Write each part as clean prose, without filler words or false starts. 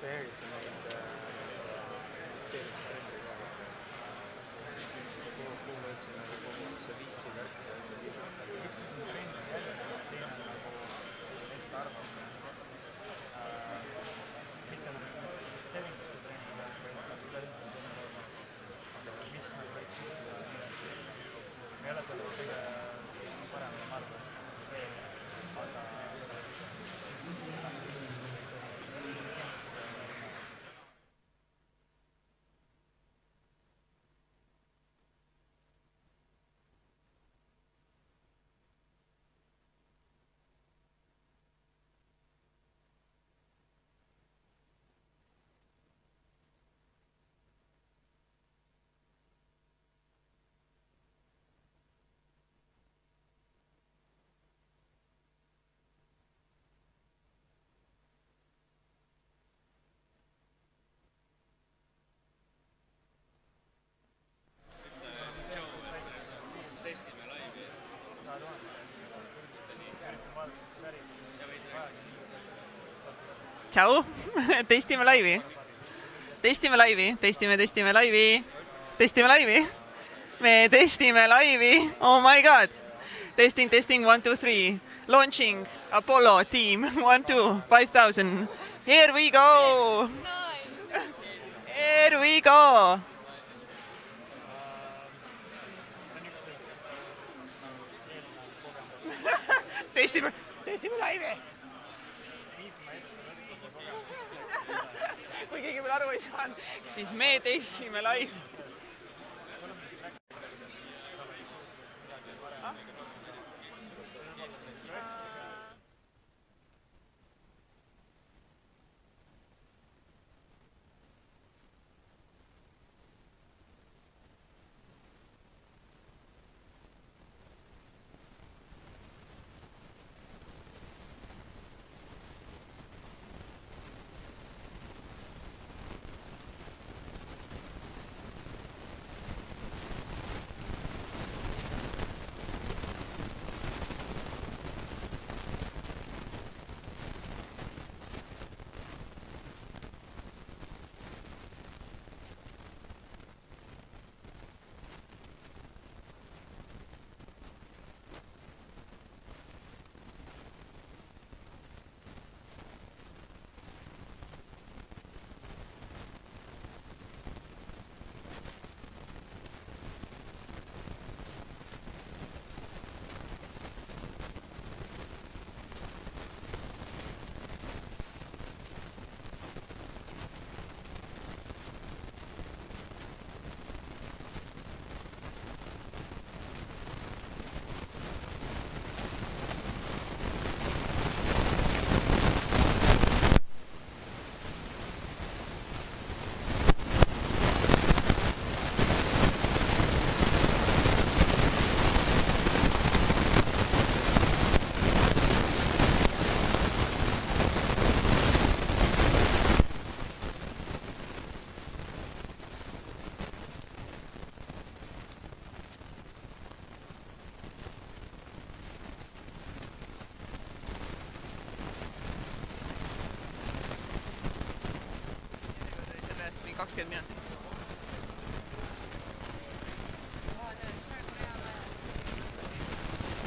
inspireeriti neid investeerimistrendi ka. Kuhu üldse kogu see viisi värk ja see viisi. Üks siis on trendi jälle, teine on ette arvamine. Mitte investeeringute trendi, vaid üleüldiselt aga mis nad võiks juhtuda. Me ei ole selles kõige parem arva veel, aga Tšau, testime laivi. Testime laivi. Me testime laivi. Oh my god. Testing, 1, 2, 3. Launching Apollo team 1, 2, 5,000. Here we go. Here we go. Testime laivi. Kui keegi veel aru ei saanud, siis me testime laivi.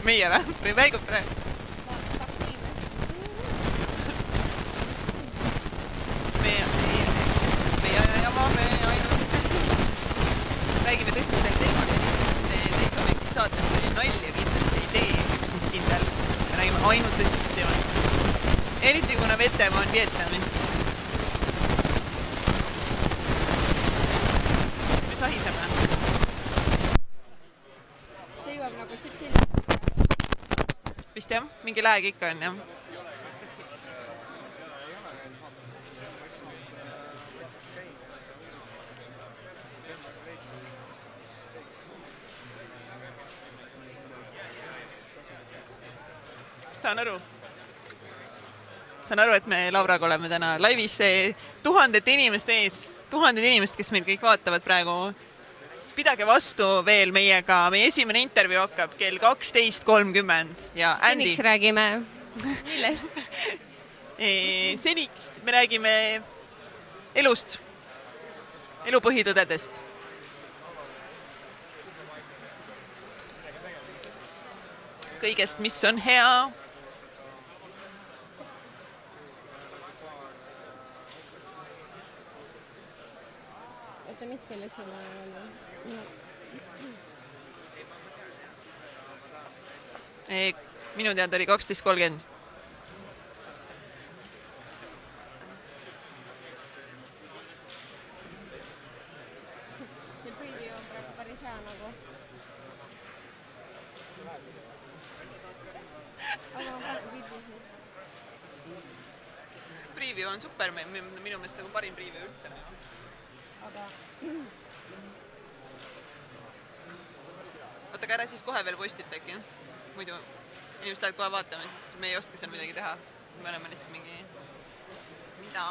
Meie või väigub praegu? Räägime tõsistel teemadel, Täitsa Pekkis saates nalja kindlasti ei tee üks mis kindel. Me räägime ainult tõsistel teemadel. Eriti kuna Vetemaa on Vietnamis. Me sahiseme. See jõuab nagu tsükil. Vist jah, mingi lääg ikka on jah. Saan aru, et me Lauraga oleme täna laivis 1000 inimeste ees. 1000 inimest, kes meid kõik vaatavad praegu. Pidage vastu veel meiega. Meie esimene intervjuu hakkab kell 12:30. Ja Andy. Seniks räägime millest? Seniks me räägime elust, elu põhitõdedest. Kõigest, mis on hea. Oota, mis kell esimene on? Minu teada oli 12:30. See preview on praegu päris hea nagu. Aga ma panen preview siis. Preview on super, minu meelest nagu parim preview üldse. Aga... Oota, aga ära siis kohe veel postita äkki. Muidu inimesed lähevad kohe vaatama, siis me ei oska seal midagi teha. Me oleme lihtsalt mingi... Mida?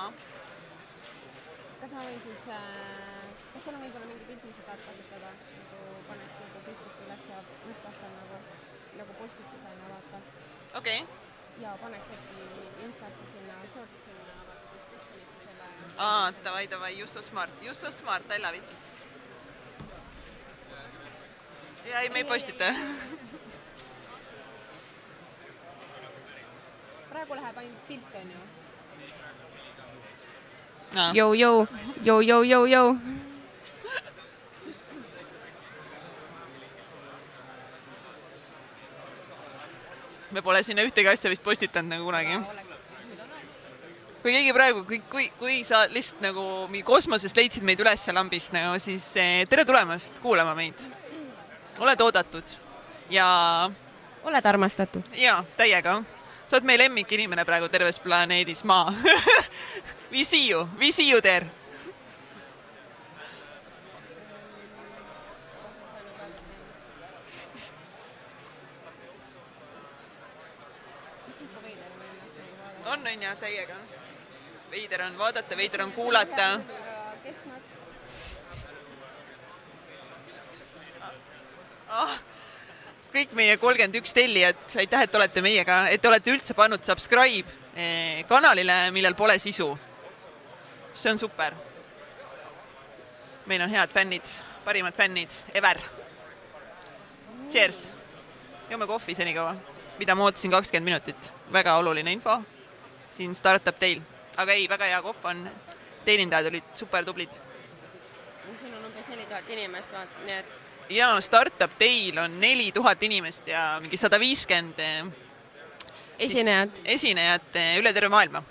Kas ma võin siis... Kas sul on võib-olla mingi business account kasutada? Nagu paneks nagu Facebooki üles ja Instasse nagu postitusena vaata. Okei. Ja paneks äkki Instasse sinna, shorti sinna vaata descriptionisse selle... Davai, you so smart, I love it. Ja ei, me ei postita. Praegu läheb ainult pilt, on ju? Jou. Me pole sinna ühtegi asja vist postitanud nagu kunagi. Kui keegi praegu, kui sa lihtsalt nagu kosmosest leidsid meid üles lambist, siis tere tulemast kuulama meid. Oled oodatud ja... Oled armastatud. Jaa, täiega. Sa oled meie lemmik inimene praegu terves planeedis maa. We see you there. On ja täiega. Veider on vaadata, veider on kuulata. Kes nad? Kõik meie 31 tellijad, aitäh, et olete meiega, et te olete üldse pannud subscribe kanalile, millel pole sisu. See on super. Meil on head fännid, parimad fännid, ever. Cheers. Joome kohvi senikaua, mida ma ootasin 20 minutit. Väga oluline info. Siin STARTUP teil. Aga ei, väga hea kohv on. Teenindajad olid super tublid. Siin on umbes 4000 inimest, nii et... Ja STARTUP teil on 4000 inimest ja mingi 150 esinejad üle terve maailma.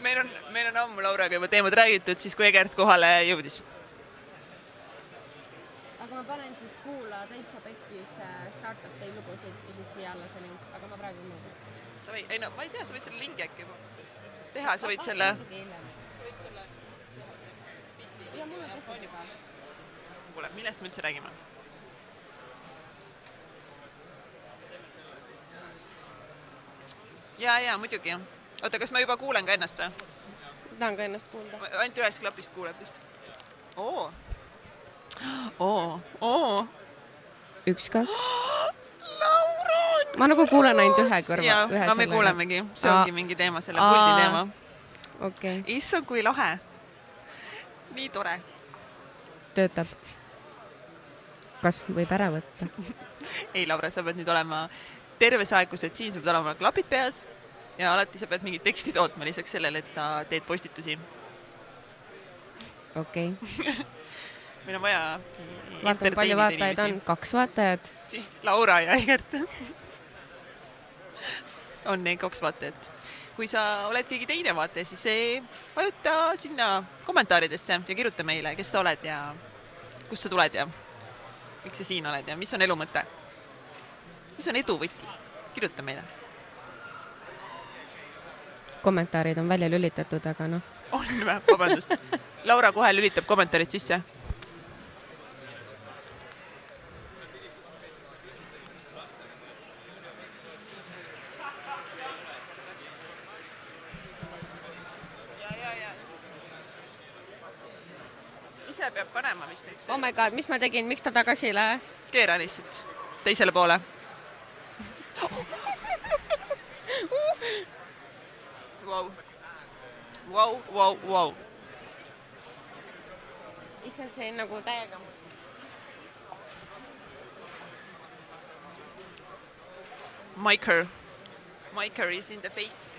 Meil on ammu Lauraga juba teemad räägitud, siis kui Egert kohale jõudis. Aga ma panen siis kuula Täitsa Pekkis STARTUP teil lugusid ja siis siia alla see link, aga ma praegu mõõdu. Ei no, ma ei tea, sa võid selle lingi äkki teha, sa võid selle... Ja mul on tehtud juba. Kuule, millest me üldse räägime? Ja, muidugi. Oota, kas ma juba kuulen ka ennast või? Tahan ka ennast kuulda. Ainult ühest klapist kuuleb vist. Oo. 1, 2. Laura on... Ma nagu kuulen ainult ühe kõrva. Ja, me kuulemegi. See ongi mingi teema, selle puldi teema. Okay. Issand, kui lahe. Nii tore. Töötab. Kas võib ära võtta? Ei, Laura, sa pead nüüd olema terve see aeg, kus et siin sa pead olema klapid peas ja alati sa pead mingit teksti tootma lisaks sellele, et sa teed postitusi. Okei. Meil on vaja vaatan, palju vaatajaid on? 2 vaatajad. Laura ja Egert. On neid 2 vaatajat. Kui sa oled keegi teine vaataja, siis vajuta sinna kommentaaridesse ja kirjuta meile, kes sa oled ja kust sa tuled ja miks sa siin oled ja mis on elu mõte. Mis on edu võti? Kirjuta meile. Kommentaarid on välja lülitatud, aga noh. On või? Vabandust. Laura kohe lülitab kommentaarid sisse. Ise peab panema vist. Oh my god, mis ma tegin, miks ta tagasi ei lähe? Keera lihtsalt teisele poole. Wow. Issand, see on nagu täiega. Miker is in the face.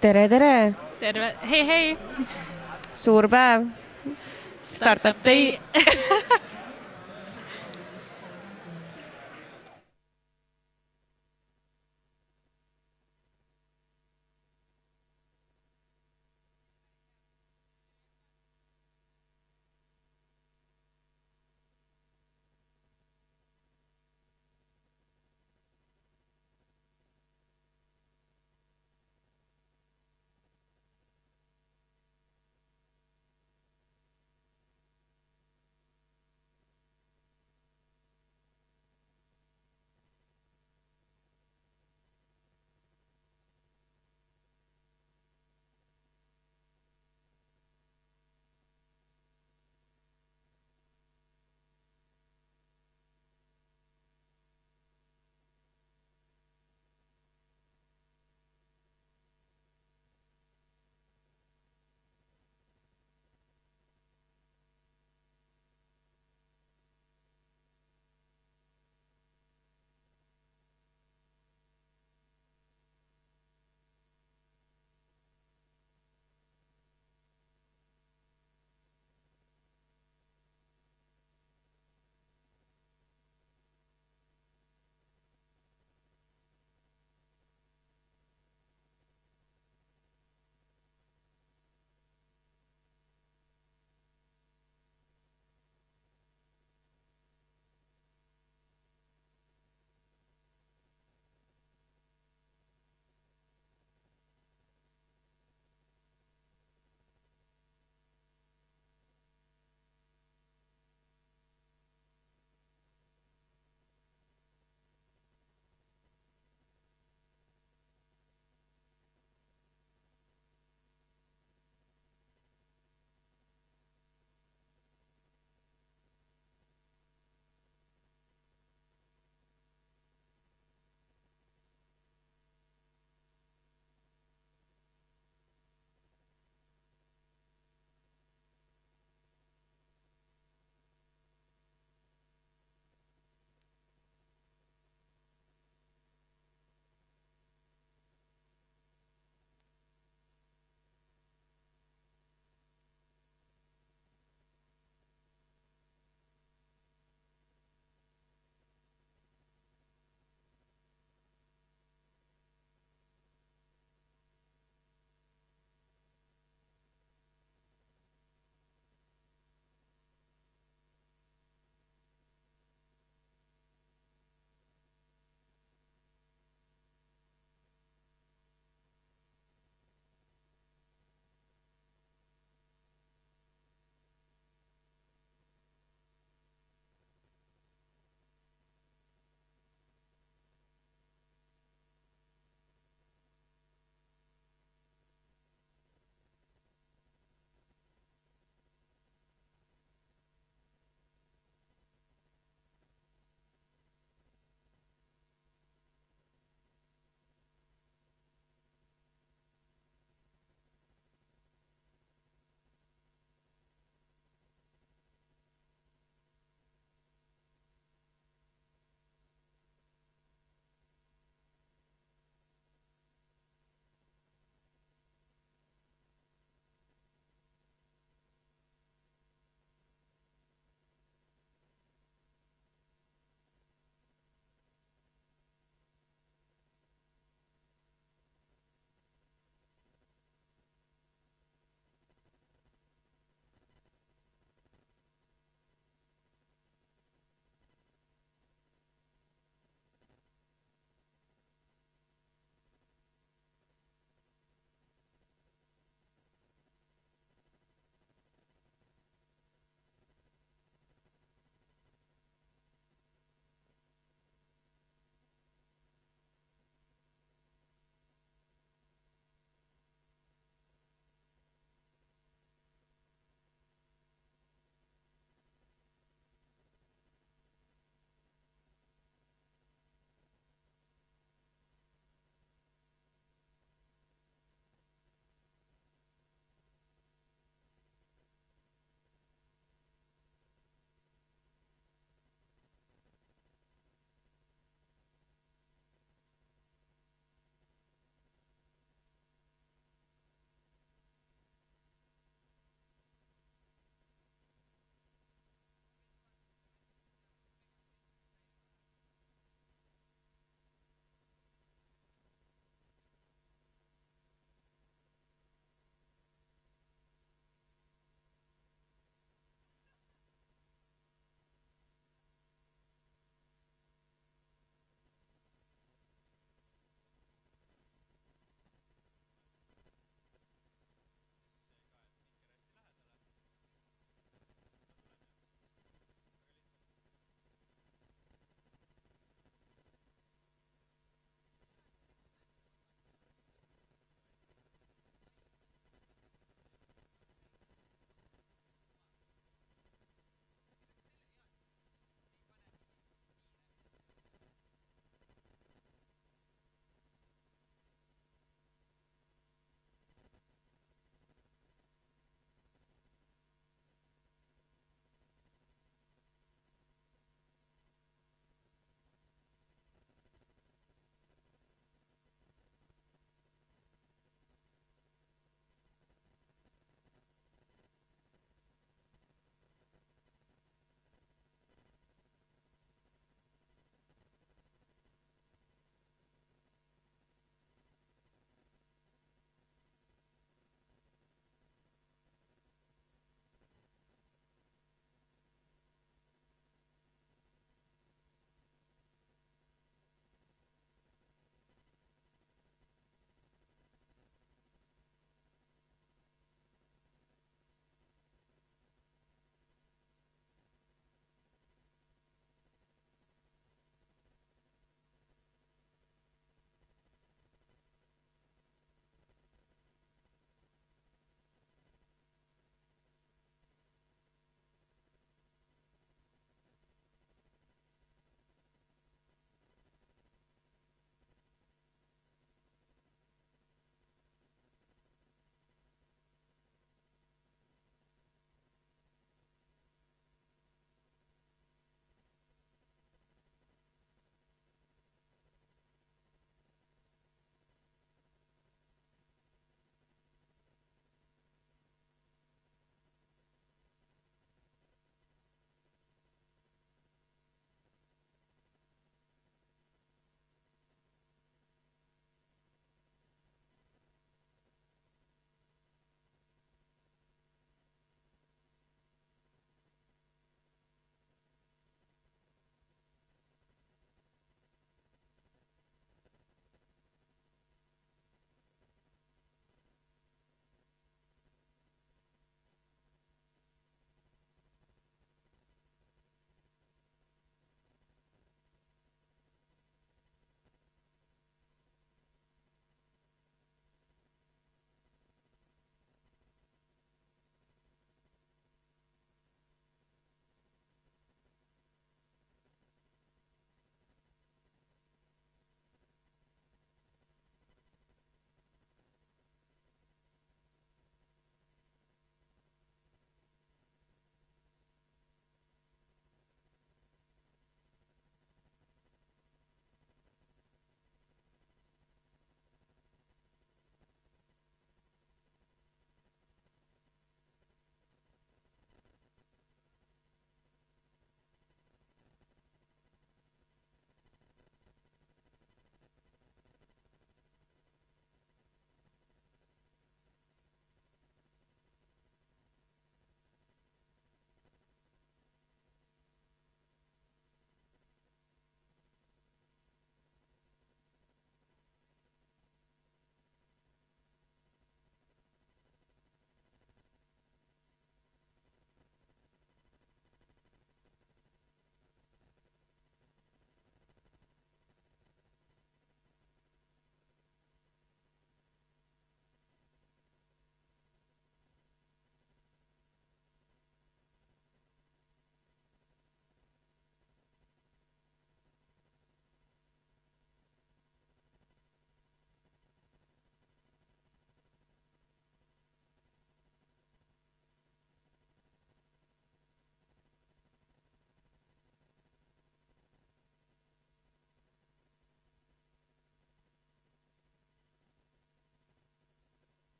tere, tere! Terve, hei hei! Suur päev! Startup Day!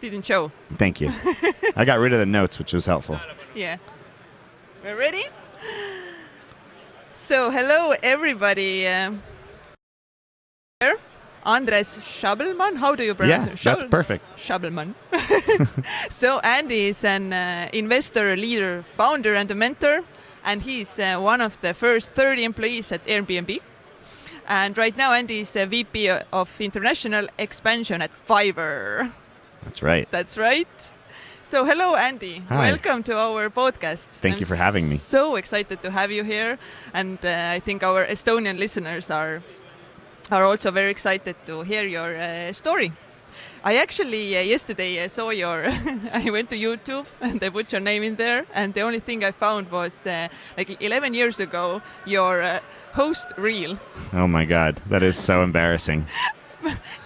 didn't show. Thank you. I got rid of the notes, which was helpful. Yeah. We're ready? So, hello everybody. Here, Andres SCHABELMAN. How do you pronounce Yeah, it? that's perfect. SCHABELMAN. So, Andy is an investor, leader, founder, and a mentor. And he's one of the first 30 employees at Airbnb. And right now, Andy is a VP of International Expansion at Fiverr. That's right. That's right. So, hello, Andy. Hi. Welcome to our podcast. Thank you for having me. So excited to have you here. And I think our Estonian listeners are also very excited to hear your story. I actually yesterday saw your, I went to YouTube and I put your name in there, and the only thing I found was like 11 years ago, your host reel. Oh my God, that is so embarrassing.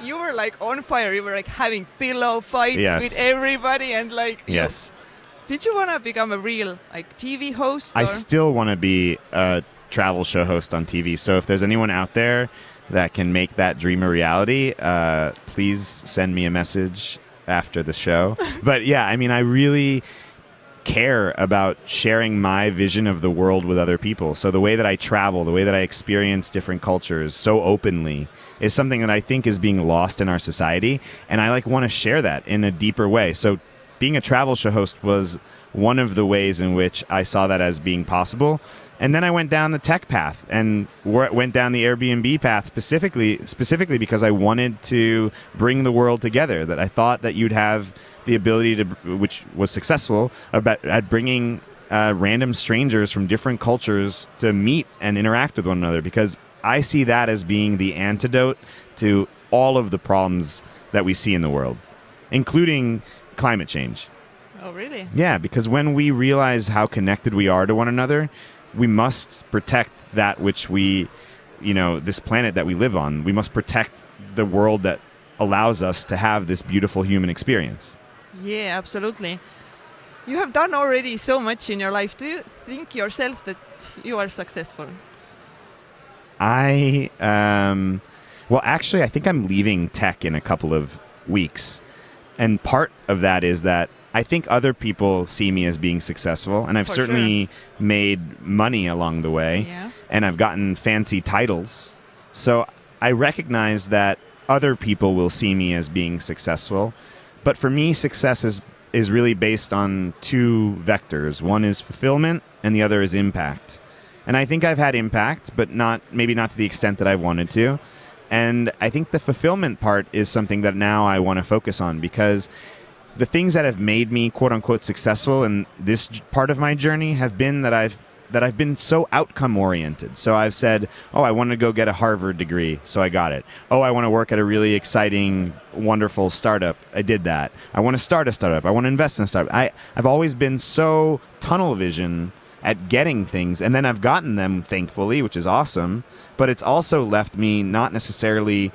You were like on fire, you were like having pillow fights Yes. with everybody and like... Yes. Did you want to become a real like TV host? I or? still want to be a travel show host on TV. So if there's anyone out there that can make that dream a reality, please send me a message after the show. But yeah, I mean, I really care about sharing my vision of the world with other people. So the way that I travel, the way that I experience different cultures so openly is something that I think is being lost in our society. And I want to share that in a deeper way. So being a travel show host was one of the ways in which I saw that as being possible. And then I went down the tech path and went down the Airbnb path specifically because I wanted to bring the world together. That I thought that you'd have the ability to, which was successful, at bringing random strangers from different cultures to meet and interact with one another. Because I see that as being the antidote to all of the problems that we see in the world, including climate change. Oh, really? Yeah, because when we realize how connected we are to one another, we must protect that which we, this planet that we live on. We must protect the world that allows us to have this beautiful human experience. Yeah, absolutely. You have done already so much in your life. Do you think yourself that you are successful? Well, actually, I think I'm leaving tech in a couple of weeks. And part of that is that I think other people see me as being successful, and I've For certainly made money along the way, Yeah. and I've gotten fancy titles. So I recognize that other people will see me as being successful. But for me, success is really based on two vectors. One is fulfillment, and the other is impact. And I think I've had impact, but maybe not to the extent that I've wanted to. And I think the fulfillment part is something that now I want to focus on, because the things that have made me quote unquote successful in this part of my journey have been that I've been so outcome oriented. So I've said, oh, I want to go get a Harvard degree, so I got it. Oh, I want to work at a really exciting, wonderful startup. I did that. I want to start a startup. I want to invest in a startup. I've always been so tunnel vision at getting things, and then I've gotten them, thankfully, which is awesome. But it's also left me not necessarily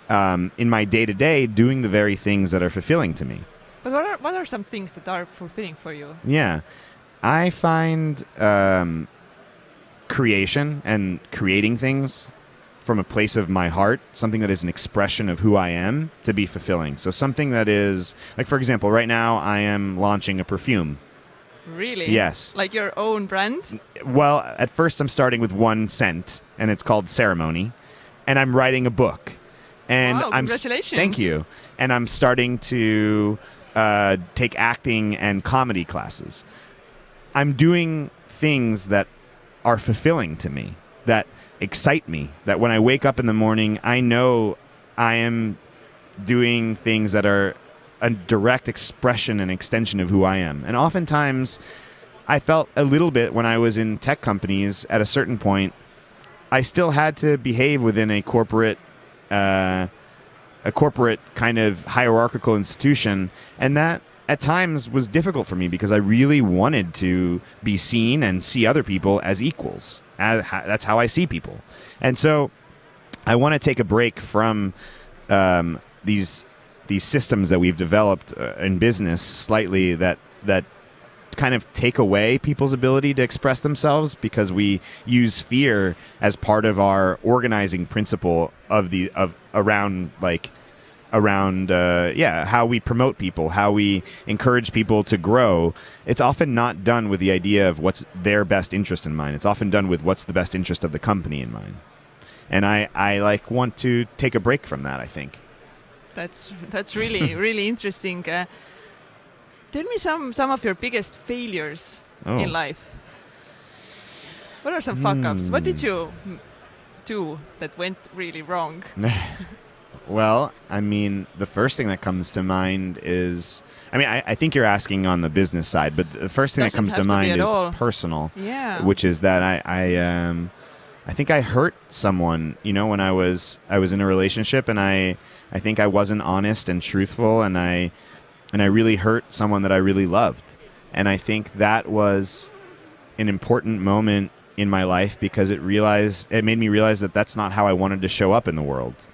in my day-to-day doing the very things that are fulfilling to me. But what are some things that are fulfilling for you? Yeah. I find creation and creating things from a place of my heart, something that is an expression of who I am, to be fulfilling. So something that is, like, for example, right now I am launching a perfume. Really? Yes. Like your own brand? Well, at first I'm starting with one scent, and it's called Ceremony, and I'm writing a book. And Wow, congratulations. Thank you. And I'm starting to take acting and comedy classes. I'm doing things that are fulfilling to me, that excite me, that when I wake up in the morning, I know I am doing things that are a direct expression and extension of who I am. And oftentimes, I felt a little bit when I was in tech companies at a certain point, I still had to behave within a corporate kind of hierarchical institution, and that at times was difficult for me because I really wanted to be seen and see other people as equals. That's how I see people. And so I want to take a break from these systems that we've developed in business slightly that kind of take away people's ability to express themselves, because we use fear as part of our organizing principle around like around how we promote people, how we encourage people to grow. It's often not done with the idea of what's their best interest in mind. It's often done with what's the best interest of the company in mind. And I like want to take a break from that, I think. That's really really interesting. Tell me some of your biggest failures in life. What are some fuck ups? What did you do that went really wrong? Well, I mean, the first thing that comes to mind is, I think you're asking on the business side, but the first thing that comes to mind is personal, which is that I think I hurt someone, when I was in a relationship, and I think I wasn't honest and truthful, and I really hurt someone that I really loved. And I think that was an important moment in my life because it made me realize that that's not how I wanted to show up in the world.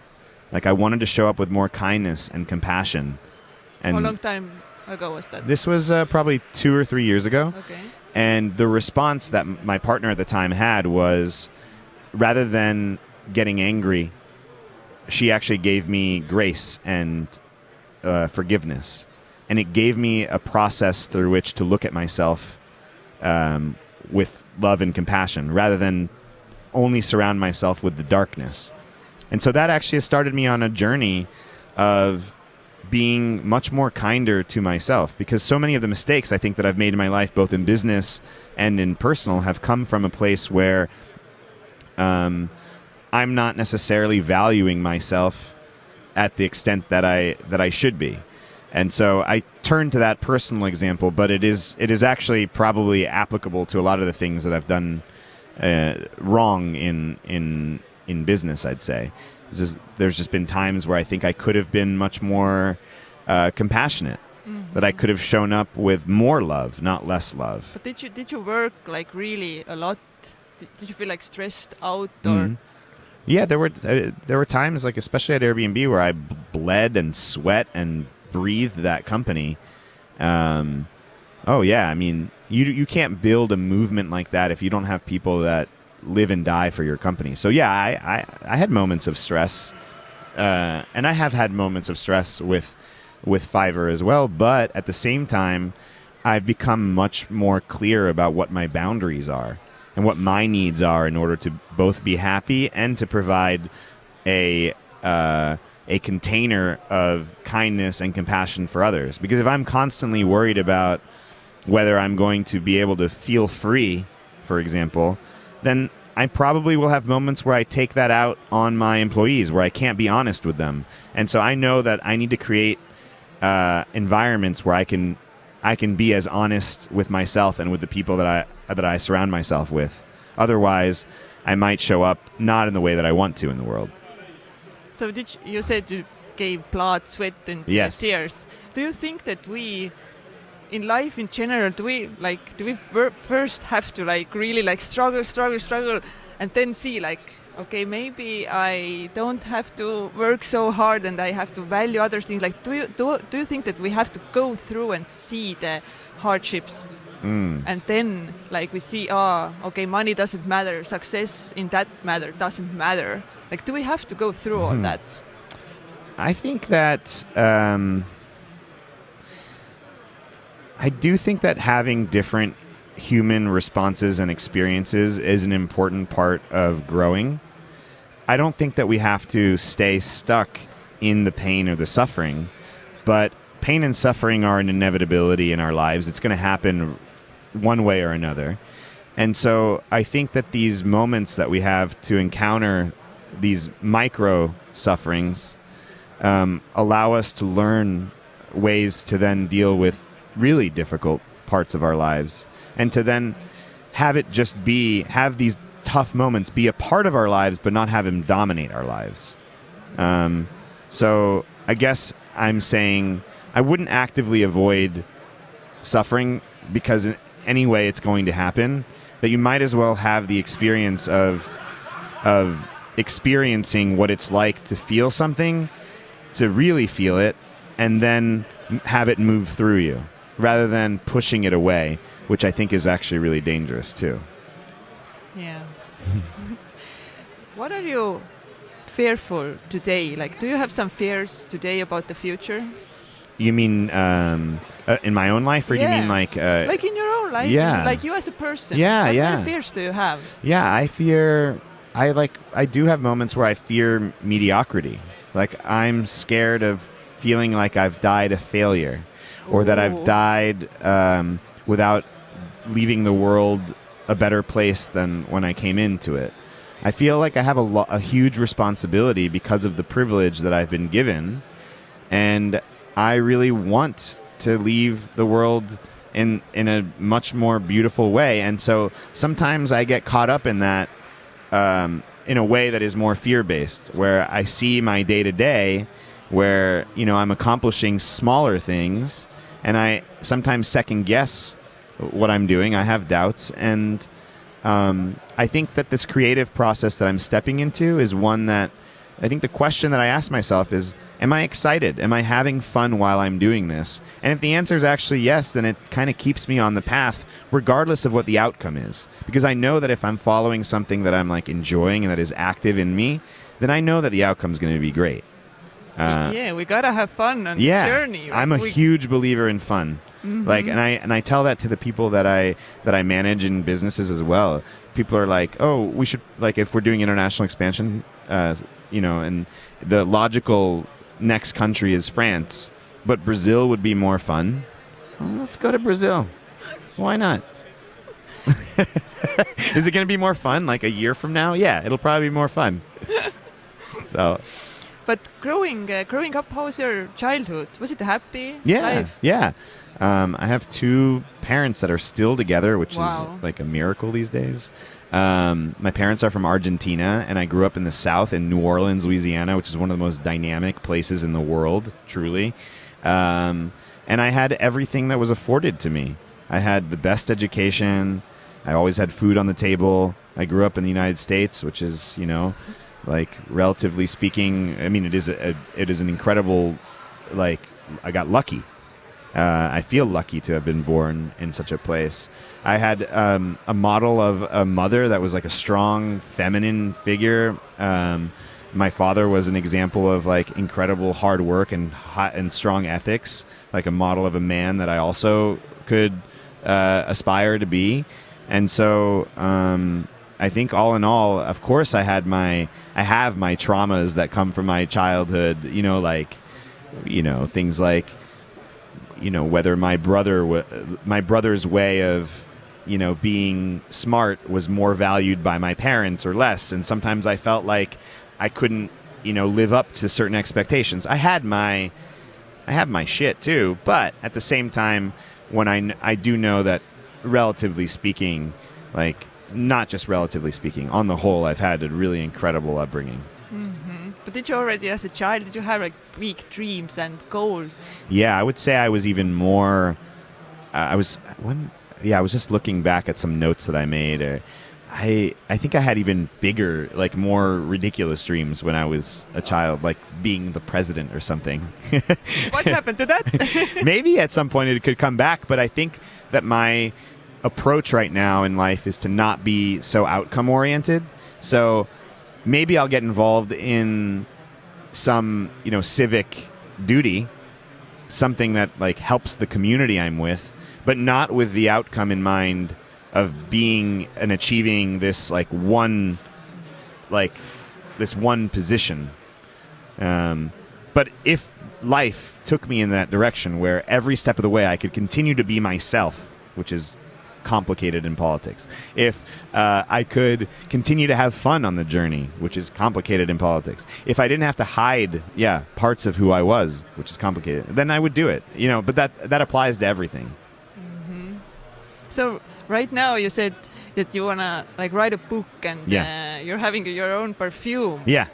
Like, I wanted to show up with more kindness and compassion. And how long time ago was that? This was probably 2 or 3 years ago. Okay. And the response that my partner at the time had was, rather than getting angry, she actually gave me grace and forgiveness. And it gave me a process through which to look at myself with love and compassion, rather than only surround myself with the darkness. And so that actually has started me on a journey of being much more kinder to myself, because so many of the mistakes I think that I've made in my life, both in business and in personal, have come from a place where I'm not necessarily valuing myself at the extent that I should be. And so I turn to that personal example, but it is actually probably applicable to a lot of the things that I've done wrong in business, I'd say. There's just been times where I think I could have been much more compassionate, that I could have shown up with more love, not less love. But did you work like really a lot? Did you feel like stressed out or? Yeah, there were times, like especially at Airbnb, where I bled and sweat and breathed that company. You can't build a movement like that if you don't have people that live and die for your company. So yeah, I had moments of stress, and I have had moments of stress with Fiverr as well. But at the same time, I've become much more clear about what my boundaries are and what my needs are in order to both be happy and to provide a container of kindness and compassion for others. Because if I'm constantly worried about whether I'm going to be able to feel free, for example, then I probably will have moments where I take that out on my employees, where I can't be honest with them. And so I know that I need to create environments where I can be as honest with myself and with the people that I surround myself with. Otherwise, I might show up not in the way that I want to in the world. So you said you gave blood, sweat, and tears. Do you think that we, in life in general, do we first have to really struggle, and then see okay, maybe I don't have to work so hard and I have to value other things. Do you think that we have to go through and see the hardships, and then we see, okay, money doesn't matter, success in that matter doesn't matter. Do we have to go through all that? I think that I do think that having different human responses and experiences is an important part of growing. I don't think that we have to stay stuck in the pain or the suffering, but pain and suffering are an inevitability in our lives. It's going to happen one way or another. And so I think that these moments that we have to encounter these micro sufferings allow us to learn ways to then deal with really difficult parts of our lives, and to then have these tough moments be a part of our lives, but not have them dominate our lives. So I guess I'm saying I wouldn't actively avoid suffering, because in any way it's going to happen, that you might as well have the experience of experiencing what it's like to feel something, to really feel it, and then have it move through you, rather than pushing it away, which I think is actually really dangerous too. Yeah. What are you fearful today? Like, do you have some fears today about the future? You mean in my own life, or do you mean like in your own life? Yeah. Like you as a person. Yeah, what yeah. kind of fears do you have? Yeah, I do have moments where I fear mediocrity. Like I'm scared of feeling like I've died a failure, or that I've died without leaving the world a better place than when I came into it. I feel like I have a huge responsibility because of the privilege that I've been given, and I really want to leave the world in a much more beautiful way. And so sometimes I get caught up in that in a way that is more fear-based, where I see my day-to-day where, I'm accomplishing smaller things, and I sometimes second-guess what I'm doing. I have doubts, and I think that this creative process that I'm stepping into is one that I think the question that I ask myself is, am I excited? Am I having fun while I'm doing this? And if the answer is actually yes, then it kind of keeps me on the path regardless of what the outcome is. Because I know that if I'm following something that I'm like enjoying and that is active in me, then I know that the outcome is going to be great. We gotta have fun on the journey. I'm a huge believer in fun. Mm-hmm. Like, and I tell that to the people that I manage in businesses as well. People are like, oh, we should, like, if we're doing international expansion, and the logical next country is France, but Brazil would be more fun. Well, let's go to Brazil. Why not? Is it going to be more fun like a year from now? Yeah, it'll probably be more fun. So. But growing up, how was your childhood? Was it a happy life? Yeah. I have two parents that are still together, which is like a miracle these days. My parents are from Argentina, and I grew up in the South in New Orleans, Louisiana, which is one of the most dynamic places in the world, truly. And I had everything that was afforded to me. I had the best education. I always had food on the table. I grew up in the United States, which is, like, relatively speaking, I mean, it is an incredible, like, I got lucky. I feel lucky to have been born in such a place. I had a model of a mother that was like a strong feminine figure. My father was an example of like incredible hard work and strong ethics, like a model of a man that I also could aspire to be. And so I think all in all, of course, I have my traumas that come from my childhood. Things like, whether my brother's way of, being smart was more valued by my parents or less. And sometimes I felt like I couldn't, live up to certain expectations. I have my shit too, but at the same time, when I do know that, relatively speaking, like, not just relatively speaking, on the whole, I've had a really incredible upbringing. Mm-hmm. But did you already, as a child, did you have like big dreams and goals? Yeah, I would say I was even more. I was just looking back at some notes that I made. I think I had even bigger, like more ridiculous dreams when I was a child, like being the president or something. What happened to that? Maybe at some point it could come back, but I think that my approach right now in life is to not be so outcome oriented. So maybe I'll get involved in some, civic duty, something that like helps the community I'm with, but not with the outcome in mind of being and achieving this one position. But if life took me in that direction where every step of the way I could continue to be myself, which is complicated in politics. If I could continue to have fun on the journey, which is complicated in politics. If I didn't have to hide, parts of who I was, which is complicated, then I would do it. But that applies to everything. Mm-hmm. So right now you said that you wanna like write a book and you're having your own perfume. Yeah.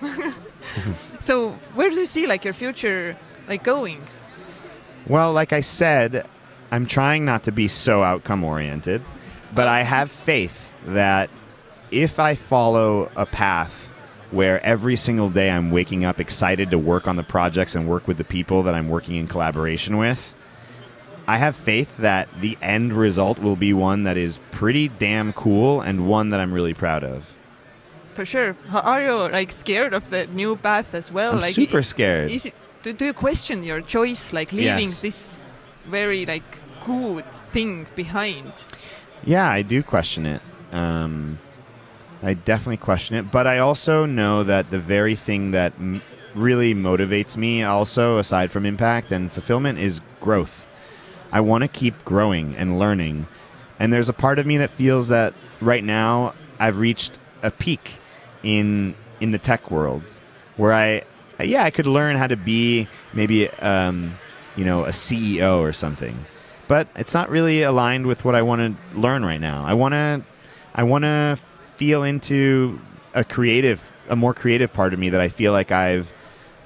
So where do you see like your future like going? Well, like I said, I'm trying not to be so outcome-oriented, but I have faith that if I follow a path where every single day I'm waking up excited to work on the projects and work with the people that I'm working in collaboration with, I have faith that the end result will be one that is pretty damn cool and one that I'm really proud of. For sure. Are you like scared of the new path as well? I'm like super scared. Is it? Do you question your choice, like leaving Yes. this very like good thing behind? Yeah, I do question it. I definitely question it, but I also know that the very thing that really motivates me, also aside from impact and fulfillment, is growth. I want to keep growing and learning, and there's a part of me that feels that right now I've reached a peak in the tech world, where I could learn how to be maybe a CEO or something, but it's not really aligned with what I want to learn right now. I want to feel into a more creative part of me that I feel like I've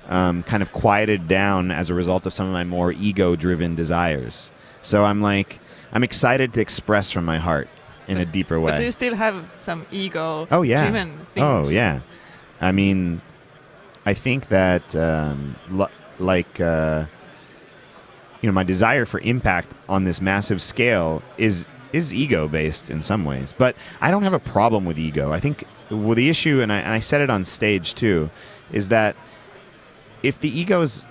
kind of quieted down as a result of some of my more ego-driven desires. So I'm excited to express from my heart in a deeper way. But do you still have some ego-driven Oh yeah. things? Oh yeah. I mean, I think that my desire for impact on this massive scale is ego-based in some ways, but I don't have a problem with ego. I think the issue, and I said it on stage too, is that if the ego's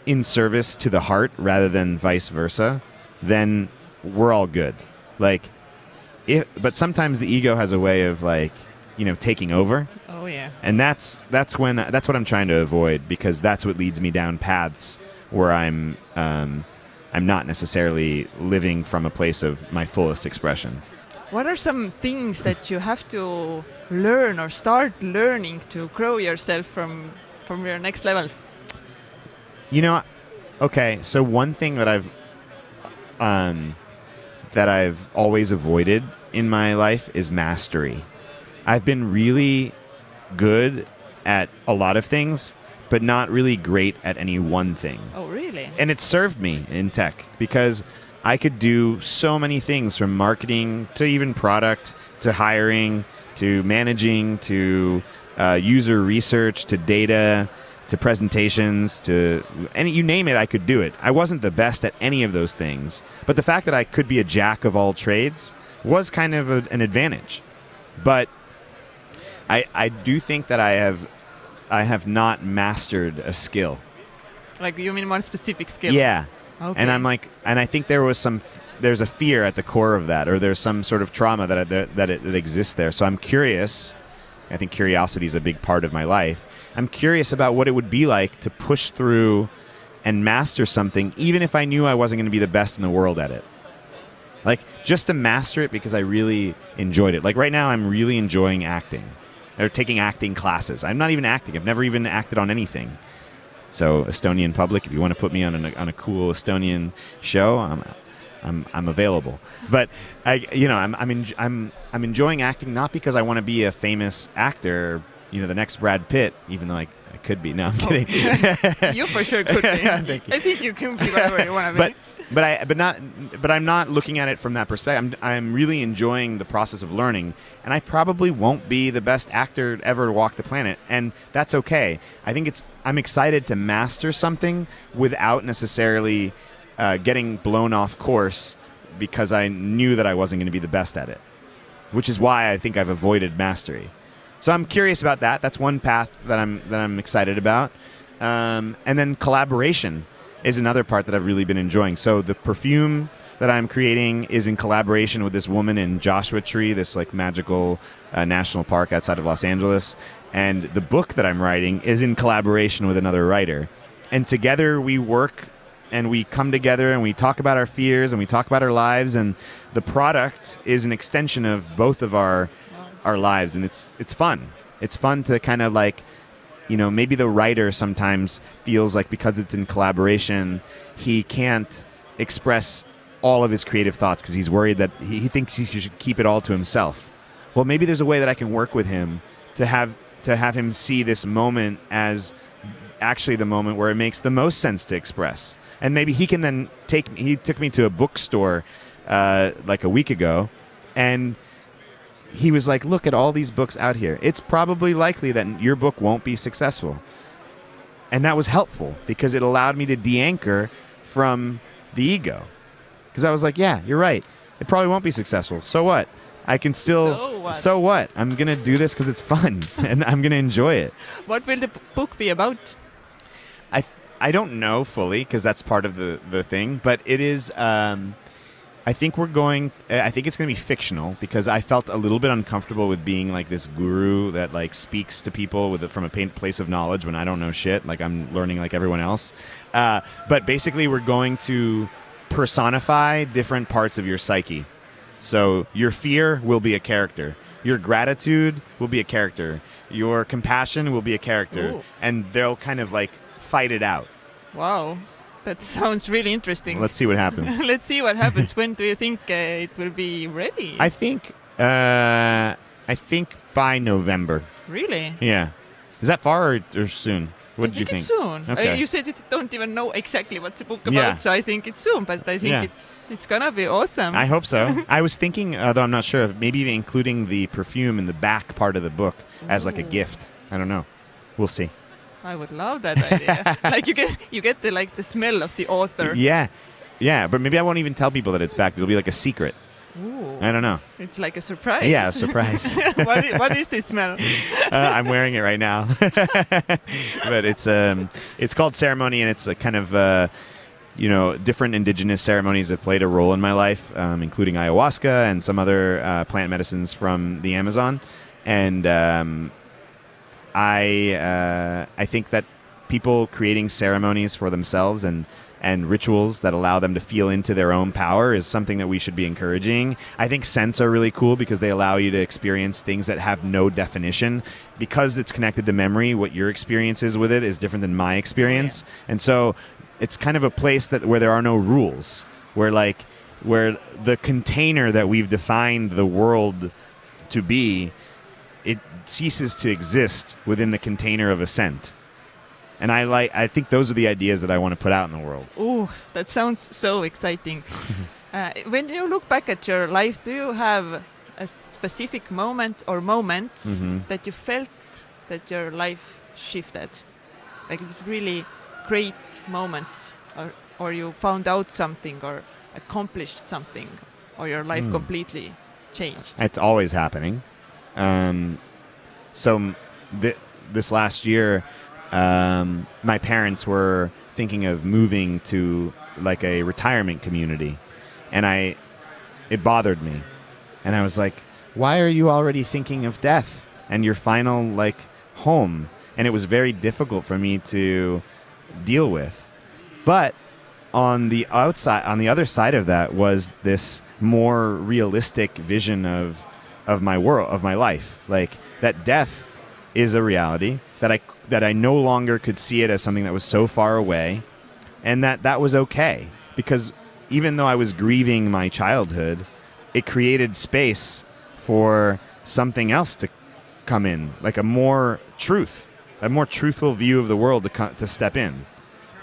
in service to the heart rather than vice versa, then we're all good. But sometimes the ego has a way of taking over. Oh yeah. And that's what I'm trying to avoid, because that's what leads me down paths where I'm not necessarily living from a place of my fullest expression. What are some things that you have to learn or start learning to grow yourself from your next levels? Okay, so one thing that I've always avoided in my life is mastery. I've been really good at a lot of things, but not really great at any one thing. Oh, really? And it served me in tech, because I could do so many things, from marketing to even product to hiring to managing to user research to data to presentations to you name it, I could do it. I wasn't the best at any of those things, but the fact that I could be a jack of all trades was kind of an advantage. But I do think that I have not mastered a skill. Like, you mean one specific skill? Yeah. Okay. And I think there's a fear at the core of that, or there's some sort of trauma that exists there. So I'm curious. I think curiosity is a big part of my life. I'm curious about what it would be like to push through and master something, even if I knew I wasn't going to be the best in the world at it. Like, just to master it because I really enjoyed it. Like right now, I'm really enjoying acting. Or taking acting classes. I'm not even acting. I've never even acted on anything. So Estonian public, if you want to put me on a cool Estonian show, I'm available. But I'm enjoying acting, not because I want to be a famous actor, the next Brad Pitt, even though I could be. No, I'm kidding. You for sure could be. Thank you. I think you can be whatever you want to be. But I'm not looking at it from that perspective. I'm really enjoying the process of learning, and I probably won't be the best actor ever to walk the planet, and that's okay. I think I'm excited to master something without necessarily getting blown off course because I knew that I wasn't going to be the best at it, which is why I think I've avoided mastery. So I'm curious about that. That's one path that I'm excited about, and then collaboration is another part that I've really been enjoying. So the perfume that I'm creating is in collaboration with this woman in Joshua Tree, this magical national park outside of Los Angeles. And the book that I'm writing is in collaboration with another writer. And together we work and we come together and we talk about our fears and we talk about our lives. And the product is an extension of both of our lives. And it's fun. It's fun to kind of maybe the writer sometimes feels like because it's in collaboration, he can't express all of his creative thoughts because he's worried that he thinks he should keep it all to himself. Well, maybe there's a way that I can work with him to have him see this moment as actually the moment where it makes the most sense to express. And maybe he can then he took me to a bookstore like a week ago, and he was like, look at all these books out here. It's probably likely that your book won't be successful. And that was helpful because it allowed me to de-anchor from the ego. Because I was like, yeah, you're right. It probably won't be successful. So what? I can still. So what? So what? I'm gonna do this because it's fun, and I'm gonna enjoy it. What will the book be about? I don't know fully because that's part of the thing, but it is. I think we're going. I think it's going to be fictional because I felt a little bit uncomfortable with being like this guru that like speaks to people from a place of knowledge when I don't know shit. Like I'm learning like everyone else. But basically, we're going to personify different parts of your psyche. So your fear will be a character. Your gratitude will be a character. Your compassion will be a character, Ooh. and they'll kind of like fight it out. Wow, that sounds really interesting. Let's see what happens. Let's see what happens. When do you think it will be ready? I think by November. Really? Yeah. Is that far or soon? What did you think? It's soon. Okay. You said you don't even know exactly what's the book about, Yeah. so I think it's soon. But I think Yeah. it's gonna be awesome. I hope so. I was thinking, though I'm not sure, of maybe even including the perfume in the back part of the book as like a Ooh. gift. I don't know. We'll see. I would love that idea. Like you get the smell of the author. Yeah. Yeah, but maybe I won't even tell people that it's back. It'll be like a secret. Ooh. I don't know. It's like a surprise. Yeah, a surprise. What is this smell? I'm wearing it right now. But it's called Ceremony, and it's a kind of different indigenous ceremonies that played a role in my life, including ayahuasca and some other plant medicines from the Amazon. And I think that people creating ceremonies for themselves and rituals that allow them to feel into their own power is something that we should be encouraging. I think scents are really cool because they allow you to experience things that have no definition. Because it's connected to memory, what your experience is with it is different than my experience. And so it's kind of a place where there are no rules, where the container that we've defined the world to be, it ceases to exist within the container of a scent. And I think those are the ideas that I want to put out in the world. Ooh, that sounds so exciting. When you look back at your life, do you have a specific moment or moments that you felt that your life shifted? Like really great moments, or you found out something or accomplished something, or your life completely changed? It's always happening. So this last year, my parents were thinking of moving to like a retirement community, and it bothered me, and I was like, why are you already thinking of death and your final like home? And it was very difficult for me to deal with. But on the other side of that was this more realistic vision of my world, of my life, like that death is a reality, that I no longer could see it as something that was so far away, and that was okay, because even though I was grieving my childhood, it created space for something else to come in, like a more truthful view of the world to step in,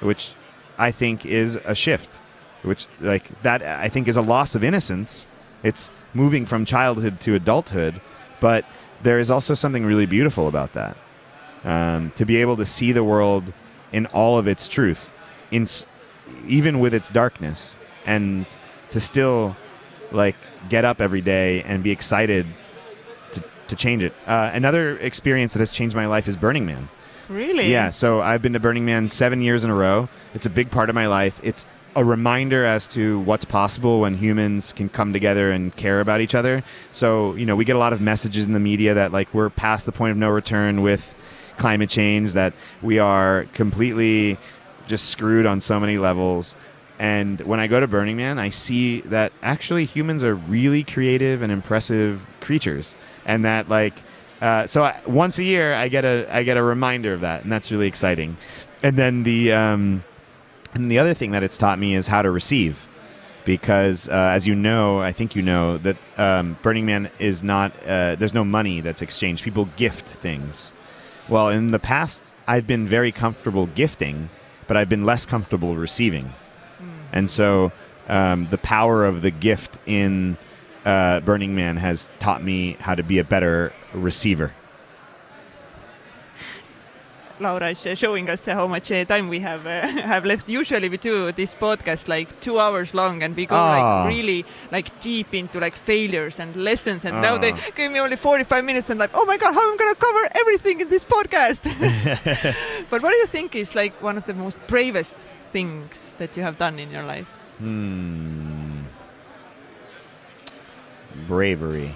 which I think is a shift, which like that I think is a loss of innocence. It's moving from childhood to adulthood, but there is also something really beautiful about that. To be able to see the world in all of its truth, even with its darkness, and to still like get up every day and be excited to change it. Another experience that has changed my life is Burning Man. Really? Yeah, so I've been to Burning Man 7 years in a row. It's a big part of my life. It's a reminder as to what's possible when humans can come together and care about each other. So, we get a lot of messages in the media that like we're past the point of no return with climate change, that we are completely just screwed on so many levels. And when I go to Burning Man, I see that actually humans are really creative and impressive creatures, and that once a year I get a reminder of that, and that's really exciting. And then and the other thing that it's taught me is how to receive, because as you know, I think you know that Burning Man is not, there's no money that's exchanged. People gift things. Well, in the past, I've been very comfortable gifting, but I've been less comfortable receiving. And so the power of the gift in Burning Man has taught me how to be a better receiver. Laura is showing us how much time we have have left. Usually we do this podcast like 2 hours long, and we go like really like deep into like failures and lessons. And now they gave me only 45 minutes, and like, oh my god, how am I gonna cover everything in this podcast? But what do you think is like one of the most bravest things that you have done in your life? Bravery.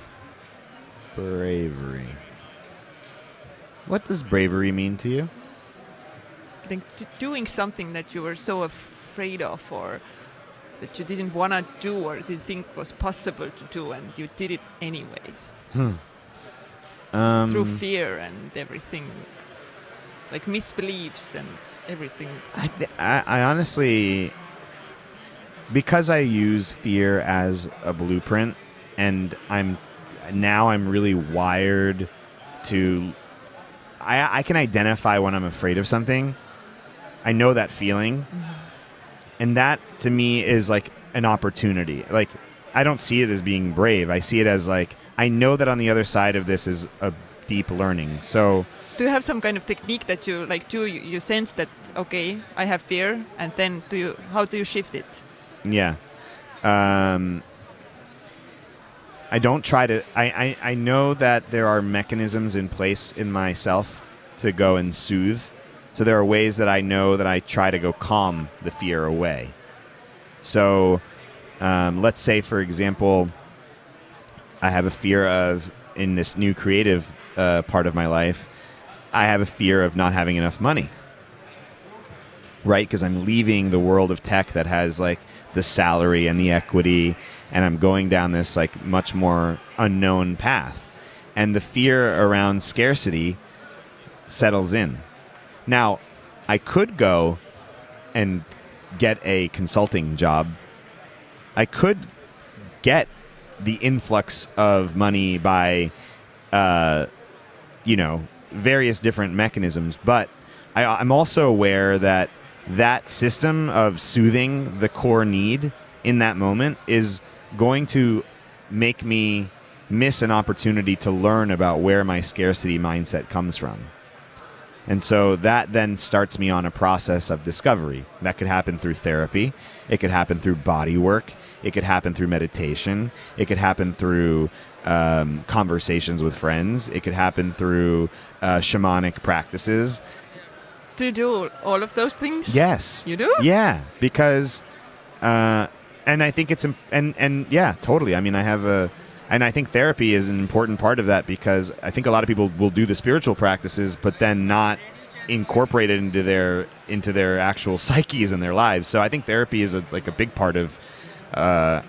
What does bravery mean to you? I think doing something that you were so afraid of, or that you didn't want to do, or didn't think was possible to do, and you did it anyways. Through fear and everything, like misbeliefs and everything. I honestly, because I use fear as a blueprint, and I'm really wired to. I can identify when I'm afraid of something. I know that feeling. And that, to me, is like an opportunity. Like, I don't see it as being brave. I see it as like, I know that on the other side of this is a deep learning. So, do you have some kind of technique that you like do? You sense that, okay, I have fear, and then how do you shift it? Yeah. I don't try to. I know that there are mechanisms in place in myself to go and soothe. So there are ways that I know that I try to go calm the fear away. So let's say, for example, I have a fear of, in this new creative part of my life, I have a fear of not having enough money. Right? Because I'm leaving the world of tech that has like the salary and the equity, and I'm going down this like much more unknown path. And the fear around scarcity settles in. Now, I could go and get a consulting job. I could get the influx of money by, various different mechanisms. But I'm also aware that system of soothing the core need in that moment is going to make me miss an opportunity to learn about where my scarcity mindset comes from. And so that then starts me on a process of discovery. That could happen through therapy. It could happen through body work. It could happen through meditation. It could happen through conversations with friends. It could happen through shamanic practices. Do you do all of those things? Yes. You do? Yeah, because, and I think it's, and yeah, totally. I mean, and I think therapy is an important part of that, because I think a lot of people will do the spiritual practices, but then not incorporate it into their actual psyches and their lives. So I think therapy is a big part of that.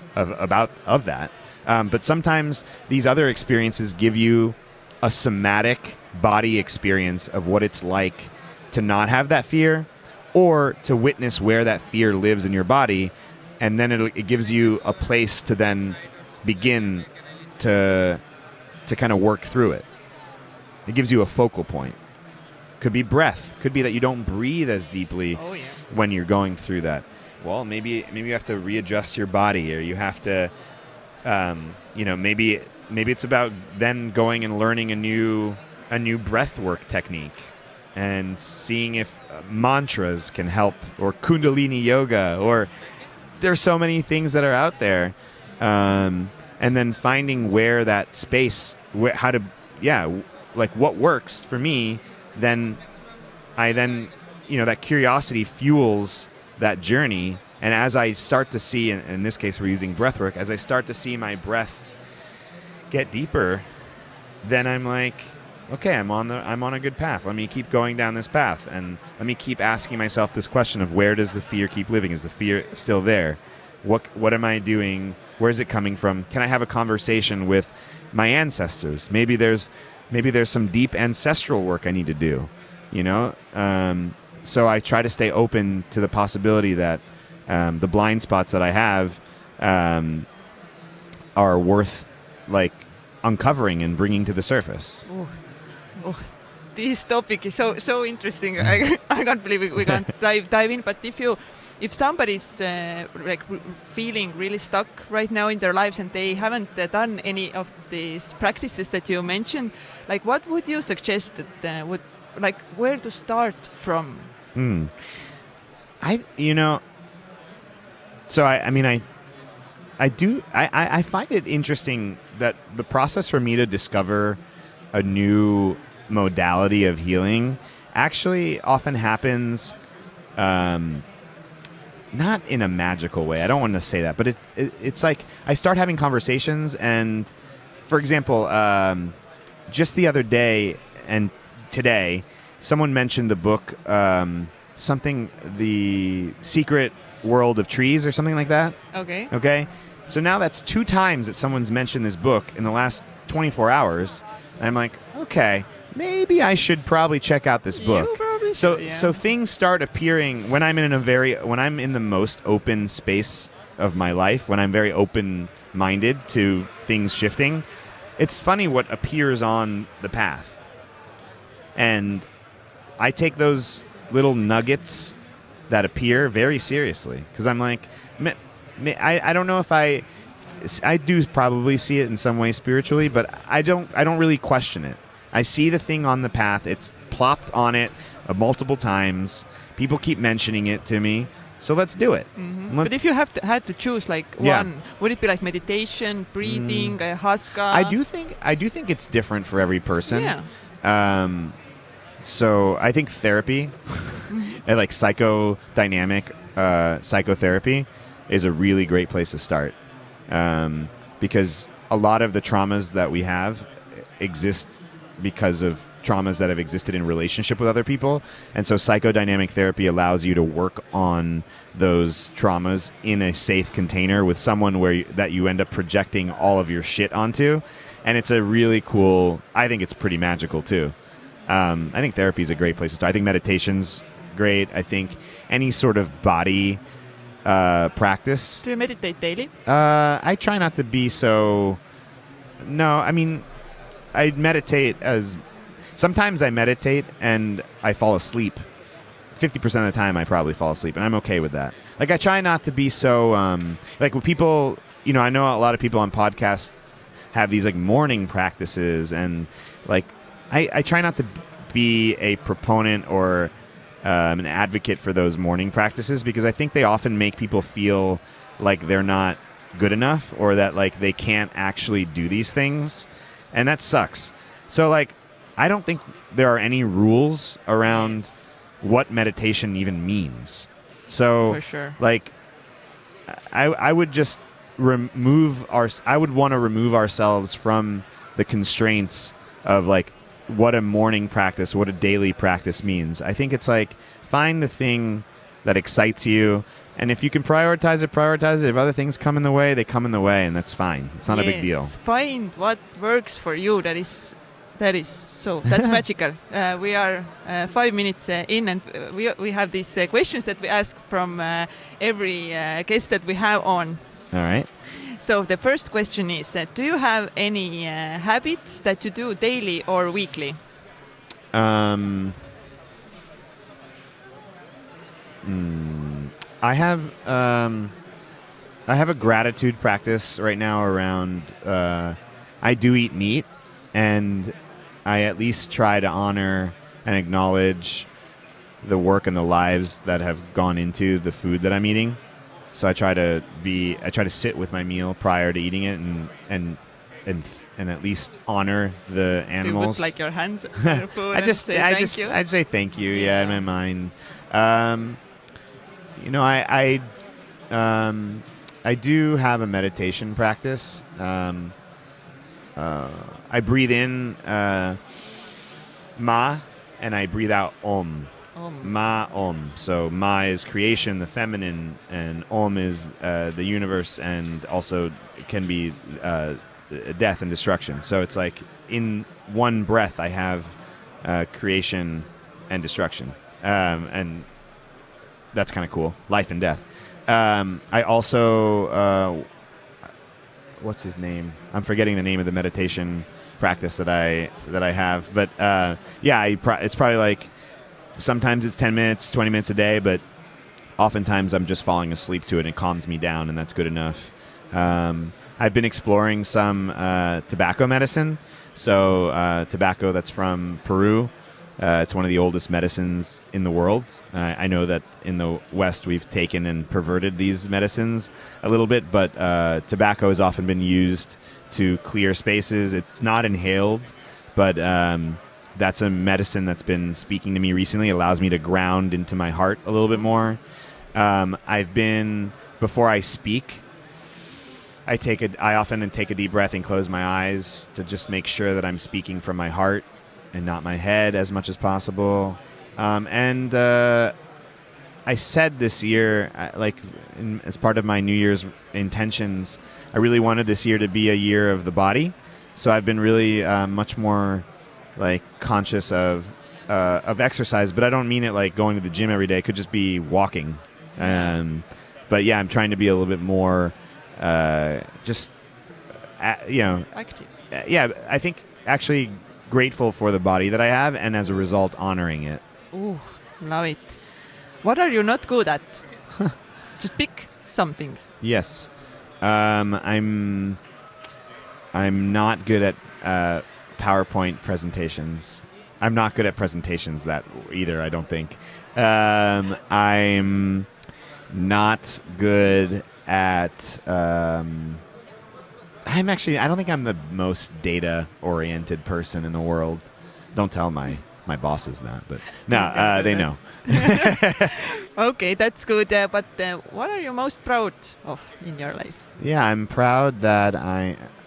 But sometimes these other experiences give you a somatic body experience of what it's like to not have that fear, or to witness where that fear lives in your body, and then it gives you a place to then begin to kind of work through it. It gives you a focal point. Could be breath. Could be that you don't breathe as deeply when you're going through that. Well, maybe you have to readjust your body, or you have to, maybe it's about then going and learning a new breath work technique, and seeing if mantras can help, or Kundalini yoga, or there's so many things that are out there. And then finding where that space, what works for me, then that curiosity fuels that journey. And as I start to see, in this case we're using breath work, as I start to see my breath get deeper, then I'm like, okay, I'm on a good path. Let me keep going down this path, and let me keep asking myself this question of, where does the fear keep living? Is the fear still there? What am I doing? Where is it coming from? Can I have a conversation with my ancestors? Maybe there's some deep ancestral work I need to do, So I try to stay open to the possibility that the blind spots that I have are worth uncovering and bringing to the surface. Oh, this topic is so interesting. I can't believe we can't dive in. But if somebody's feeling really stuck right now in their lives, and they haven't done any of these practices that you mentioned, what would you suggest that would like where to start from? I find it interesting that the process for me to discover a new modality of healing actually often happens not in a magical way. I don't want to say that, but it's like I start having conversations, and for example, just the other day and today, someone mentioned the book something, The Secret World of Trees or something like that. Okay. So now that's 2 times that someone's mentioned this book in the last 24 hours. And I'm like, okay, maybe I should probably check out this book. You probably So should, yeah. so things start appearing when I'm in the most open space of my life, when I'm very open-minded to things shifting. It's funny what appears on the path. And I take those little nuggets that appear very seriously, because I'm like, I don't know if I do probably see it in some way spiritually, but I don't really question it. I see the thing on the path. It's plopped on it multiple times. People keep mentioning it to me. So let's do it. But if you had to choose like one, would it be like meditation, breathing, ayahuasca? I do think it's different for every person. Yeah. So I think therapy, and like psychodynamic psychotherapy, is a really great place to start, because a lot of the traumas that we have exist because of traumas that have existed in relationship with other people. And so psychodynamic therapy allows you to work on those traumas in a safe container with someone that you end up projecting all of your shit onto. And it's a really cool, I think it's pretty magical too. I think therapy is a great place to start. I think meditation's great. I think any sort of body practice. Do you meditate daily? I try not to be so... No, I mean, I meditate as... Sometimes I meditate and I fall asleep. 50% of the time I probably fall asleep, and I'm okay with that. Like, I try not to be so... like, when people... You know, I know a lot of people on podcasts have these, like, morning practices, and, like, I try not to be a proponent or an advocate for those morning practices, because I think they often make people feel like they're not good enough, or that like they can't actually do these things, and that sucks. So like, I don't think there are any rules around what meditation even means. So For sure. like, I would just I would want to remove ourselves from the constraints of like what a morning practice, what a daily practice means. I think it's like, find the thing that excites you, and if you can prioritize it. If other things come in the way, they come in the way, and that's fine. It's not a big deal. Find what works for you. That's magical. We are 5 minutes in, and we have these questions that we ask from every guest that we have on. All right. So the first question is, do you have any habits that you do daily or weekly? I have a gratitude practice right now around, I do eat meat, and I at least try to honor and acknowledge the work and the lives that have gone into the food that I'm eating. So I try to sit with my meal prior to eating it, and at least honor the animals. Do you put like your hands on your food I'd say thank you. Yeah, in my mind. You know, I do have a meditation practice. I breathe in Ma, and I breathe out Om. Ma, Om. So Ma is creation, the feminine, and Om is the universe, and also can be death and destruction. So it's like in one breath I have creation and destruction, and that's kind of cool. Life and death. I also what's his name? I'm forgetting the name of the meditation practice that I have, but it's probably like, sometimes it's 10 minutes, 20 minutes a day, but oftentimes I'm just falling asleep to it, and it calms me down, and that's good enough. I've been exploring some tobacco medicine. So tobacco that's from Peru, It's one of the oldest medicines in the world. I know that in the West we've taken and perverted these medicines a little bit, but tobacco has often been used to clear spaces. It's not inhaled, but that's a medicine that's been speaking to me recently. It allows me to ground into my heart a little bit more. Before I speak, I often take a deep breath and close my eyes to just make sure that I'm speaking from my heart and not my head as much as possible. I said this year, as part of my New Year's intentions, I really wanted this year to be a year of the body. So I've been really much more conscious of exercise, but I don't mean it like going to the gym every day. It could just be walking. But yeah, I'm trying to be a little bit more active. Yeah, I think actually grateful for the body that I have, and as a result, honoring it. Ooh, love it. What are you not good at? Just pick some things. Yes, I'm not good at PowerPoint presentations. I'm not good at presentations that either, I don't think. I'm not good at I don't think I'm the most data-oriented person in the world. Don't tell my bosses that, but no, they know. Okay, that's good. But what are you most proud of in your life? Yeah, I'm proud that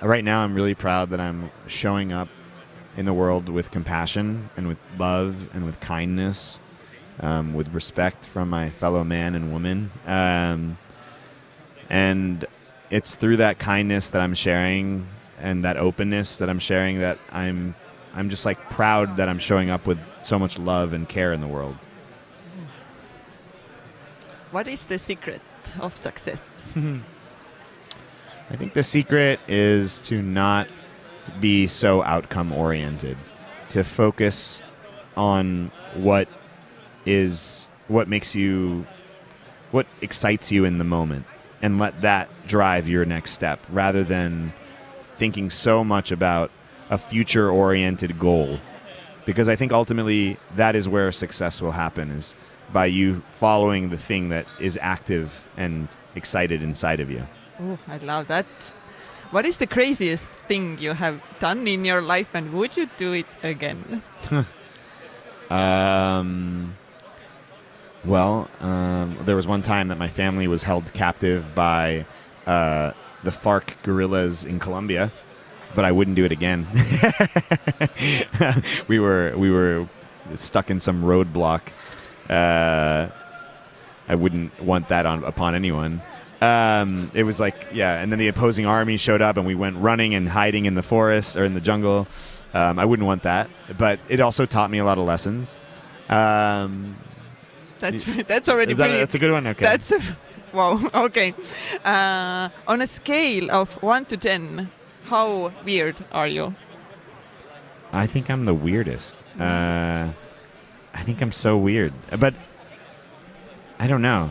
right now I'm really proud that I'm showing up in the world with compassion and with love and with kindness, with respect from my fellow man and woman. And it's through that kindness that I'm sharing and that openness that I'm sharing that I'm just proud that I'm showing up with so much love and care in the world. What is the secret of success? I think the secret is to not be so outcome oriented, to focus on what excites you in the moment, and let that drive your next step rather than thinking so much about a future-oriented goal. Because I think ultimately that is where success will happen, is by you following the thing that is active and excited inside of you. Oh, I love that. What is the craziest thing you have done in your life, and would you do it again? There was one time that my family was held captive by the FARC guerrillas in Colombia, but I wouldn't do it again. We were stuck in some roadblock. I wouldn't want that upon anyone. It was and then the opposing army showed up and we went running and hiding in the forest or in the jungle. I wouldn't want that, but it also taught me a lot of lessons. That's already that's a good one. Okay. Wow. Okay. On a scale of 1 to 10, how weird are you? I think I'm the weirdest. Nice. I think I'm so weird, but I don't know.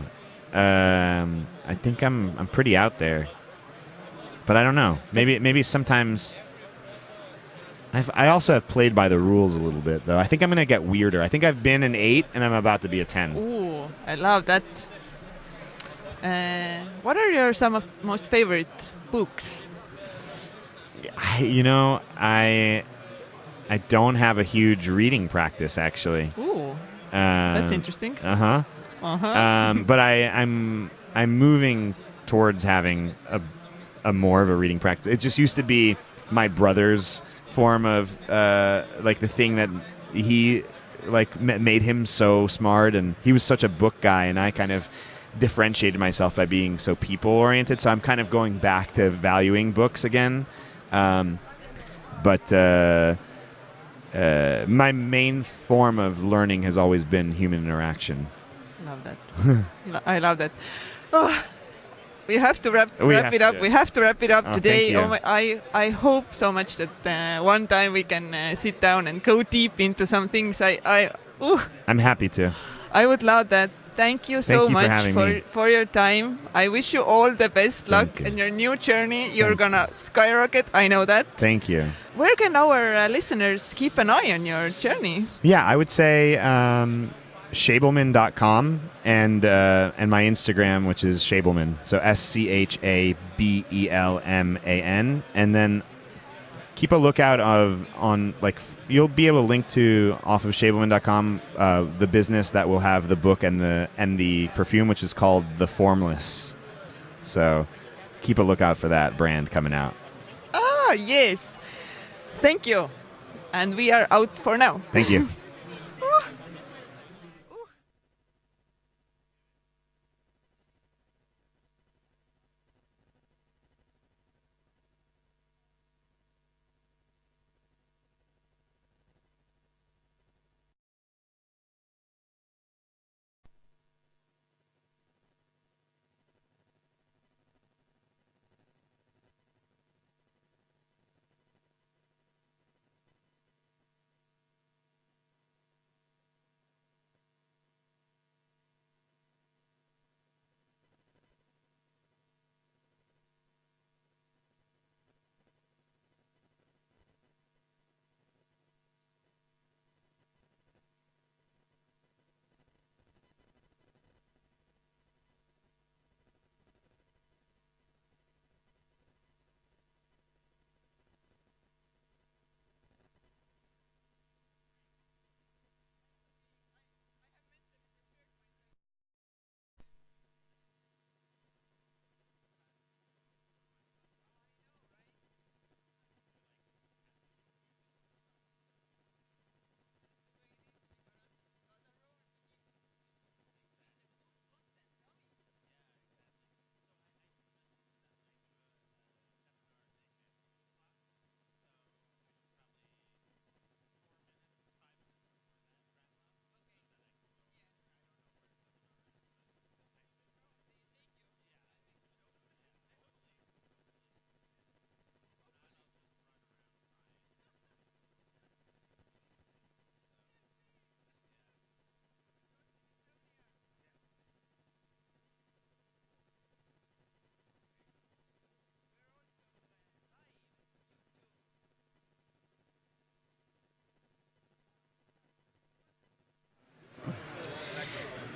I think I'm pretty out there, but I don't know. Maybe sometimes. I also have played by the rules a little bit, though. I think I'm going to get weirder. I think I've been an 8, and I'm about to be a 10. Ooh, I love that. What are your some of most favorite books? I don't have a huge reading practice, actually. Ooh, that's interesting. But I'm moving towards having a more of a reading practice. It just used to be my brother's form of the thing that he made him so smart, and he was such a book guy, and I kind of differentiated myself by being so people oriented. So I'm kind of going back to valuing books again. But my main form of learning has always been human interaction. Love that. I love that. Oh, we have to wrap it up. We have to wrap it up today. I hope so much that one time we can sit down and go deep into some things. I'm happy to. I would love that. Thank you so Thank you for much having me. for your time. I wish you all the best luck Thank you. in your new journey. You're Thank gonna skyrocket, I know that. Thank you. Where can our listeners keep an eye on your journey? Yeah, I would say SCHABELMAN.com and my Instagram, which is Schabelman. So SCHABELMAN. And then keep a lookout you'll be able to link to off of SCHABELMAN.com the business that will have the book and the perfume, which is called The Formless. So keep a lookout for that brand coming out. Ah, yes. Thank you. And we are out for now. Thank you.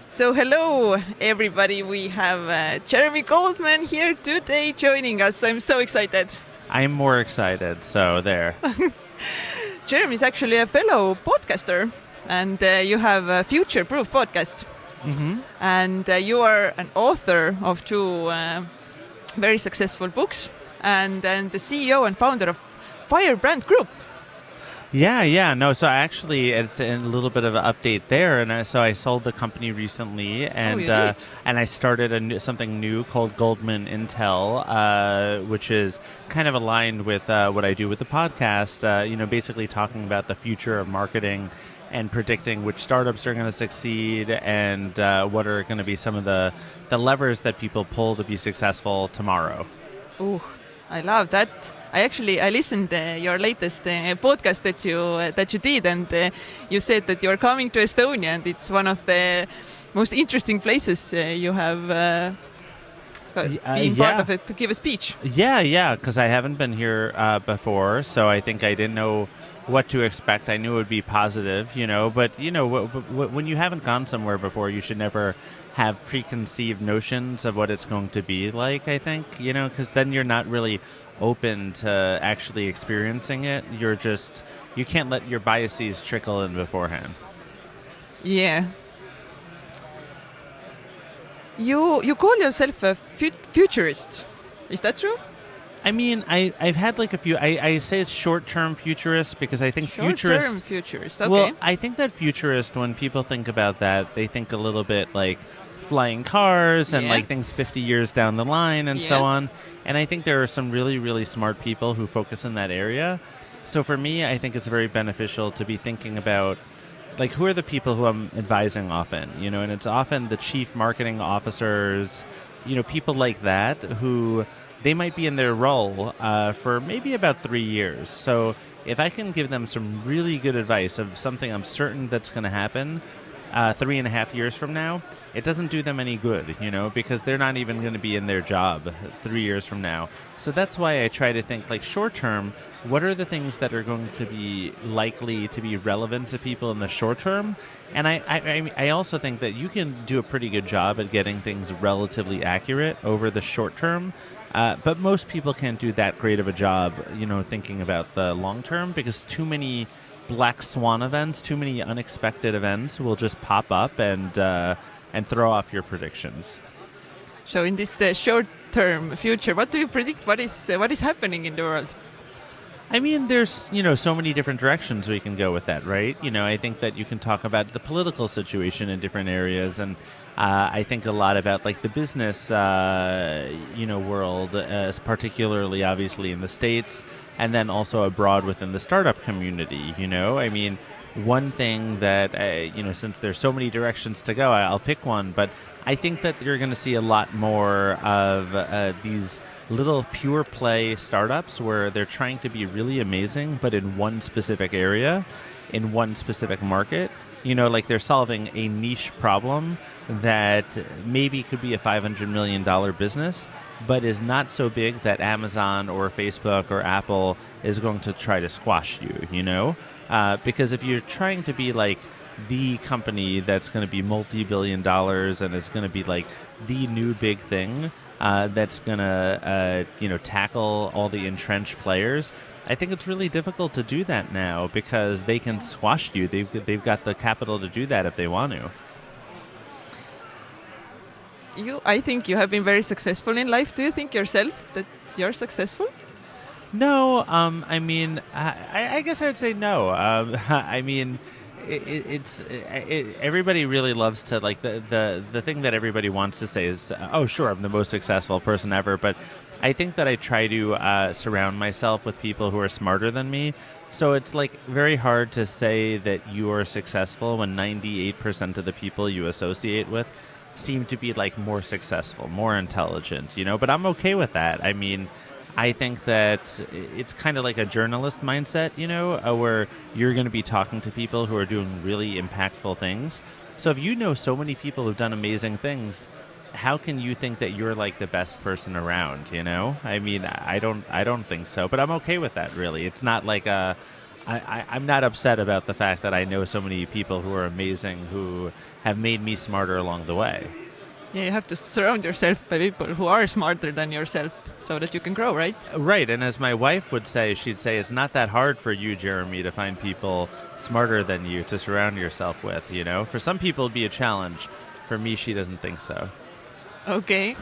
So hello everybody, we have Jeremy Goldman here today joining us. I'm so excited. I'm more excited, so there. Jeremy is actually a fellow podcaster and you have a FUTUREPROOF podcast. Mm-hmm. And you are an author of two very successful books and the CEO and founder of Firebrand Group. Yeah. No, so actually, it's a little bit of an update there, and so I sold the company recently, and you did? and I started something new called GOLDMAN Intel, which is kind of aligned with what I do with the podcast. Basically talking about the future of marketing and predicting which startups are going to succeed and what are going to be some of the levers that people pull to be successful tomorrow. Oh, I love that. I listened your latest podcast that you did, and you said that you're coming to Estonia, and it's one of the most interesting places you have been part of it to give a speech. Yeah, because I haven't been here before, so I think I didn't know what to expect. I knew it would be positive, but when you haven't gone somewhere before, you should never have preconceived notions of what it's going to be like, I think, because then you're not really open to actually experiencing it. You can't let your biases trickle in beforehand. Yeah. You call yourself a futurist. Is that true? I mean, I've had like a few. I say it's short-term futurist because I think Short-term futurist. Okay. Well, I think that futurist, when people think about that, they think a little bit like flying cars and like things 50 years down the line and so on. And I think there are some really, really smart people who focus in that area. So for me, I think it's very beneficial to be thinking about like who are the people who I'm advising often, and it's often the chief marketing officers, people like that who they might be in their role for maybe about 3 years. So if I can give them some really good advice of something I'm certain that's going to happen, 3.5 years from now, it doesn't do them any good, because they're not even going to be in their job 3 years from now. So that's why I try to think like short term, what are the things that are going to be likely to be relevant to people in the short term? And I also think that you can do a pretty good job at getting things relatively accurate over the short term. But most people can't do that great of a job, thinking about the long term, because too many black swan events, too many unexpected events will just pop up and throw off your predictions. So in this short-term future, what do you predict? What is happening in the world? I mean, there's, so many different directions we can go with that, right? I think that you can talk about the political situation in different areas, and I think a lot about like the business, world, particularly obviously in the States, and then also abroad within the startup community. I mean, one thing that since there's so many directions to go, I'll pick one. But I think that you're going to see a lot more of these little pure play startups where they're trying to be really amazing, but in one specific area, in one specific market. Like they're solving a niche problem that maybe could be a $500 million business, but is not so big that Amazon or Facebook or Apple is going to try to squash you, because if you're trying to be like the company that's going to be multi-billion dollars and is going to be like the new big thing that's going to, tackle all the entrenched players, I think it's really difficult to do that now because they can squash you. They've got the capital to do that if they want to. I think you have been very successful in life. Do you think yourself that you're successful? No, I mean, I guess I would say no. I mean, everybody really loves to like the thing that everybody wants to say is, oh, sure, I'm the most successful person ever, but I think that I try to surround myself with people who are smarter than me. So it's like very hard to say that you are successful when 98% of the people you associate with seem to be like more successful, more intelligent, but I'm okay with that. I mean, I think that it's kind of like a journalist mindset, where you're going to be talking to people who are doing really impactful things. So if you know so many people who've done amazing things, how can you think that you're like the best person around, I mean, I don't think so, but I'm okay with that, really. It's not like I'm not upset about the fact that I know so many people who are amazing who have made me smarter along the way. Yeah, you have to surround yourself by people who are smarter than yourself so that you can grow, right? Right, and as my wife would say, she'd say it's not that hard for you, Jeremy, to find people smarter than you to surround yourself with, For some people it'd be a challenge. For me, she doesn't think so. Okay.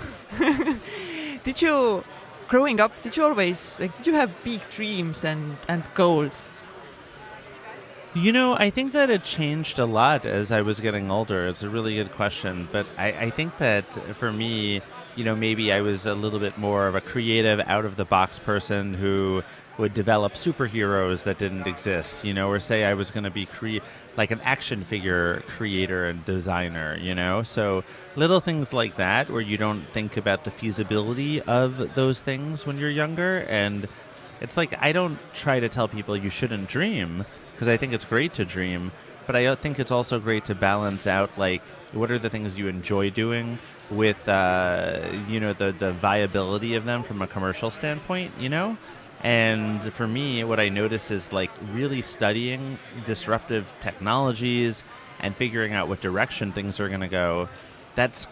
Growing up, did you have big dreams and goals? I think that it changed a lot as I was getting older. It's a really good question. But I think that for me, maybe I was a little bit more of a creative, out-of-the-box person who would develop superheroes that didn't exist, or say I was going to be like an action figure creator and designer, So little things like that where you don't think about the feasibility of those things when you're younger. And it's like I don't try to tell people you shouldn't dream, because I think it's great to dream, but I think it's also great to balance out, like, what are the things you enjoy doing with, the viability of them from a commercial standpoint, And for me, what I notice is, like, really studying disruptive technologies and figuring out what direction things are going to go. That's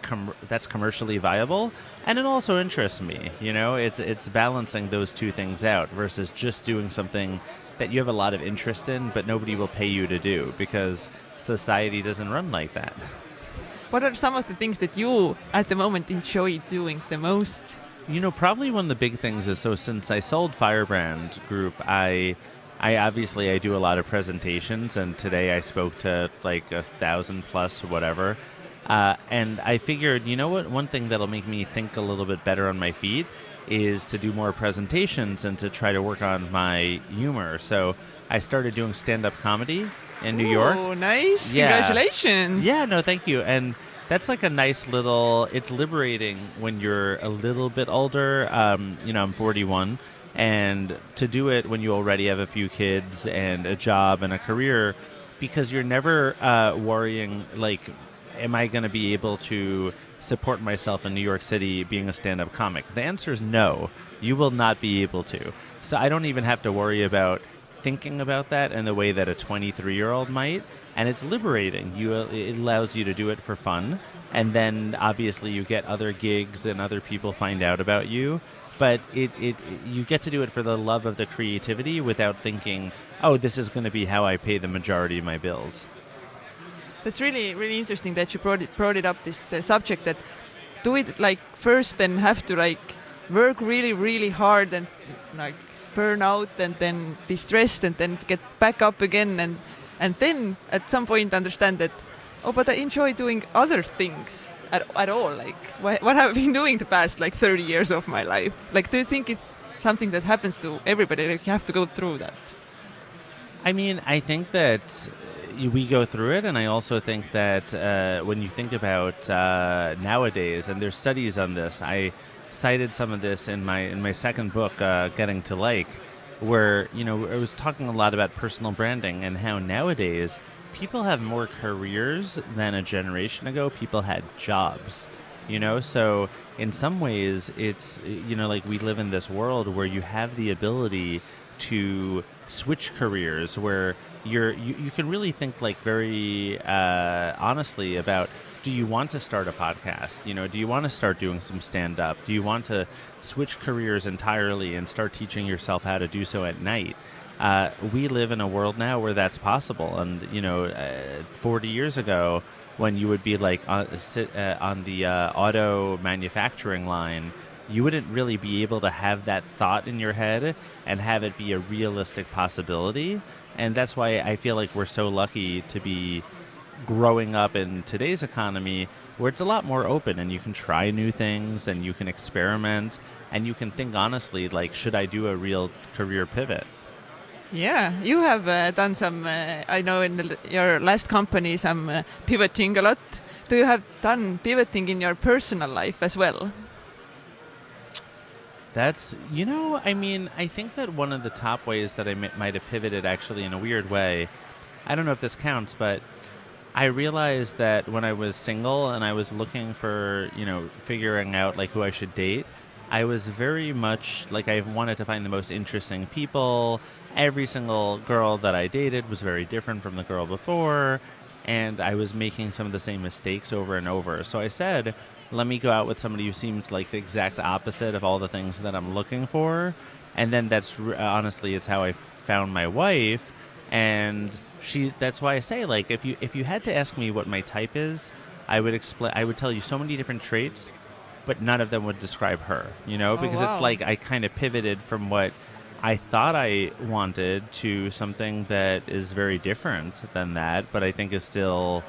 commercially viable, and it also interests me. It's balancing those two things out versus just doing something that you have a lot of interest in, but nobody will pay you to do because society doesn't run like that. What are some of the things that you, at the moment, enjoy doing the most? Probably one of the big things is, so since I sold Firebrand Group, I obviously I do a lot of presentations, and today I spoke to like 1,000 plus whatever. And I figured, what? One thing that'll make me think a little bit better on my feet is to do more presentations and to try to work on my humor. So I started doing stand-up comedy in New York. Oh, nice. Yeah. Congratulations. Yeah, no, thank you. And that's like a nice little, it's liberating when you're a little bit older. I'm 41. And to do it when you already have a few kids and a job and a career, because you're never worrying, like, am I going to be able to support myself in New York City being a stand-up comic? The answer is no. You will not be able to. So I don't even have to worry about thinking about that in the way that a 23-year-old might. And it's liberating. It allows you to do it for fun. And then obviously you get other gigs and other people find out about you. But you get to do it for the love of the creativity without thinking, oh, this is going to be how I pay the majority of my bills. That's really, really interesting that you brought it up, this subject, that do it like first and have to like work really, really hard and like burn out and then be stressed and then get back up again and then at some point understand that, oh, but I enjoy doing other things at all. Like what have I been doing the past like 30 years of my life? Like, do you think it's something that happens to everybody? Like you have to go through that? I mean, I think that we go through it, and I also think that when you think about nowadays, and there's studies on this, I cited some of this in my second book, Getting to Like, where I was talking a lot about personal branding and how nowadays people have more careers than a generation ago. People had jobs, so in some ways it's like we live in this world where you have the ability to switch careers, where you can really think like very honestly about, do you want to start a podcast? Do you want to start doing some stand-up? Do you want to switch careers entirely and start teaching yourself how to do so at night? We live in a world now where that's possible. And 40 years ago, when you would be like on the auto manufacturing line, you wouldn't really be able to have that thought in your head and have it be a realistic possibility. And that's why I feel like we're so lucky to be growing up in today's economy, where it's a lot more open and you can try new things and you can experiment and you can think honestly, like, should I do a real career pivot? Yeah, you have done some, I know in your last company, some pivoting a lot. Do you have done pivoting in your personal life as well? That's, I think that one of the top ways that I might have pivoted, actually, in a weird way, I don't know if this counts, but I realized that when I was single and I was looking for, figuring out like who I should date, I was very much like, I wanted to find the most interesting people. Every single girl that I dated was very different from the girl before, and I was making some of the same mistakes over and over. So I said, let me go out with somebody who seems like the exact opposite of all the things that I'm looking for. And then that's honestly, it's how I found my wife. And that's why I say, like, if you had to ask me what my type is, I would tell you so many different traits, but none of them would describe her, because wow. It's like I kind of pivoted from what I thought I wanted to something that is very different than that, but I think is still,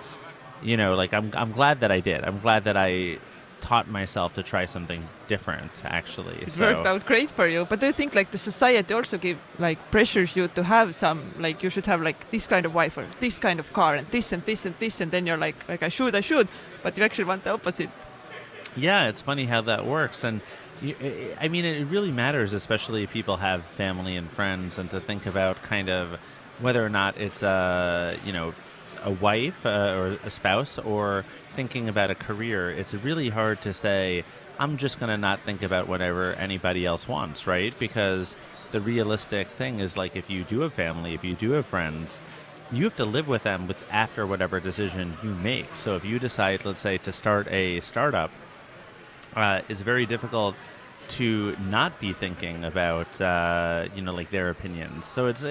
like I'm glad that I did. I'm glad that I taught myself to try something different, actually. It worked out great for you. But do you think like the society also pressures you to have some, like you should have like this kind of wife or this kind of car and this and this and this, and then you're like I should, but you actually want the opposite? Yeah, it's funny how that works. And I mean, it really matters, especially if people have family and friends, and to think about kind of whether or not it's a wife or a spouse, or thinking about a career. It's really hard to say, I'm just going to not think about whatever anybody else wants, right? Because the realistic thing is, like, if you do have family, if you do have friends, you have to live with them after whatever decision you make. So if you decide, let's say, to start a startup, it's very difficult to not be thinking about, like their opinions. So it's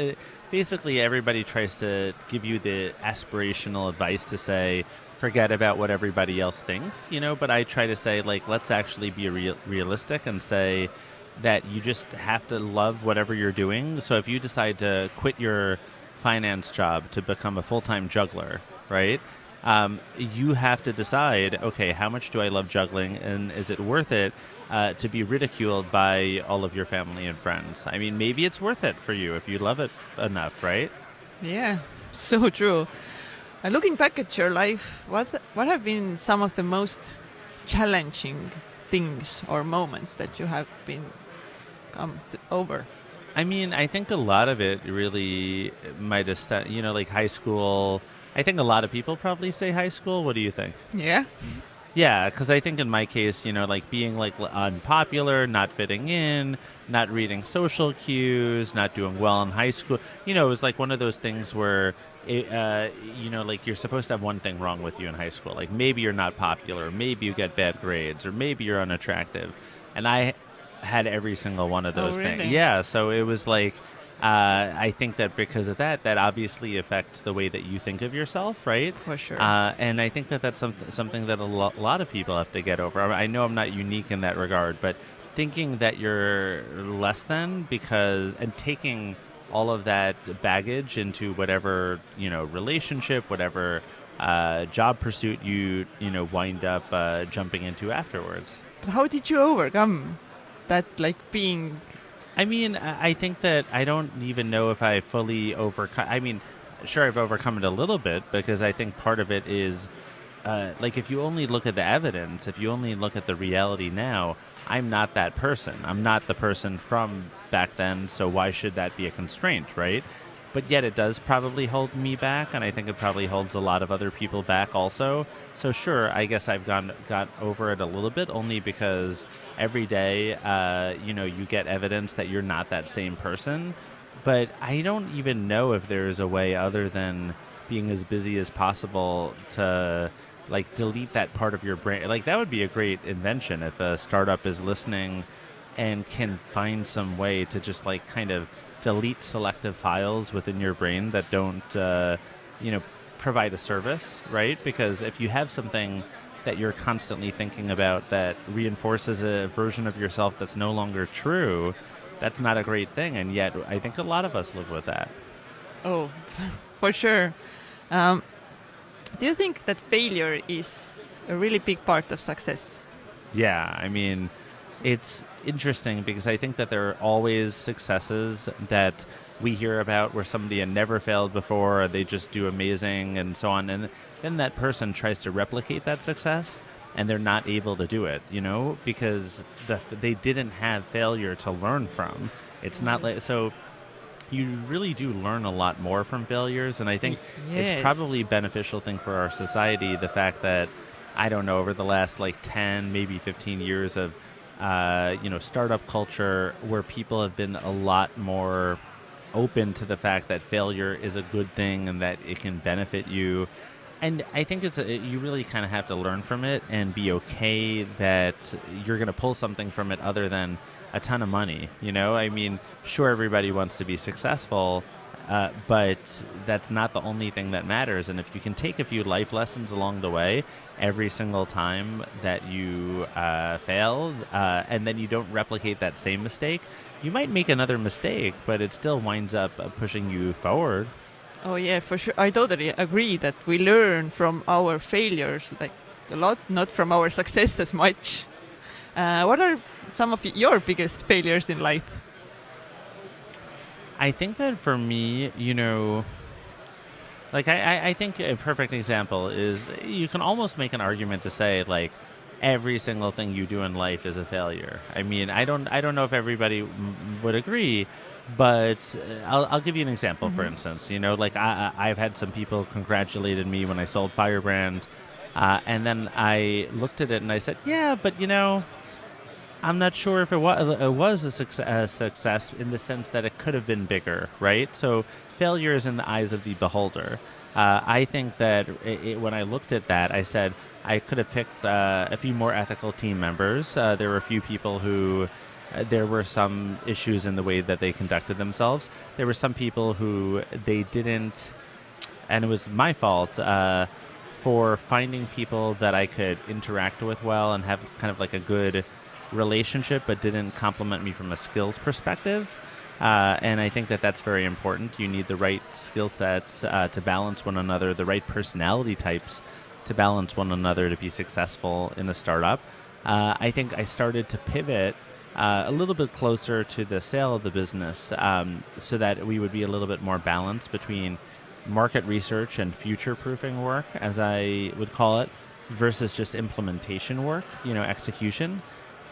basically everybody tries to give you the aspirational advice to say, forget about what everybody else thinks, but I try to say, like, let's actually be realistic and say that you just have to love whatever you're doing. So if you decide to quit your finance job to become a full-time juggler, right? You have to decide, okay, how much do I love juggling, and is it worth it to be ridiculed by all of your family and friends? I mean, maybe it's worth it for you if you love it enough, right? Yeah, so true. Looking back at your life, what have been some of the most challenging things or moments that you have been come over? I mean, I think a lot of it really might have started, like high school. I think a lot of people probably say high school. What do you think? Yeah. Yeah, because I think in my case, like being like unpopular, not fitting in, not reading social cues, not doing well in high school. It was like one of those things where, like you're supposed to have one thing wrong with you in high school. Like maybe you're not popular, maybe you get bad grades, or maybe you're unattractive. And I had every single one of those things. really? Yeah, so it was like, I think that because of that obviously affects the way that you think of yourself, right? For sure. And I think that that's something that a lot of people have to get over. I know I'm not unique in that regard, but thinking that you're less than and taking all of that baggage into whatever, relationship, whatever job pursuit you wind up jumping into afterwards. But how did you overcome that, like being? I mean, I think that I don't even know if I fully overcome. I mean, sure, I've overcome it a little bit because I think part of it is, like, if you only look at the evidence, if you only look at the reality now, I'm not that person. I'm not the person from back then, so why should that be a constraint, right? But yet it does probably hold me back, and I think it probably holds a lot of other people back also. So sure, I guess I've got over it a little bit, only because every day, you get evidence that you're not that same person. But I don't even know if there's a way other than being as busy as possible to like delete that part of your brain. Like that would be a great invention if a startup is listening and can find some way to just like kind of delete selective files within your brain that don't, provide a service, right? Because if you have something that you're constantly thinking about that reinforces a version of yourself that's no longer true, that's not a great thing. And yet I think a lot of us live with that. Oh, for sure. Do you think that failure is a really big part of success? Yeah, I mean, it's interesting because I think that there are always successes that we hear about where somebody had never failed before, or they just do amazing and so on. And then that person tries to replicate that success and they're not able to do it, because they didn't have failure to learn from. It's not like, so you really do learn a lot more from failures. And I think it's probably a beneficial thing for our society, the fact that, I don't know, over the last like 10, maybe 15 years of startup culture where people have been a lot more open to the fact that failure is a good thing and that it can benefit you. And I think you really kind of have to learn from it and be okay that you're going to pull something from it other than a ton of money. I mean, sure, everybody wants to be successful, but that's not the only thing that matters. And if you can take a few life lessons along the way every single time that you fail, and then you don't replicate that same mistake, you might make another mistake, but it still winds up pushing you forward. Oh yeah, for sure. I totally agree that we learn from our failures like a lot, not from our success as much. What are some of your biggest failures in life? I think that for me, like I think a perfect example is you can almost make an argument to say like every single thing you do in life is a failure. I mean, I don't know if everybody would agree, but I'll give you an example. For instance, like I've had some people congratulated me when I sold Firebrand, and then I looked at it and I said, yeah, but I'm not sure if it was a success in the sense that it could have been bigger, right? So failure is in the eyes of the beholder. I think that when I looked at that, I said I could have picked a few more ethical team members. There were a few people who there were some issues in the way that they conducted themselves. There were some people who they didn't, and it was my fault, for finding people that I could interact with well and have kind of like a good relationship, but didn't compliment me from a skills perspective. And I think that that's very important. You need the right skill sets to balance one another, the right personality types to balance one another to be successful in a startup. I think I started to pivot a little bit closer to the sale of the business so that we would be a little bit more balanced between market research and future-proofing work, as I would call it, versus just implementation work, execution.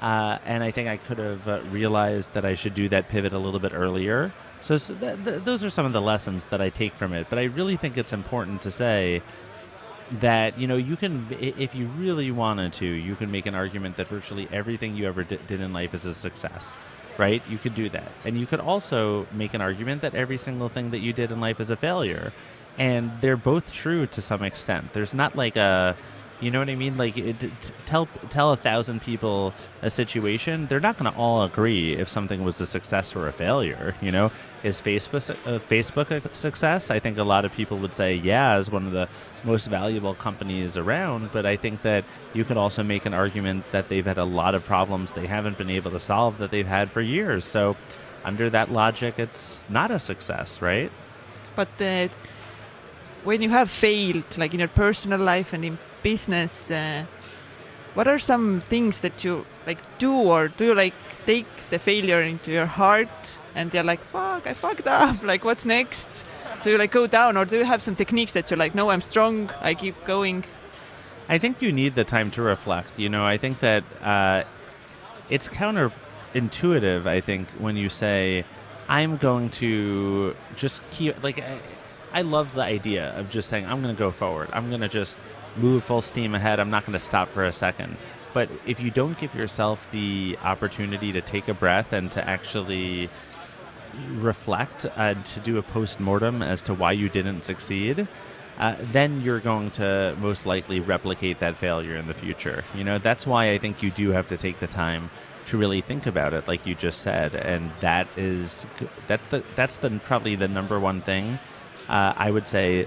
And I think I could have realized that I should do that pivot a little bit earlier. So those are some of the lessons that I take from it. But I really think it's important to say that, you can, if you really wanted to, you can make an argument that virtually everything you ever did in life is a success, right? You could do that. And you could also make an argument that every single thing that you did in life is a failure. And they're both true to some extent. There's not like a, you know what I mean? Like, tell 1,000 people a situation, they're not going to all agree if something was a success or a failure. Is Facebook a success? I think a lot of people would say, yeah, is one of the most valuable companies around. But I think that you could also make an argument that they've had a lot of problems they haven't been able to solve that they've had for years. So under that logic, it's not a success, right? But when you have failed, like in your personal life and in business, what are some things that you like do, or do you like take the failure into your heart and you're like, fuck, I fucked up, like what's next? Do you like go down, or do you have some techniques that you're like, no, I'm strong, I keep going? I think you need the time to reflect. I think that it's counterintuitive, I think, when you say, I'm going to just keep, like, I love the idea of just saying, I'm going to go forward. I'm going to just move full steam ahead. I'm not going to stop for a second. But if you don't give yourself the opportunity to take a breath and to actually reflect, to do a post-mortem as to why you didn't succeed, then you're going to most likely replicate that failure in the future. That's why I think you do have to take the time to really think about it, like you just said. And that's probably the number one thing I would say,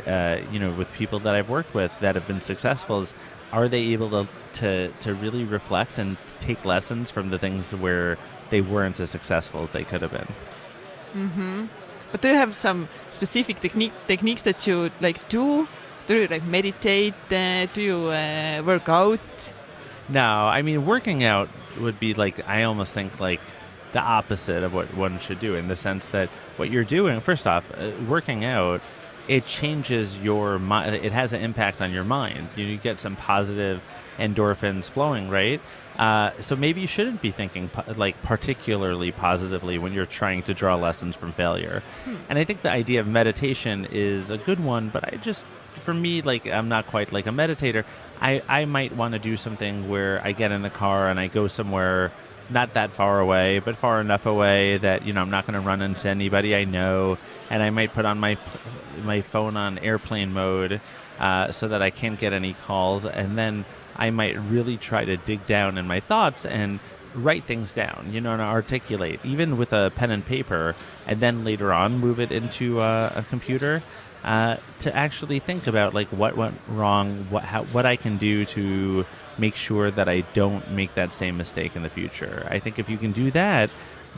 with people that I've worked with that have been successful, is are they able to really reflect and take lessons from the things where they weren't as successful as they could have been. Mm-hmm. But do you have some specific techniques that you like do? Do you like meditate? Do you work out? No, I mean, working out would be like, I almost think like the opposite of what one should do, in the sense that what you're doing, first off, working out, it changes your mind. It has an impact on your mind. You get some positive endorphins flowing, right? So maybe you shouldn't be thinking particularly positively when you're trying to draw lessons from failure. And I think the idea of meditation is a good one, but for me, like, I'm not quite like a meditator. I might want to do something where I get in the car and I go somewhere not that far away, but far enough away that, I'm not going to run into anybody I know, and I might put on my phone on airplane mode so that I can't get any calls, and then I might really try to dig down in my thoughts and write things down, and articulate, even with a pen and paper, and then later on move it into a computer to actually think about like what went wrong, what I can do to make sure that I don't make that same mistake in the future. I think if you can do that,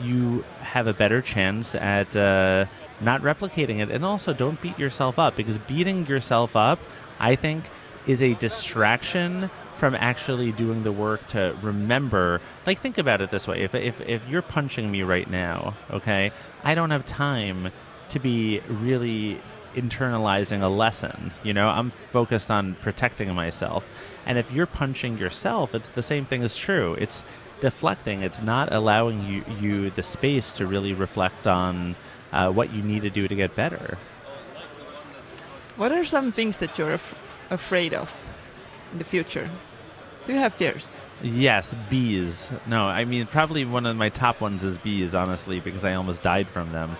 you have a better chance at not replicating it. And also, don't beat yourself up, because beating yourself up, I think, is a distraction from actually doing the work to remember. Like, think about it this way. If you're punching me right now, okay, I don't have time to be really internalizing a lesson. I'm focused on protecting myself. And if you're punching yourself, it's the same thing is true. It's deflecting. It's not allowing you the space to really reflect on what you need to do to get better. What are some things that you're afraid of in the future? Do you have fears? Yes, bees. No, I mean, probably one of my top ones is bees, honestly, because I almost died from them.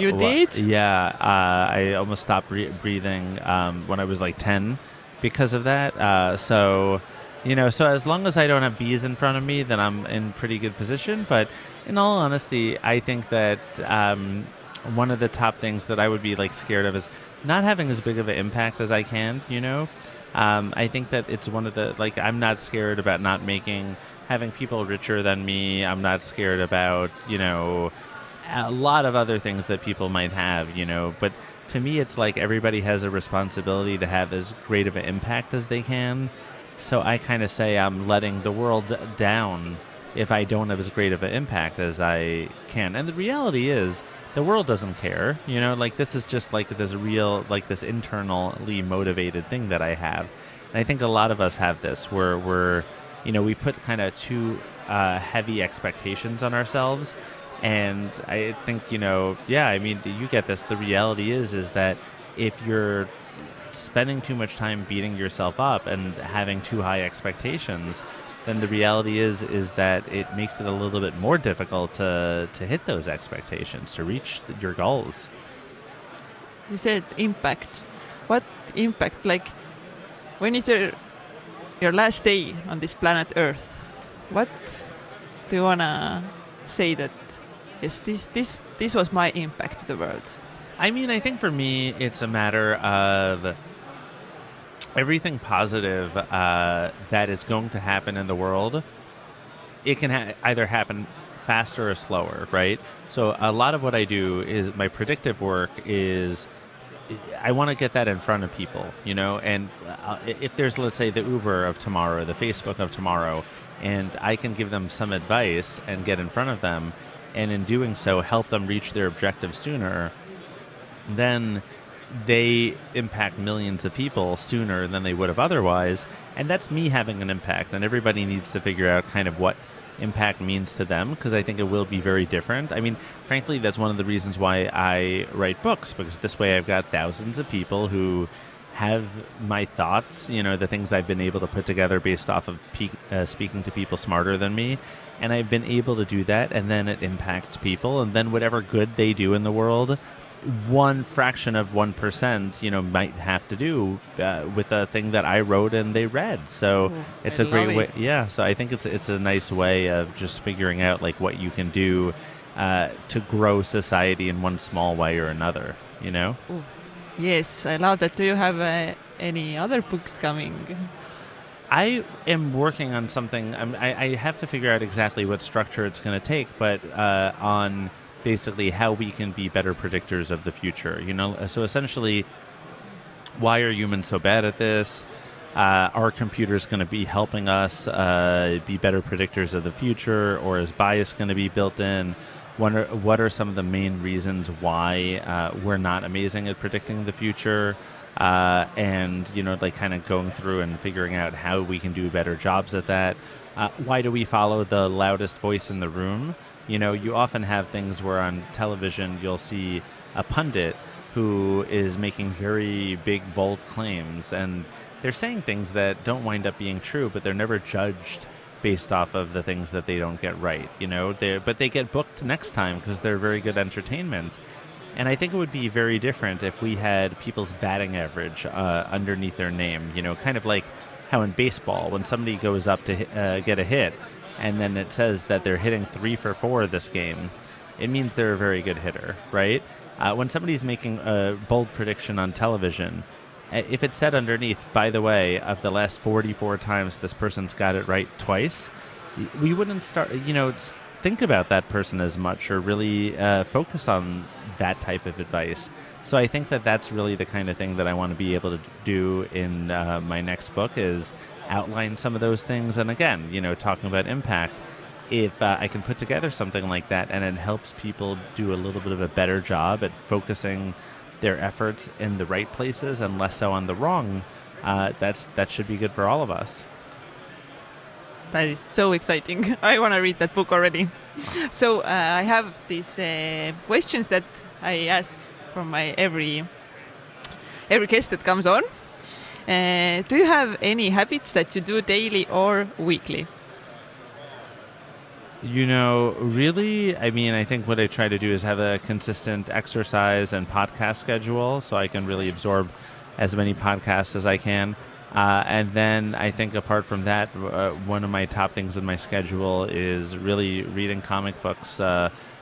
You did? Yeah, I almost stopped breathing when I was like 10 because of that. So as long as I don't have bees in front of me, then I'm in pretty good position. But in all honesty, I think that one of the top things that I would be like scared of is not having as big of an impact as I can, I think that it's one of the, like, I'm not scared about having people richer than me. I'm not scared about, a lot of other things that people might have, but to me, it's like everybody has a responsibility to have as great of an impact as they can. So I kind of say I'm letting the world down if I don't have as great of an impact as I can. And the reality is, the world doesn't care, like, this is just like this real, like, this internally motivated thing that I have. And I think a lot of us have this, where we're we put kind of too heavy expectations on ourselves. And I think, you get this. The reality is that if you're spending too much time beating yourself up and having too high expectations, then the reality is that it makes it a little bit more difficult to hit those expectations, to reach your goals. You said impact. What impact? Like, when is your last day on this planet Earth? What do you wanna say that? Yes, this was my impact to the world. I mean, I think for me, it's a matter of everything positive that is going to happen in the world. It can either happen faster or slower, right? So a lot of what I do is my predictive work is I want to get that in front of people, and if there's, let's say, the Uber of tomorrow, the Facebook of tomorrow, and I can give them some advice and get in front of them, and in doing so help them reach their objective sooner, then they impact millions of people sooner than they would have otherwise. And that's me having an impact. And everybody needs to figure out kind of what impact means to them, because I think it will be very different. I mean, frankly, that's one of the reasons why I write books, because this way I've got thousands of people who have my thoughts, the things I've been able to put together based off of speaking to people smarter than me. And I've been able to do that, and then it impacts people. And then whatever good they do in the world, one fraction of 1%, might have to do with the thing that I wrote and they read. So it's a great way. Yeah. So I think it's a nice way of just figuring out like what you can do to grow society in one small way or another, Ooh. Yes, I love that. Do you have any other books coming? I am working on something. I have to figure out exactly what structure it's going to take, but on basically how we can be better predictors of the future. So essentially, why are humans so bad at this? Are computers going to be helping us be better predictors of the future, or is bias going to be built in? What are some of the main reasons why we're not amazing at predicting the future? And kind of going through and figuring out how we can do better jobs at that. Why do we follow the loudest voice in the room? You often have things where on television you'll see a pundit who is making very big, bold claims, and they're saying things that don't wind up being true, but they're never judged based off of the things that they don't get right. But they get booked next time because they're very good entertainment. And I think it would be very different if we had people's batting average underneath their name, kind of like how in baseball, when somebody goes up to get a hit and then it says that they're hitting 3 for 4 this game, it means they're a very good hitter, right? When somebody's making a bold prediction on television, if it said underneath, by the way, of the last 44 times this person's got it right twice, we wouldn't think about that person as much or really focus on that type of advice. So I think that that's really the kind of thing that I want to be able to do in my next book, is outline some of those things. And again, talking about impact, if I can put together something like that and it helps people do a little bit of a better job at focusing their efforts in the right places and less so on the wrong, that should be good for all of us. That is so exciting. I want to read that book already. So I have these questions that I ask from my every guest that comes on. Do you have any habits that you do daily or weekly? Really, I think what I try to do is have a consistent exercise and podcast schedule so I can really absorb as many podcasts as I can. And then I think apart from that, one of my top things in my schedule is really reading comic books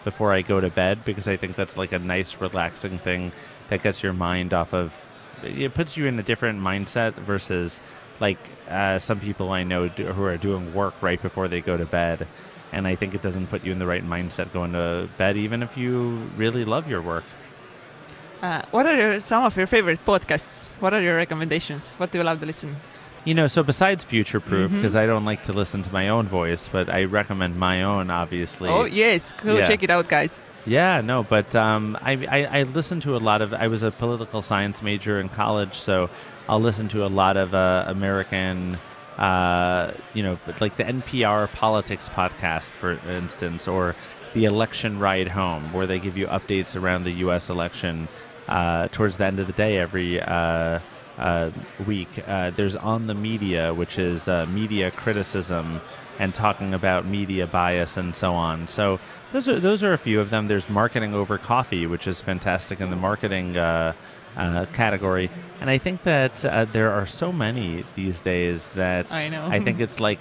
before I go to bed, because I think that's like a nice, relaxing thing that gets your mind off of, it puts you in a different mindset versus like some people I know who are doing work right before they go to bed. And I think it doesn't put you in the right mindset going to bed, even if you really love your work. What are some of your favorite podcasts? What are your recommendations? What do you love to listen? So besides FUTUREPROOF, because I don't like to listen to my own voice, but I recommend my own, obviously. Oh, yes. Go check it out, guys. Yeah, no, but I listen to a lot of, I was a political science major in college, so I'll listen to a lot of American like the NPR politics podcast, for instance, or the election ride home, where they give you updates around the U.S. election towards the end of the day every week. There's On the Media, which is media criticism and talking about media bias and so on. So those are a few of them. There's Marketing Over Coffee, which is fantastic in the marketing category. And I think that there are so many these days that I know. I think it's like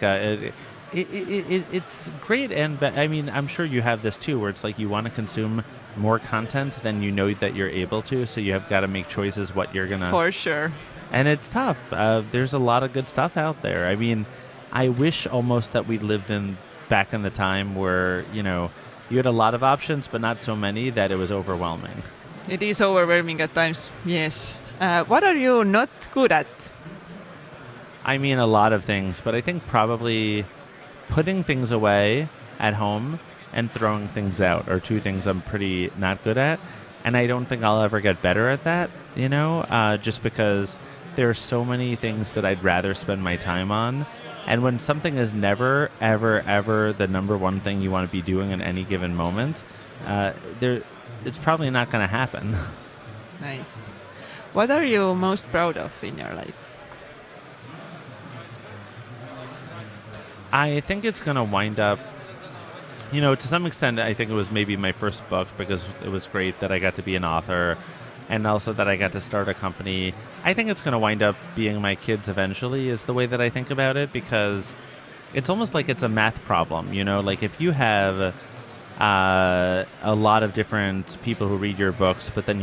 it's great. And I mean, I'm sure you have this too, where it's like you want to consume more content than you know that you're able to. So you have got to make choices what you're going to... For sure. And it's tough. There's a lot of good stuff out there. I mean, I wish almost that we lived back in the time where, you had a lot of options, but not so many that it was overwhelming. It is overwhelming at times, yes. What are you not good at? I mean, a lot of things, but I think probably putting things away at home and throwing things out are two things I'm pretty not good at. And I don't think I'll ever get better at that, just because there are so many things that I'd rather spend my time on. And when something is never, ever, ever the number one thing you want to be doing in any given moment, it's probably not going to happen. Nice. What are you most proud of in your life? I think it's going to wind up, to some extent, I think it was maybe my first book because it was great that I got to be an author and also that I got to start a company. I think it's going to wind up being my kids eventually is the way that I think about it, because it's almost like it's a math problem, like if you have a lot of different people who read your books, but then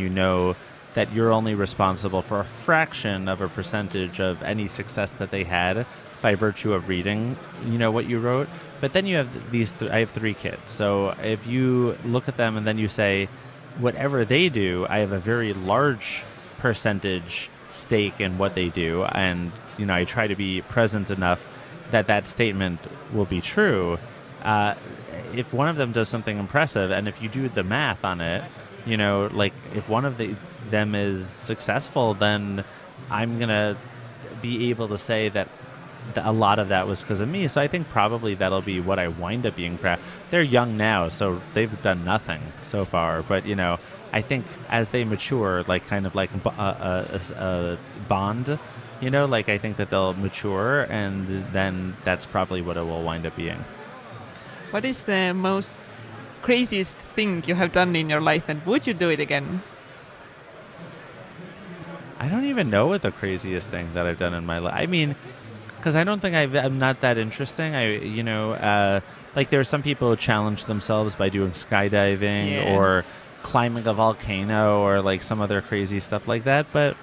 that you're only responsible for a fraction of a percentage of any success that they had by virtue of reading, what you wrote. But then you have I have 3 kids. So if you look at them and then you say, whatever they do, I have a very large percentage stake in what they do. And, I try to be present enough that statement will be true. If one of them does something impressive, and if you do the math on it, like if one of them is successful, then I'm going to be able to say that a lot of that was because of me. So I think probably that'll be what I wind up being proud. They're young now, so they've done nothing so far. But, I think as they mature, like kind of like a bond, like I think that they'll mature, and then that's probably what it will wind up being. What is the most craziest thing you have done in your life, and would you do it again? I don't even know what the craziest thing that I've done in my life. I mean, because I don't think I'm not that interesting. Like there are some people who challenge themselves by doing skydiving or climbing a volcano or like some other crazy stuff like that. But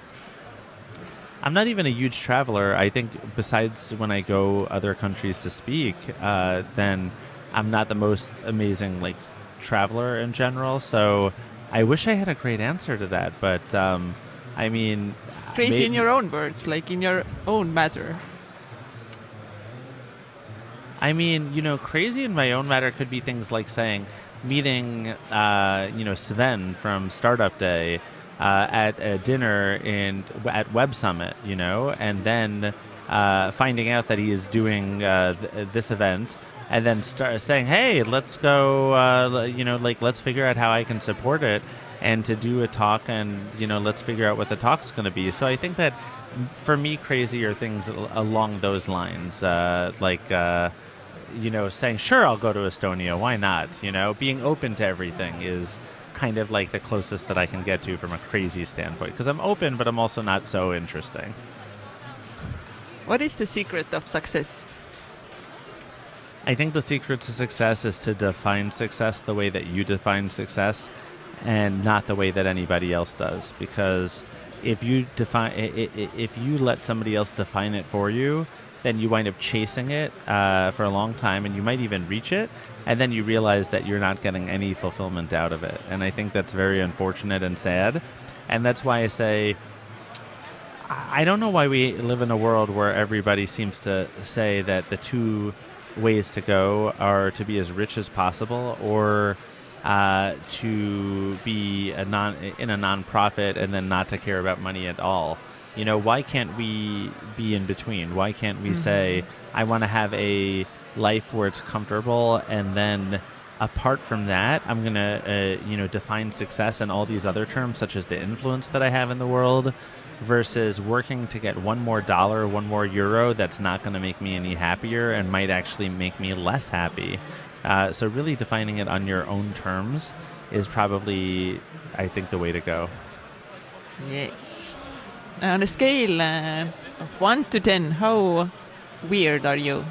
I'm not even a huge traveler. I think besides when I go other countries to speak, then I'm not the most amazing like traveler in general. So I wish I had a great answer to that. But I mean, crazy in your own words, like in your own matter. I mean, crazy in my own matter could be things like meeting, Sven from Startup Day at a dinner at Web Summit, and then finding out that he is doing this event, and then start saying, hey, let's go, let's figure out how I can support it, and to do a talk, and, let's figure out what the talk's going to be. So I think that for me, crazy are things along those lines, saying, sure, I'll go to Estonia, why not? Being open to everything is kind of like the closest that I can get to from a crazy standpoint. Because I'm open, but I'm also not so interesting. What is the secret of success? I think the secret to success is to define success the way that you define success and not the way that anybody else does. Because if you let somebody else define it for you, then you wind up chasing it for a long time, and you might even reach it, and then you realize that you're not getting any fulfillment out of it. And I think that's very unfortunate and sad. And that's why I say, I don't know why we live in a world where everybody seems to say that the 2 ways to go are to be as rich as possible or to be in a nonprofit and then not to care about money at all. why can't we be in between? Why can't we say, I want to have a life where it's comfortable, and then apart from that, I'm going to, define success in all these other terms, such as the influence that I have in the world, versus working to get $1 more, €1 more that's not going to make me any happier and might actually make me less happy. So really defining it on your own terms is probably, I think, the way to go. Yes. On a scale of 1 to 10, how weird are you?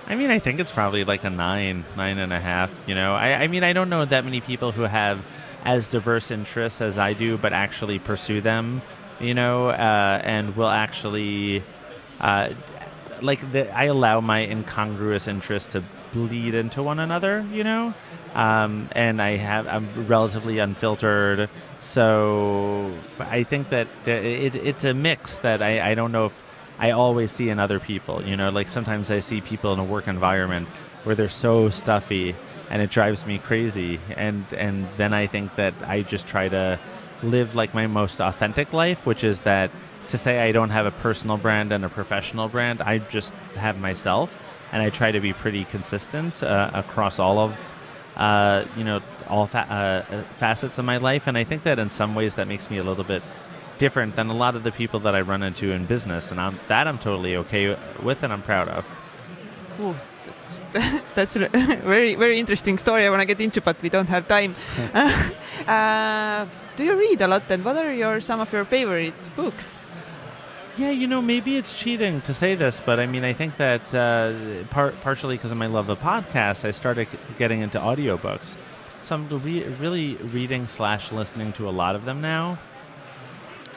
I mean, I think it's probably like a 9.5. I don't know that many people who have as diverse interests as I do, but actually pursue them, and will actually, I allow my incongruous interests to bleed into one another, and I'm relatively unfiltered. So I think that it's a mix that I don't know if I always see in other people. Like sometimes I see people in a work environment where they're so stuffy and it drives me crazy. And then I think that I just try to live like my most authentic life, which is that to say I don't have a personal brand and a professional brand, I just have myself. And I try to be pretty consistent across all of, facets of my life. And I think that in some ways that makes me a little bit different than a lot of the people that I run into in business. And I'm totally okay with and I'm proud of. Ooh, that's a very, very interesting story I want to get into, but we don't have time. Do you read a lot, and what are some of your favorite books? Yeah, maybe it's cheating to say this, but I mean, I think that partially because of my love of podcasts, I started getting into audiobooks. So I'm really reading / listening to a lot of them now.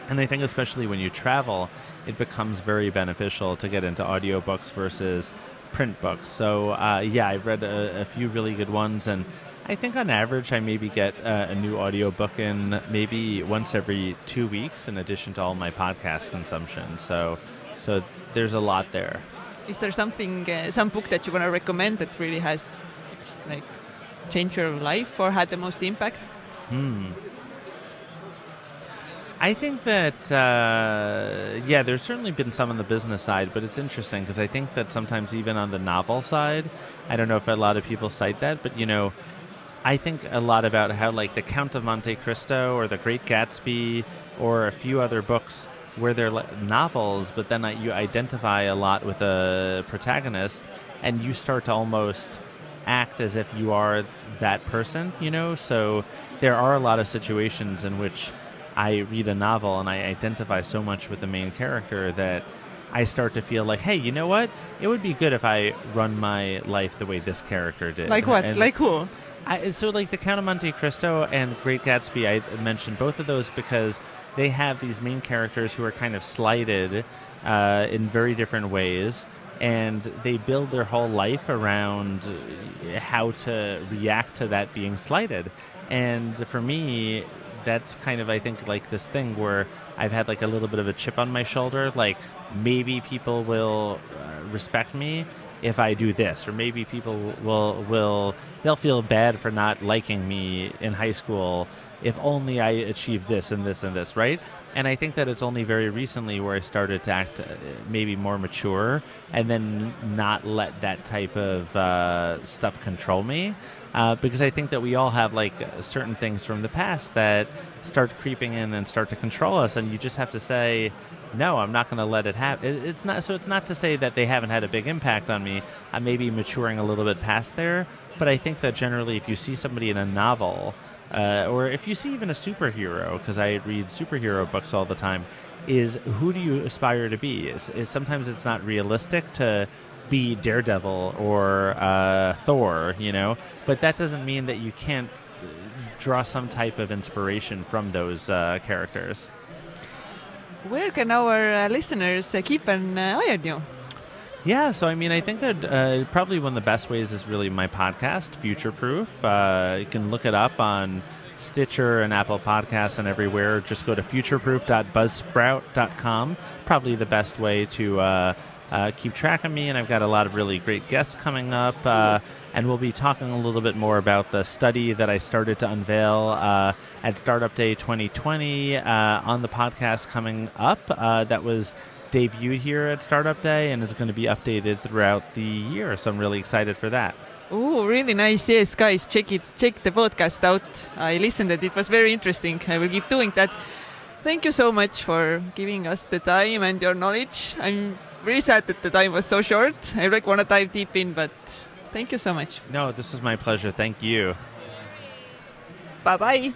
And I think especially when you travel, it becomes very beneficial to get into audiobooks versus print books. So I've read a few really good ones, and I think on average I maybe get a new audiobook in maybe once every 2 weeks in addition to all my podcast consumption. So there's a lot there. Is there something, some book that you want to recommend that really has changed your life or had the most impact? I think that, there's certainly been some on the business side, but it's interesting because I think that sometimes even on the novel side, I don't know if a lot of people cite that, but I think a lot about how The Count of Monte Cristo or The Great Gatsby or a few other books where they're novels, but then you identify a lot with a protagonist and you start to almost act as if you are that person, So there are a lot of situations in which I read a novel and I identify so much with the main character that I start to feel like, hey, you know what? It would be good if I run my life the way this character did. Like what? And like who? So The Count of Monte Cristo and Great Gatsby, I mentioned both of those because they have these main characters who are kind of slighted in very different ways, and they build their whole life around how to react to that being slighted. And for me, that's kind of, I think, this thing where I've had a little bit of a chip on my shoulder, maybe people will respect me if I do this, or maybe people they'll feel bad for not liking me in high school if only I achieve this and this and this, right? And I think that it's only very recently where I started to act maybe more mature and then not let that type of stuff control me. Because I think that we all have certain things from the past that start creeping in and start to control us, and you just have to say, no, I'm not going to let it happen. It's not to say that they haven't had a big impact on me. I'm maybe maturing a little bit past there, but I think that generally if you see somebody in a novel, or if you see even a superhero, because I read superhero books all the time, is who do you aspire to be? Sometimes it's not realistic to be Daredevil or Thor, but that doesn't mean that you can't draw some type of inspiration from those characters. Where can our listeners keep an eye on you? Yeah, so I think that probably one of the best ways is really my podcast, FUTUREPROOF. You can look it up on Stitcher and Apple Podcasts and everywhere. Just go to futureproof.buzzsprout.com. Probably the best way to keep track of me, and I've got a lot of really great guests coming up, and we'll be talking a little bit more about the study that I started to unveil at Startup Day 2020 on the podcast coming up that was debuted here at Startup Day and is going to be updated throughout the year, so I'm really excited for that. Oh, really nice. Yes, guys, check the podcast out. I listened it. It was very interesting. I will keep doing that. Thank you so much for giving us the time and your knowledge. I'm really sad that the time was so short. I want to dive deep in, but thank you so much. No, this is my pleasure. Thank you. Bye-bye.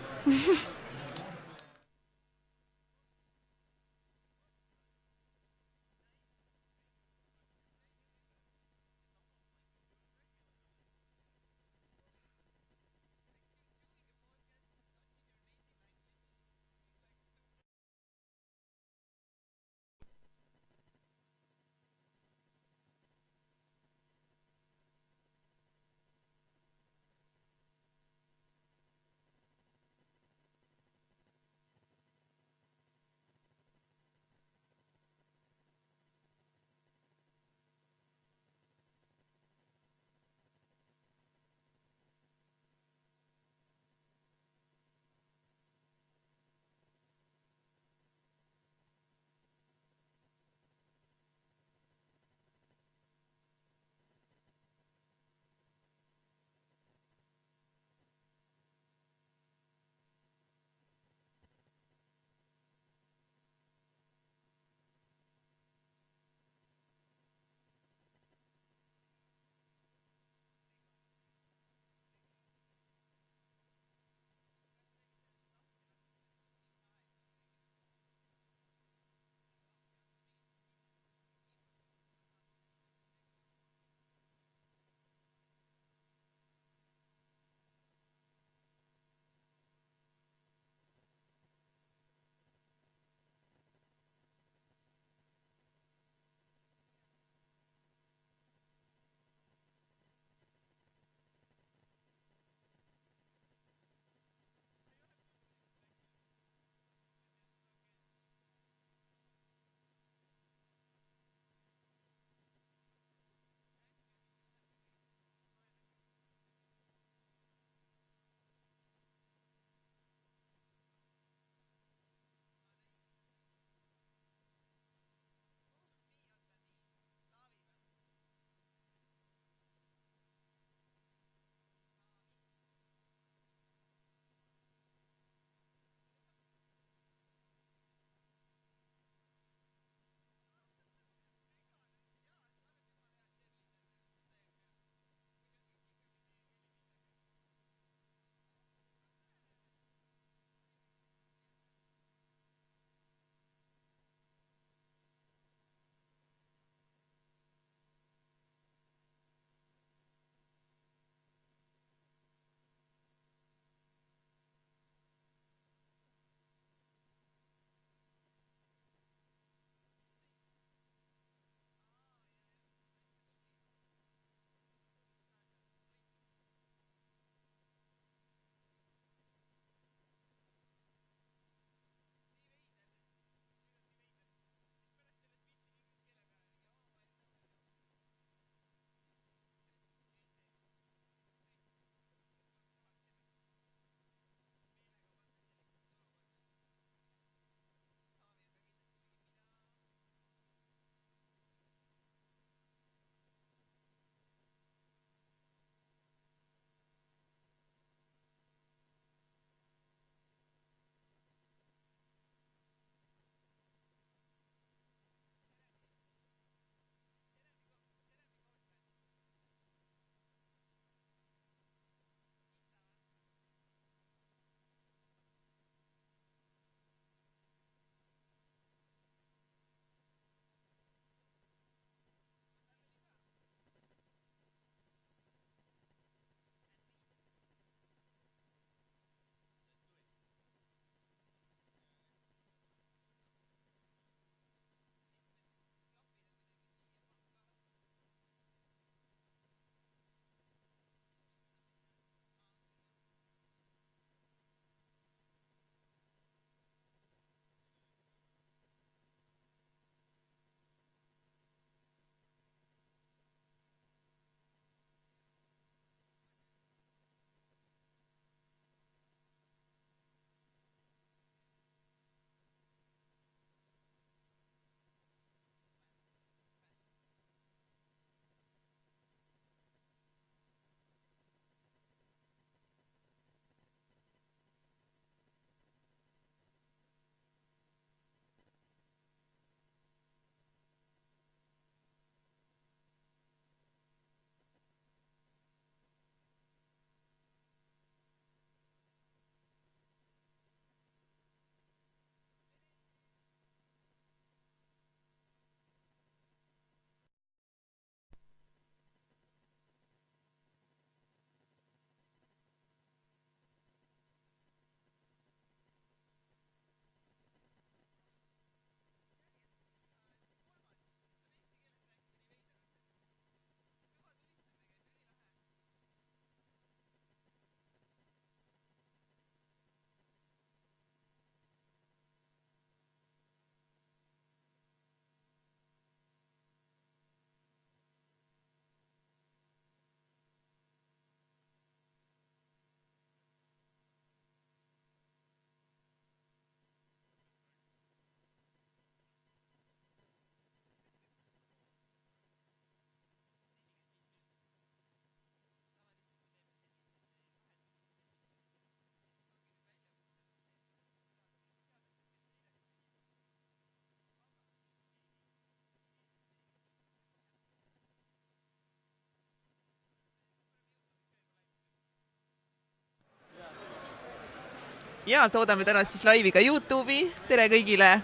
ja toodame täna siis laivi ka YouTube'i. Tere kõigile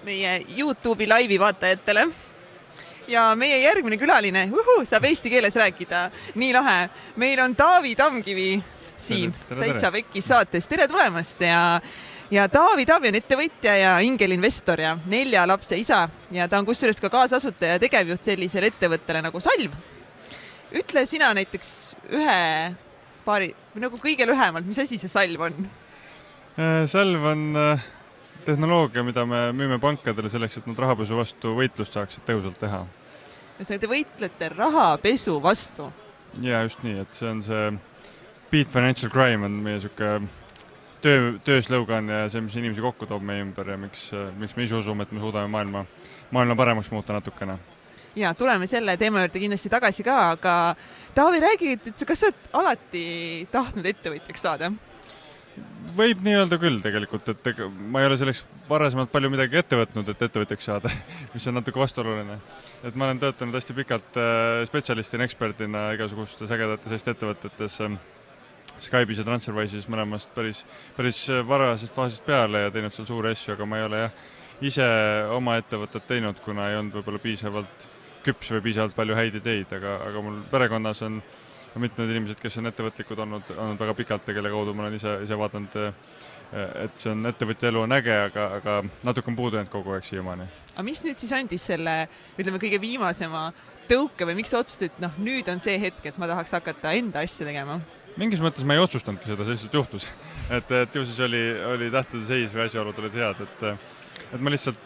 meie YouTube'i laivi vaatajatele. Ja meie järgmine külaline saab eesti keeles rääkida. Nii lahe. Meil on TAAVI TAMKIVI siin Täitsa Pekkis saates. Tere tulemast ja TAAVI on ettevõtja ja ingelinvestor ja 4 lapse isa ja ta on kusjuures ka kaasasutaja ja tegevjuht sellisele ettevõttele nagu Salv. Ütle sina näiteks nagu kõige lühemalt, mis asi see Salv on? Salv on tehnoloogia, mida me müüme pankadele selleks, et nad rahapesu vastu võitlust saaksid tõhusalt teha. Te võitlete rahapesu vastu? Ja just nii, et see on see Beat Financial Crime on meie tööslõugan ja see, mis inimesi kokku toob meie ümber ja miks me ise usume, et me suudame maailma paremaks muuta natukene. Ja tuleme selle teema juurde kindlasti tagasi ka, aga Taavi, räägi, kas sa oled alati tahtnud ettevõtjaks saada? Võib nii öelda küll tegelikult, et ma ei ole selleks varasemalt palju midagi ette võtnud, et ettevõtjaks saada, mis on natuke vastuoluline. Et ma olen töötanud hästi pikalt spetsialistina, eksperdina igasugustes ägedates Eesti ettevõtetes, Skype'is ja TransferWise'is mõlemast päris varasest faasist peale ja teinud seal suuri asju, aga ma ei ole ise oma ettevõtet teinud, kuna ei olnud võib-olla piisavalt küps või piisavalt palju häid ideid, aga mul perekonnas on mitmed inimesed, kes on ettevõtlikud olnud väga pikalt ja kelle kaudu ma olen ise vaadanud, et see on ettevõtja elu on äge, aga natuke on puudunud kogu aeg siiamaani. Aga mis nüüd siis andis selle, ütleme, kõige viimasema tõuke või miks otsustad, et nüüd on see hetk, et ma tahaks hakata enda asja tegema? Mingis mõttes ma ei otsustanudki seda, selliselt juhtus. Et ju siis oli tähtede seis või asjaolud olid head, et ma lihtsalt,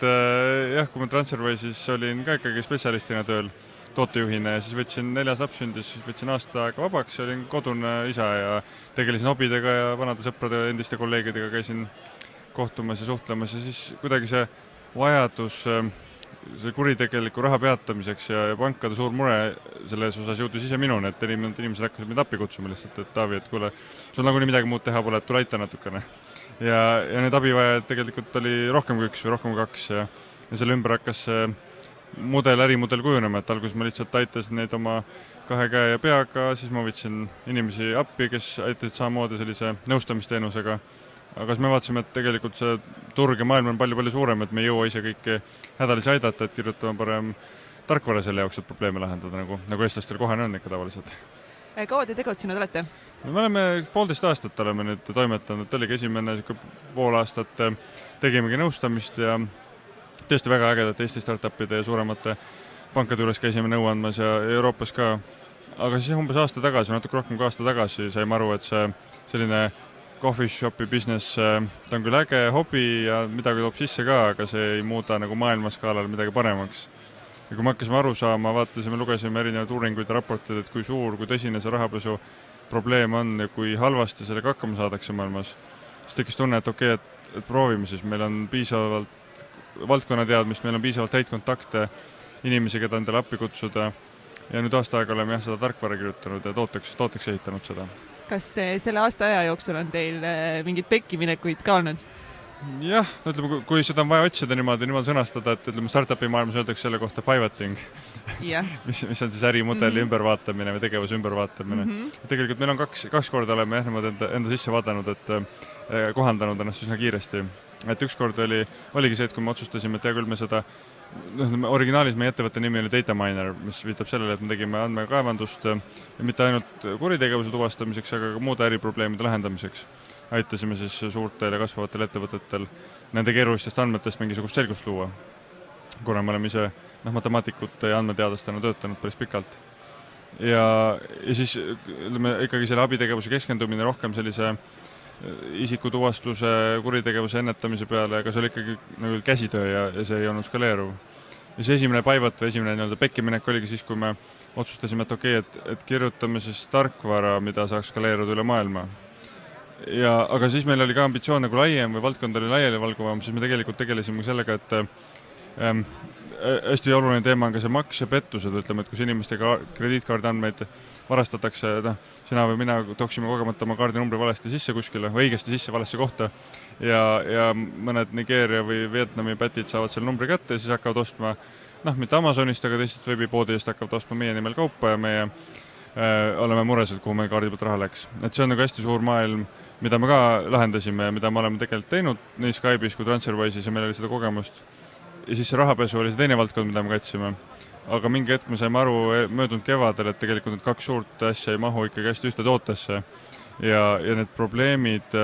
kui ma TransferWise'is olin ka ikkagi spetsialistina tööl tootejuhina ja siis võtsin 4 laps sündis, siis võtsin aasta aega vabaks ja olin kodune isa ja tegelesin hobidega ja vanade sõprade ja endiste kolleegidega käisin kohtumas ja suhtlemas ja siis kuidagi see vajadus see kuritegeliku raha peatamiseks ja pankade suur mure selles osas jõudis ise minuni, et inimesed hakkasid mind appi kutsuma lihtsalt, et Taavi, et kuule, sul nagunii midagi muud teha pole, et tule aita natukene. Ja need abivajad tegelikult oli rohkem kui 1 või rohkem kui 2 ja selle ümber hakkas see ärimudel kujunema, et alguses ma lihtsalt aitasin neid oma 2 käe ja peaga, siis ma võtsin inimesi appi, kes aitasid samamoodi sellise nõustamisteenusega. Aga siis me vaatasime, et tegelikult see turg ja maailm on palju suurem, et me ei jõua ise kõiki hädalisi aidata, et kirjutame parem tarkvara selle jaoks, et probleeme lahendada, nagu eestlastel kohane on ikka tavaliselt. Kaua te tegutsenud olete? Me oleme 1,5 aastat oleme nüüd toimetanud, oligi esimene pool aastat tegimegi nõustamist ja tõesti väga ägedat Eesti STARTUPide ja suuremate pankade juures käisime nõu andmas ja Euroopas ka. Aga siis umbes aasta tagasi, natuke rohkem kui aasta tagasi saime aru, et see selline coffee shopi business, ta on küll äge hobi ja midagi toob sisse ka, aga see ei muuda nagu maailmaskaalal midagi paremaks. Ja kui me hakkasime aru saama, vaatasime, lugesime erinevaid uuringuid ja raportid, et kui suur, kui tõsine see rahapesu probleem on ja kui halvasti sellega hakkama saadakse maailmas, siis tekkis tunne, et okei, et proovime siis, meil on piisavalt valdkonnateadmist, meil on piisavalt häid kontakte, inimesi, keda endale appi kutsuda ja nüüd aasta aega oleme seda tarkvara kirjutanud ja tooteks ehitanud seda. Kas selle aasta aja jooksul on teil mingid pekkiminekuid ka olnud? Jah, ütleme, kui seda on vaja otsida niimoodi sõnastada, et ütleme, startupi maailmas öeldakse selle kohta pivoting, mis on siis ärimudeli ümbervaatamine või tegevuse ümbervaatamine. Tegelikult meil on 2 korda oleme enda sisse vaadanud, et kohandanud ennast üsna kiiresti. Et üks kord oligi see, et kui me otsustasime, et hea küll me seda originaalis meie ettevõtte nimi oli Data Miner, mis viitab sellele, et me tegime andmekaevandust ja mitte ainult kuritegevuse tuvastamiseks, aga ka muude äriprobleemide lahendamiseks. Aitasime siis suurtel ja kasvavatel ettevõtetel nende keerulistest andmetest mingisugust selgust luua, kuna me oleme ise matemaatikute ja andmeteadlastena töötanud päris pikalt. Ja siis ikkagi selle abitegevuse keskendumine rohkem sellise isikutuvastuse, kuritegevuse ennetamise peale, aga see oli ikkagi nagu käsitöö ja see ei olnud skaleeruv. Ja see esimene pivot või esimene pekkiminek oligi siis, kui me otsustasime, et okei, et kirjutame siis tarkvara, mida saaks skaleeruda üle maailma. Aga siis meil oli ka ambitsioon nagu laiem või valdkond oli laiali valguvam, siis me tegelikult tegelesime sellega, et hästi oluline teema on ka see maks ja pettused, ütleme, et kus inimeste krediitkaardi andmeid varastatakse, sina või mina tooksime kogemata oma kaardinumbri valesti sisse kuskile, või õigesti sisse valesse kohta ja mõned Nigeeria või Vietnami pätid saavad selle numbri kätte ja siis hakkavad ostma, mitte Amazonist, aga teistest veebipoodidest hakkavad ostma meie nimel kaupa ja meie oleme mures, et kuhu meil kaardi pealt raha läks. Et see on nagu hästi suur maailm, mida me ka lahendasime, mida me oleme tegelikult teinud nii Skype'is kui TransferWise'is ja meil oli seda kogemust. Ja siis see rahapesu oli see teine valdkond, mida me katsime. Aga mingi hetk me saime aru möödunud kevadel, et tegelikult need 2 suurt asja ei mahu ikkagi hästi ühte tootesse. Ja need probleemid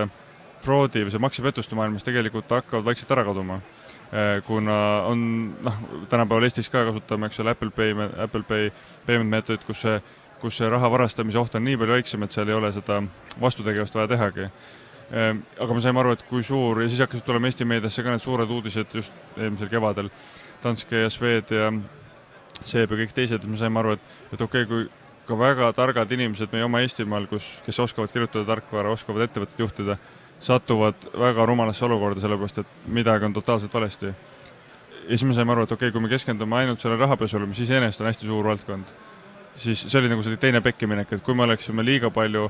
fraudi või see maksepettuste maailmas tegelikult hakkavad vaikselt ära kaduma. Kuna on, tänapäeval Eestis ka kasutame, eks ole, Apple Pay payment meetodid, kus see raha varastamise oht on nii palju väiksem, et seal ei ole seda vastutegevust vaja tehagi. Aga me saime aru, et kui suur, ja siis hakkasid tulema Eesti meediasse ka need suured uudised just eelmisel kevadel, Danske ja Swed ja SEB ja kõik teised, me saime aru, et okei, kui ka väga targad inimesed meie oma Eestimaal, kes oskavad kirjutada tarkvara, oskavad ettevõtet juhtida, satuvad väga rumalasse olukorda, sellepärast, et midagi on totaalselt valesti. Ja siis me saime aru, et okei, kui me keskendume ainult selle rahapesule, mis iseenesest on hästi suur valdkond, siis see oli nagu see teine pekkiminek, et kui me oleksime liiga palju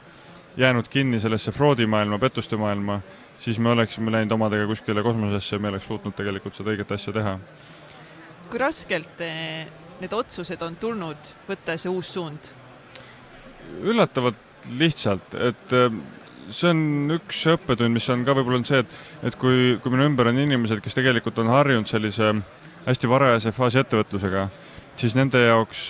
jäänud kinni sellesse fraudimaailma, pettuste maailma, siis me oleksime läinud omadega kuskile kosmosesse ja me oleks suutnud tegelikult seda õiget asja teha. Kui raskelt need otsused on tulnud võtta see uus suund? Üllatavalt lihtsalt, et see on üks õppetund, mis on ka võib-olla on see, et kui minu ümber on inimesed, kes tegelikult on harjunud sellise hästi varajase faasi ettevõtlusega, siis nende jaoks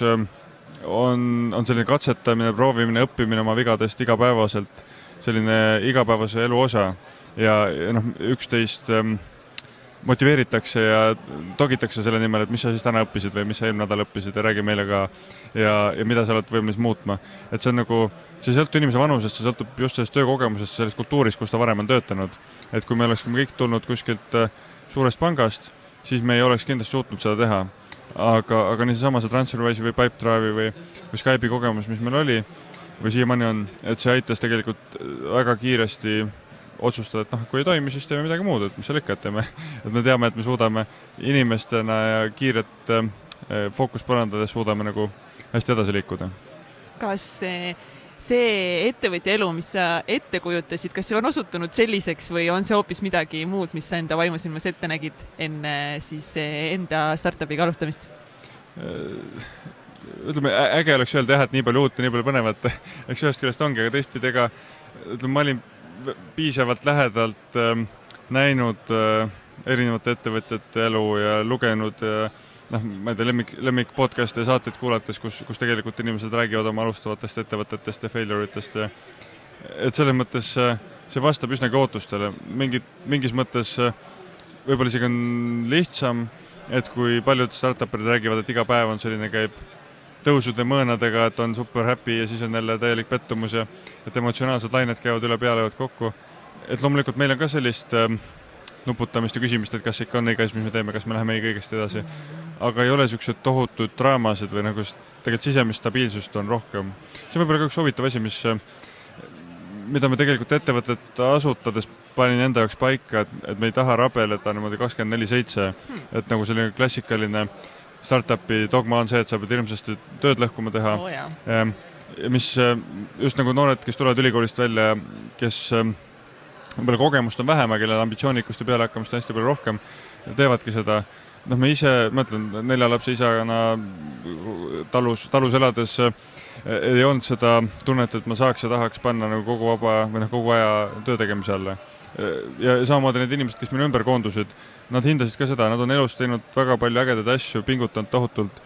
on selline katsetamine, proovimine, õppimine oma vigadest igapäevaselt, selline igapäevase elu osa ja üksteist motiveeritakse ja togitakse selle nimel, et mis sa siis täna õppisid või mis sa eelmine nädal õppisid ja räägi meile ka ja mida sa oled võimelis muutma. Et see on nagu, see sõltub inimese vanusest, see sõltub just sellest töökogemusest, sellest kultuurist, kus ta varem on töötanud. Et kui me oleksime kõik tulnud kuskilt suurest pangast, siis me ei oleks kindlasti suutnud seda teha. Aga nii seesama see TransferWise või Pipedrive'i või Skype'i kogemus, mis meil oli, või siiamaani on, et see aitas tegelikult väga kiiresti otsustada, et kui ei toimi, siis teeme midagi muud, et mis seal ikka teeme. Et me teame, et me suudame inimestena ja kiiret fookust parandades suudame nagu hästi edasi liikuda. Kas see ettevõtja elu, mis sa ette kujutasid, kas see on osutunud selliseks või on see hoopis midagi muud, mis sa enda vaimusilmas ette nägid enne siis enda startupiga alustamist? Ütleme, äge oleks öelda jah, et nii palju uut ja nii palju põnevat, eks ühest küljest ongi, aga teistpidi ma olin piisavalt lähedalt näinud erinevate ettevõtjate elu ja lugenud ma ei tea, lemmik podcast ja saateid kuulates, kus tegelikult inimesed räägivad oma alustavatest ettevõtetest ja failure'itest. Et selles mõttes see vastab üsnagi ootustele. Mingis mõttes võib-olla isegi on lihtsam, et kui paljud startupid räägivad, et iga päev on selline käib tõusude mõõnadega, et on super happy ja siis on jälle täielik pettumus ja et emotsionaalsed lained käivad üle peale kokku. Et loomulikult meil on ka sellist nuputamist ja küsimist, et kas ikka on õige, mis me teeme, kas me läheme õigesti edasi. Aga ei ole sellised tohutud draamasid või nagu tegelikult sisemist stabiilsust on rohkem. See on võib-olla ka üks huvitav asi, mida me tegelikult ettevõtet asutades panin enda jaoks paika, et me ei taha rabeleda niimoodi 24/7, et nagu selline klassikaline startupi dogma on see, et sa pead hirmsasti tööd lõhkuma teha. Mis just nagu noored, kes tulevad ülikoolist välja, kes võib-olla kogemust on vähem, kellel ambitsioonikust ja pealehakkamust on hästi palju rohkem, teevadki seda. Me ise, mõtlen, 4 lapse isana talus elades ei olnud seda tunnet, et ma saaks ja tahaks panna nagu kogu aja töö tegemise alla. Ja samamoodi need inimesed, kes minu ümber koondusid, nad hindasid ka seda, nad on elus teinud väga palju ägedaid asju, pingutanud tohutult.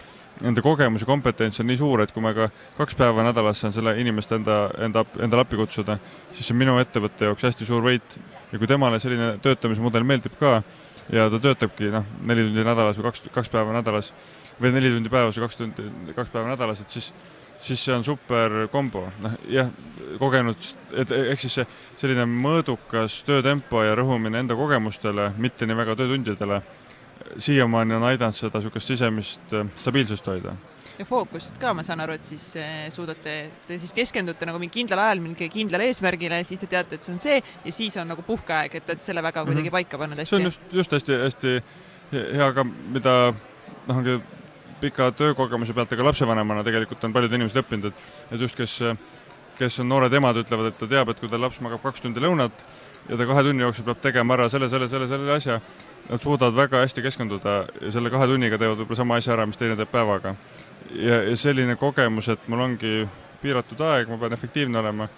Nende kogemus ja kompetents on nii suur, et kui ma ka 2 päeva nädalas saan selle inimest enda lappi kutsuda, siis see minu ettevõtte jaoks hästi suur võit. Ja kui temale selline töötamismudel meeldib ka ja ta töötabki 4 tundi nädalas või 2 päeva nädalas või 4 tundi päevas või 2 päeva nädalas, et siis see on super kombo. Jah, kogenud, ehk siis see selline mõõdukas töötempo ja rõhumine enda kogemustele, mitte nii väga töötundidele, siiamaani on aidanud seda sukest sisemist stabiilsust hoida. Ja fookust ka, ma saan aru, et siis te siis keskendute nagu mingi kindlal ajal mingi kindlal eesmärgile, siis te teate, et see on see ja siis on nagu puhkeaeg, et selle väga kuidagi paika pannud hästi. See on just hästi hea ka, mida pika töökogemuse pealt, aga lapsevanemana tegelikult on paljud inimesed õppinud, et just kes on noored emad, ütlevad, et ta teab, et kui ta laps magab 2 tundi lõunat ja ta 2 tunni jooksul peab tegema ära selle asja, nad suudavad väga hästi keskenduda ja selle 2 tunniga teevad võib-olla sama asja ära, mis teine teeb päevaga. Ja selline kogemus, et mul ongi piiratud aeg, ma pean efektiivne olema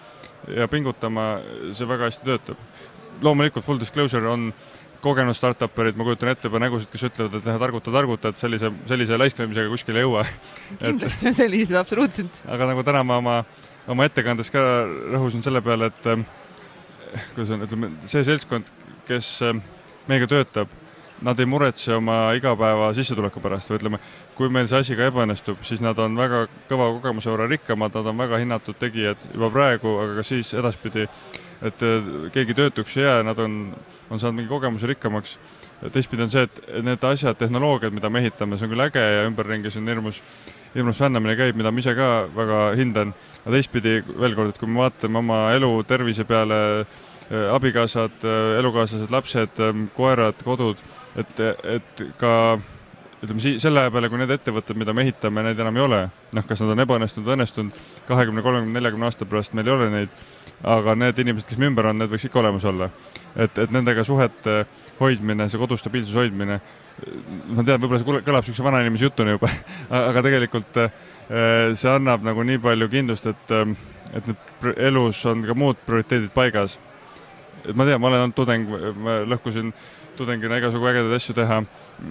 ja pingutama, see väga hästi töötab. Loomulikult full disclosure on kogenud startuperid, ma kujutan ette juba nägusid, kes ütlevad, et targuta, et sellise laisklemisega kuskile ei jõua. Kindlasti on sellised, absoluutselt. Aga nagu täna ma oma ettekandes ka rõhusin selle peale, et ütleme, see seltskond, kes meiega töötab, nad ei muretse oma igapäeva sissetuleku pärast või ütleme, kui meil see asi ka ebaõnnestub, siis nad on väga kõva kogemuse võrra rikkamad, nad on väga hinnatud tegijad juba praegu, aga ka siis edaspidi, et keegi töötuks ei jää, nad on saanud mingi kogemuse rikkamaks. Teistpidi on see, et need asjad, tehnoloogiad, mida me ehitame, see on küll äge ja ümberringis on hirmus fännamine käib, mida ma ise ka väga hindan. Aga teistpidi veel kord, et kui me vaatame oma elu tervise peale, abikaasad, elukaaslased, lapsed, koerad, kodud, et ka ütleme, selle aja peale, kui need ettevõtted, mida me ehitame, neid enam ei ole. Kas nad on ebaõnnestunud, 20, 30, 40 aasta pärast meil ei ole neid, aga need inimesed, kes me ümber on, need võiks ikka olemas olla. Et nendega suhete hoidmine, see kodu stabiilsus hoidmine, ma tean, võib-olla see kõlab sükse vana inimese jutuni juba, aga tegelikult see annab nagu nii palju kindlust, et elus on ka muud prioriteedid paigas. Et ma tean, ma olen olnud tudeng, ma lõhkusin tudengina igasugu ägedaid asju teha,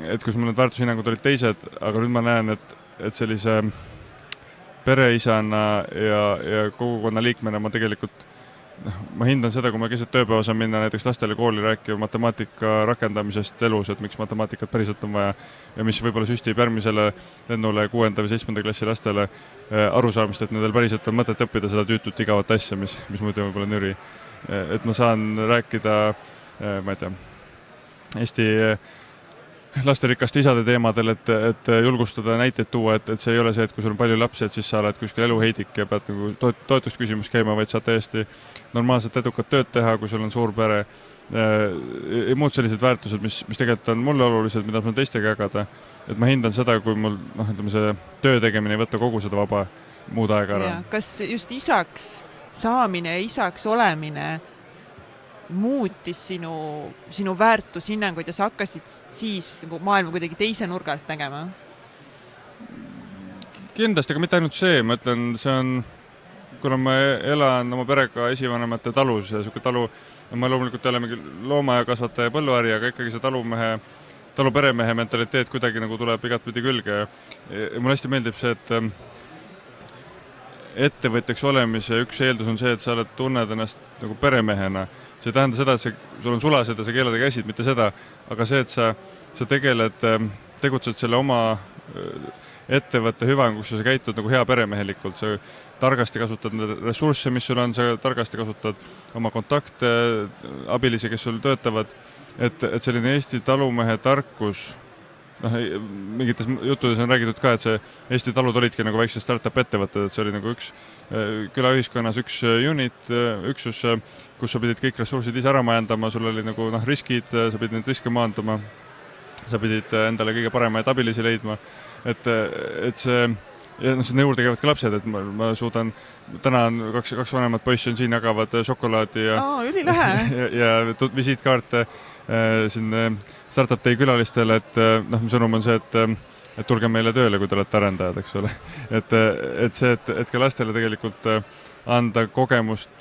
et kus mul need väärtushinnangud olid teised, aga nüüd ma näen, et sellise pereisana ja kogukonna liikmena ma tegelikult ma hindan seda, kui ma keset tööpäeva saan minna näiteks lastele kooli rääkima matemaatika rakendamisest elus, et miks matemaatikat päriselt on vaja ja mis võib-olla süstib järgmisele lennule 6. või 7. klassi lastele arusaamist, et nendel päriselt on mõtet õppida seda tüütut igavat asja, mis muidu võib-olla nüri. Et ma saan rääkida, ma ei tea, Eesti lasterikaste isade teemadel, et julgustada näiteid tuua, et see ei ole see, et kui sul on palju lapsi, et siis sa oled kuskil eluheidik ja pead nagu toetust küsimus käima, vaid saad täiesti normaalselt edukat tööd teha, kui sul on suur pere. Muud sellised väärtused, mis tegelikult on mulle olulised, mida ma teistega jagada. Et ma hindan seda, kui mul see töö tegemine ei võtta kogu seda vaba muud aega ära. Kas just isaks saamine ja isaks olemine muutis sinu väärtushinnanguid ja sa hakkasid siis maailma kuidagi teise nurgalt nägema? Kindlasti, aga mitte ainult see. Ma ütlen, see on, kuna ma elan oma perega esivanemate talus ja selline talu, ma loomulikult ei ole mingi loomakasvataja põlluäri, aga ikkagi see taluperemehe mentaliteet kuidagi nagu tuleb igatpidi külge. Ja mulle hästi meeldib see, et ettevõtjaks olemise üks eeldus on see, et sa tunned ennast nagu peremehena. See tähenda seda, et sul on sulased ja sa keelad ja käsid, mitte seda, aga see, et sa tegutsed selle oma ettevõtte hüvanguks ja sa käitud nagu hea peremehelikult, sa targasti kasutad ressursse, mis sul on, sa targasti kasutad oma kontakte, abilisi, kes sul töötavad, et selline Eesti talumehe tarkus, mingites juttudes on räägitud ka, et see Eesti talud olidki nagu väiksed startup ettevõtted, et see oli nagu üks külaühiskonnas üks unit, üksus, kus sa pidid kõik ressursid ise ära majandama, sul oli nagu riskid, sa pidid neid riske maandama, sa pidid endale kõige paremaid abilisi leidma, et see ja sinna juurde käivad ka lapsed, et ma suudan, täna on kaks vanemat poissi on siin, jagavad šokolaadi ja visiitkaarte siin STARTUP Day külalistele, et sõnum on see, et tulge meile tööle, kui te olete arendajad, eks ole. Et see, et ka lastele tegelikult anda kogemust,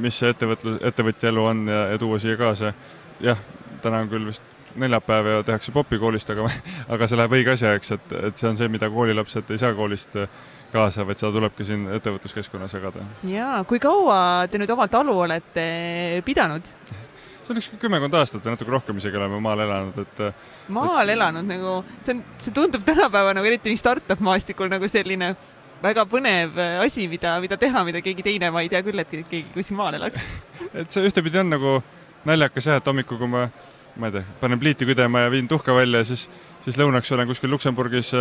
mis see ettevõtja elu on ja tuua siia kaasa. Jah, täna on küll vist neljapäev ja tehakse popi koolist, aga see läheb õige asja, eks, et see on see, mida koolilapsed ei saa koolist kaasa, vaid seda tulebki siin ettevõtluskeskkonnas jagada. Jaa, kui kaua te nüüd oma talu olete pidanud? See on üks 10 aastat või natuke rohkem isegi oleme maal elanud. Maal elanud nagu, see tundub tänapäeva nagu eriti nii startup maastikul nagu selline väga põnev asi, mida teha, mida keegi teine, ma ei tea küll, et keegi kuskil maal elaks. Et see ühtepidi on nagu naljakas jah, et hommikul, kui ma ei tea, panen pliiti küdema ja viin tuhka välja, siis lõunaks olen kuskil Luksemburgis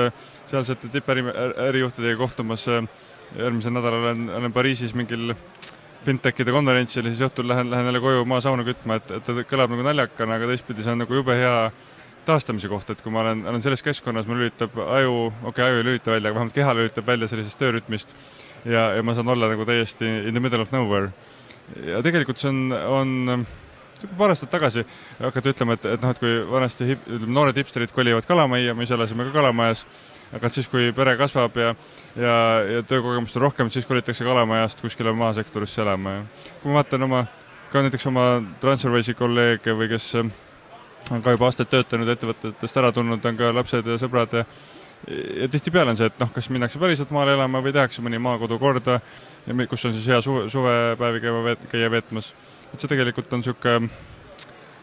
sealsete tippäärijuhtidega kohtumas. Järgmisel nädalal olen Pariisis mingil fintechide konverentsil ja siis õhtul lähen jälle koju maasauna kütma, et kõlab nagu naljakana, aga teistpidi see on nagu jube hea taastamise koht, et kui ma olen selles keskkonnas, mul lülitab aju ei lülita välja, aga vähemalt keha lülitab välja sellisest töörütmist ja ma saan olla nagu täiesti in the middle of nowhere. Ja tegelikult see on paar aastat tagasi hakati ütlema, et kui vanasti noored hipsterid kolivad Kalamajja, me ise elasime ka Kalamajas, aga siis, kui pere kasvab ja töökogemust on rohkem, siis kolitakse Kalamajast kuskile maasektorisse elama. Ja kui ma vaatan ka näiteks oma TransferWise'i kolleege või kes on ka juba aastaid töötanud ettevõtetest ära tulnud, on ka lapsed ja sõbrad ja tihtipeale on see, et kas minnakse päriselt maale elama või tehakse mõni maakodu korda, kus on siis hea suvepäevi käia veetmas. Et see tegelikult on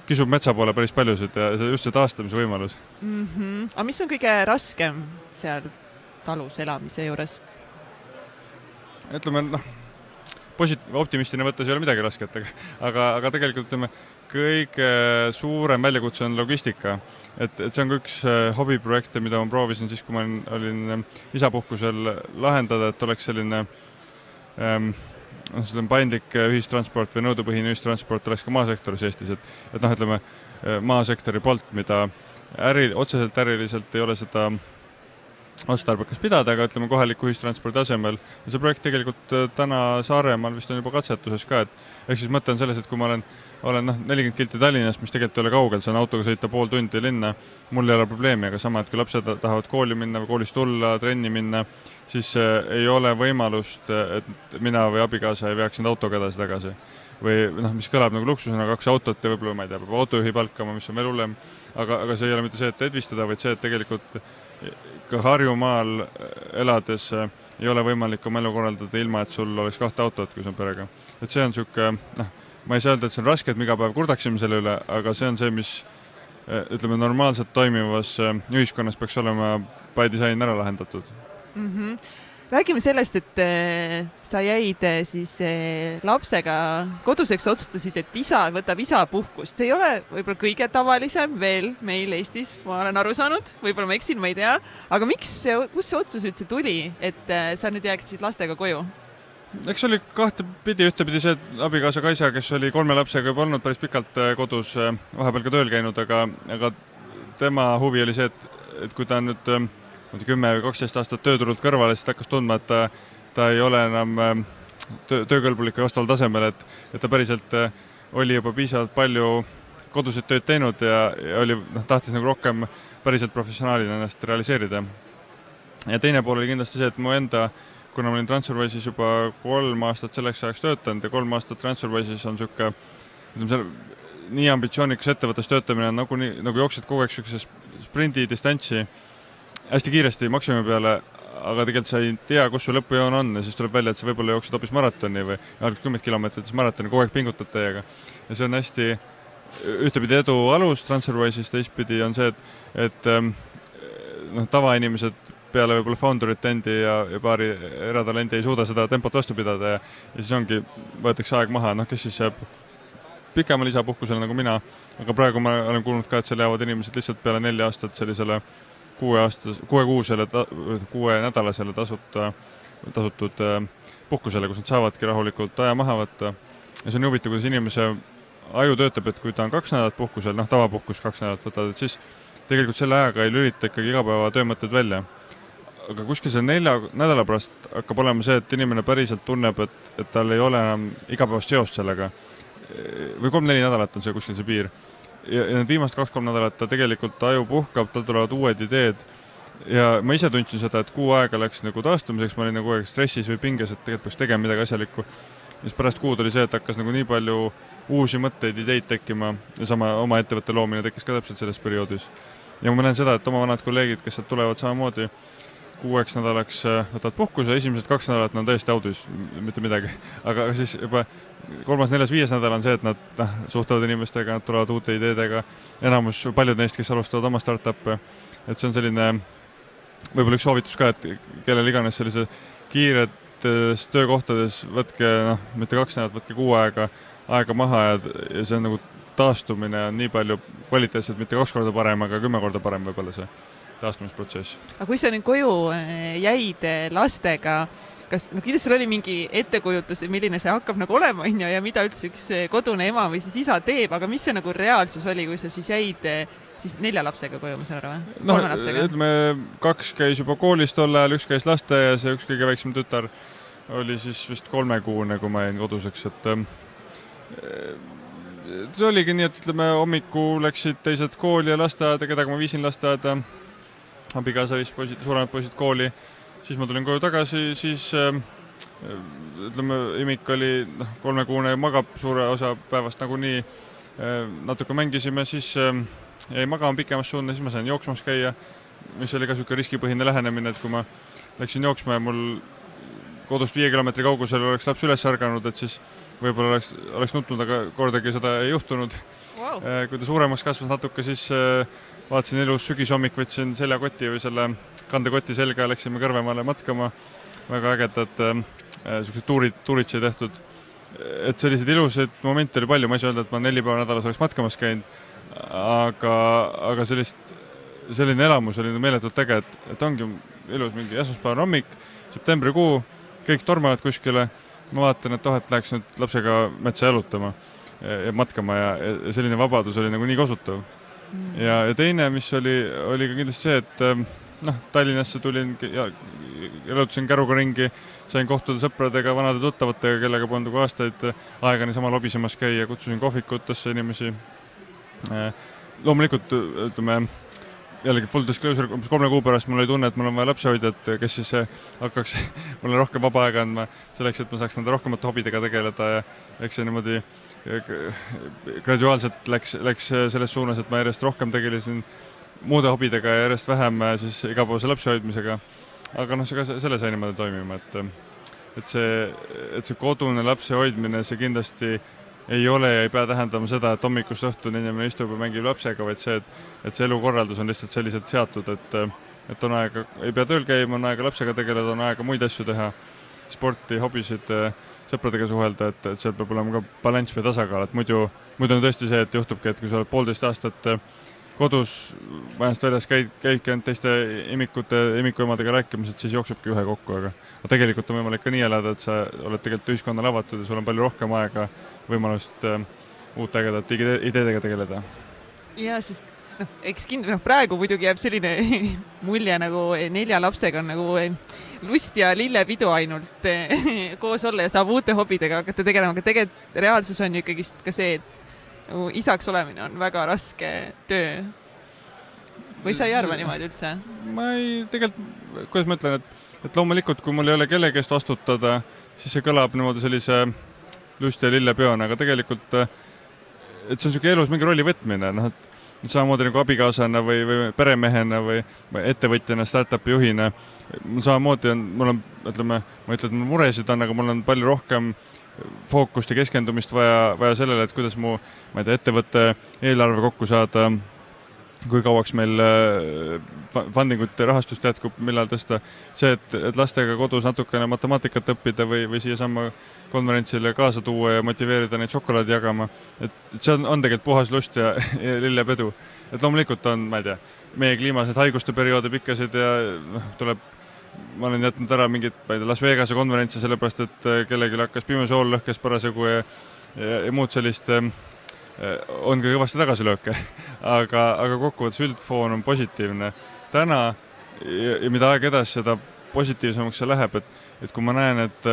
kisub metsa poole päris paljusid ja just see taastamise võimalus. Aga mis on kõige raskem seal talus elamise juures? Ütleme, optimistina võttes ei ole midagi rasket, aga tegelikult kõige suurem väljakutse on logistika. Et see on ka üks hobiprojekte, mida ma proovisin siis, kui ma olin isapuhkusel lahendada, et oleks selline paindlik ühistransport või nõudepõhine ühistransport oleks ka maasektoris Eestis, et ütleme maasektori poolt, mida otseselt äriliselt ei ole seda otstarbekas pidada, aga ütleme kohaliku ühistranspordi asemel. Ja see projekt tegelikult täna Saaremaal vist on juba katsetuses ka, ehk siis mõte on selles, et kui ma olen 40 kilti Tallinnast, mis tegelikult ei ole kaugel, see on autoga sõita pool tundi linna, mul ei ole probleemi, aga sama, et kui lapsed tahavad kooli minna või koolist tulla, trenni minna, siis ei ole võimalust, et mina või abikaasa ei veaks neid autoga edasi-tagasi. Või mis kõlab nagu luksusena, 2 autot ja võib-olla, ma ei tea, peab autojuhi palkama, mis on veel hullem, aga see ei ole mitte see, et edvistada, vaid see, et tegelikult ka Harjumaal elades ei ole võimalik oma elu korraldada ilma, et sul oleks 2 autot, kui see on perega. Et see on ma ei saa öelda, et see on raske, et me iga päev kurdaksime selle üle, aga see on see, mis ütleme normaalselt toimivas ühiskonnas peaks olema by design ära lahendatud. Räägime sellest, et sa jäid siis lapsega koduseks, otsustasid, et isa võtab isapuhkust. See ei ole võib-olla kõige tavalisem veel meil Eestis, ma olen aru saanud, võib-olla ma eksin, ma ei tea. Aga kust see otsus üldse tuli, et sa nüüd jääksid lastega koju? Eks oli ühtepidi see abikaasa Kaisa, kes oli 3 lapsega juba olnud päris pikalt kodus, vahepeal ka tööl käinud, aga tema huvi oli see, et kui ta on nüüd 10 või 12 aastat tööturult kõrvale, siis ta hakkas tundma, et ta ei ole enam töökõlbulik või vastaval tasemel, et ta päriselt oli juba piisavalt palju koduseid tööd teinud ja tahtis nagu rohkem päriselt professionaalina ennast realiseerida. Ja teine pool oli kindlasti see, et mu enda kuna ma olin TransferWise'is juba 3 aastat selleks ajaks töötanud ja 3 aastat TransferWise'is on nii ambitsioonikas ettevõttes töötamine nagu jooksed kogu aeg sprindi distantsi hästi kiiresti maksimi peale, aga tegelikult sa ei tea, kus su lõpujoon on ja siis tuleb välja, et sa võib-olla jooksed hoopis maratoni või 10 kilomeetrites maratoni, kogu aeg pingutad täiega. Ja see on hästi ühtepidi edu alus TransferWise'is, teistpidi on see, et tavainimesed peale võib-olla founderit endi ja paari eratalendi ei suuda seda tempot vastu pidada ja siis võetakse aeg maha, kes siis jääb pikemal isapuhkusele nagu mina, aga praegu ma olen kuulnud ka, et seal jäävad inimesed lihtsalt peale 4 aastat sellisele 6-nädalasele tasutud puhkusele, kus nad saavadki rahulikult aja maha võtta. Ja see on huvitav, kuidas inimese aju töötab, et kui ta on 2 nädalat puhkusel, tavapuhkus 2 nädalat võtad, et siis tegelikult selle ajaga ei lülita ikkagi igapäeva töömõtted välja. Aga kuskil see 4 nädala pärast hakkab olema see, et inimene päriselt tunneb, et tal ei ole enam igapäevast seost sellega. Või 3-4 nädalat on see kuskil see piir. Ja need viimast 2-3 nädalat ta tegelikult aju puhkab, tal tulevad uued ideed. Ja ma ise tundsin seda, et kuu aega läks nagu taastumiseks, ma olin nagu stressis või pinges, et tegelikult peaks tegema midagi asjalikku. Ja siis pärast kuud oli see, et hakkas nagu nii palju uusi mõtteid, ideid tekkima ja sama oma ettevõtte loomine tekkis ka täpselt selles perioodis. Ja ma näen seda, et oma vanad kolleegid, kes sealt tulevad samamoodi 6 nädalaks võtavad puhkuse, esimesed 2 nädalat on täiesti audis, mitte midagi. Aga siis juba 3., 4., 5. nädal on see, et nad suhtavad inimestega, nad tulevad uute ideedega. Paljud neist, kes alustavad oma sTARTUp'e. Et see on selline, võib-olla üks soovitus ka, et kellel iganes sellise kiiretes töökohtades võtke, mitte 2 nädalat, võtke 6 aega maha ja see on nagu taastumine on nii palju kvaliteetselt, mitte 2 korda parem, aga 10 korda parem võib-olla see taastumisprotsess. Aga kui sa nüüd koju jäid lastega, kuidas sul oli mingi ettekujutus, milline see hakkab nagu olema ja mida üldse üks kodune ema või siis isa teeb, aga mis see nagu reaalsus oli, kui sa siis jäid siis 4 lapsega koju, ma saan aru, või? 3 lapsega? Ütleme, 2 käis juba koolis tol ajal, 1 käis lasteaias ja 1 kõige väiksem tütar oli siis vist 3-kuune, kui ma jäin koduseks, et see oligi nii, et ütleme, hommikul läksid teised kooli ja lasteaeda, kedagi ma viisin lasteaeda abikaasa viis suuremad poisid kooli, siis ma tulin koju tagasi, siis ütleme, imik oli 3-kuune, magab suure osa päevast nagunii, natuke mängisime, siis jäi magama pikemas suunda, siis ma sain jooksmas käia, mis oli ka niisugune riskipõhine lähenemine, et kui ma läksin jooksma ja mul kodust 5 kilomeetri kaugusel oleks laps üles ärganud, et siis võib-olla oleks nutnud, aga kordagi seda ei juhtunud. Wow. Kui ta suuremaks kasvas natuke, siis vaatasin ilus sügishommik, võtsin seljakoti või selle kandekoti selga ja läksime Kõrvemaale matkama. Väga ägedad tuurid sai tehtud. Et sellised ilused momente oli palju, ma ei saa öelda, et ma 4 päeva nädalas oleks matkamas käinud, aga selline elamus oli meeletult äge, et ongi ilus mingi esmaspäeva hommik, septembrikuu, kõik tormavad kuskile, ma vaatan, et läheks nüüd lapsega metsa jalutama ja matkama ja selline vabadus oli nagu nii kosutav. Ja teine, mis oli ka kindlasti see, et Tallinnasse tulin, jalutasin käruga ringi, sain kohtuda sõpradega, vanade tuttavatega, kellega polnud aastaid aega niisama lobisemas käia, kutsusin kohvikutesse inimesi. Loomulikult, ütleme, jällegi full disclosure, 3 kuu pärast mul oli tunne, et mul on vaja lapsehoidjat, kes siis hakkaks mulle rohkem vaba aega andma selleks, et ma saaks nende rohkemate hobidega tegeleda ja eks see niimoodi graduaalselt läks selles suunas, et ma järjest rohkem tegelesin muude hobidega ja järjest vähem siis igapäevase lapsehoidmisega. Aga selle sai niimoodi toimima, et see kodune lapsehoidmine, see kindlasti ei ole ja ei pea tähendama seda, et hommikust õhtuni inimene istub ja mängib lapsega, vaid see, et see elukorraldus on lihtsalt selliselt seatud, et on aega, ei pea tööl käima, on aega lapsega tegeleda, on aega muid asju teha, sporti, hobisid, sõpradega suhelda, et seal peab olema ka balanss või tasakaal, et muidu on tõesti see, et juhtubki, et kui sa oled 1,5 aastat kodus majast väljas käidki ainult teiste imikuemadega rääkimas, et siis jooksebki ühe kokku, aga tegelikult on võimalik ka nii elada, et sa oled tegelikult ühiskonnale avatud ja sul on palju rohkem aega võimalust uut ägedat ideedega tegeleda. Ja, sest eks praegu muidugi jääb selline mulje nagu 4 lapsega on nagu lust ja lillepidu ainult koos olla ja saab uute hobidega hakata tegelema, aga tegelikult reaalsus on ju ikkagi ka see, et isaks olemine on väga raske töö. Või sa ei arva niimoodi üldse? Ma ei, tegelikult, kuidas ma ütlen, et loomulikult, kui mul ei ole kellegi eest vastutada, siis see kõlab niimoodi sellise lust ja lillepeona, aga tegelikult, et see on niisugune elus mingi rolli võtmine, et samamoodi nagu abikaasana või peremehena või ettevõtjana, sTARTUpi juhina. Samamoodi on, mul on muresid on, aga mul on palju rohkem fookust ja keskendumist vaja sellele, et kuidas mu ettevõtte eelarve kokku saada, kui kauaks meil fundingut ja rahastust jätkub, millal tõsta. See, et lastega kodus natukene matemaatikat õppida või siia samma konverentsile kaasa tuua ja motiveerida neid šokolaadi jagama. Et see on tegelikult puhas lust ja lillepedu. Et loomulikult on, ma ei tea, meie kliimased haiguste perioode pikkasid ja ma olen jätnud ära mingid Las Vegase konverentsi sellepärast, et kellelgi hakkas pimesool lõhkes parasjagu ja muud sellist on ka kõvasti tagasilööke. Aga kokkuvõttes üldfoon on positiivne. Täna, ja mida aeg edasi, seda positiivsemaks see läheb, et kui ma näen, et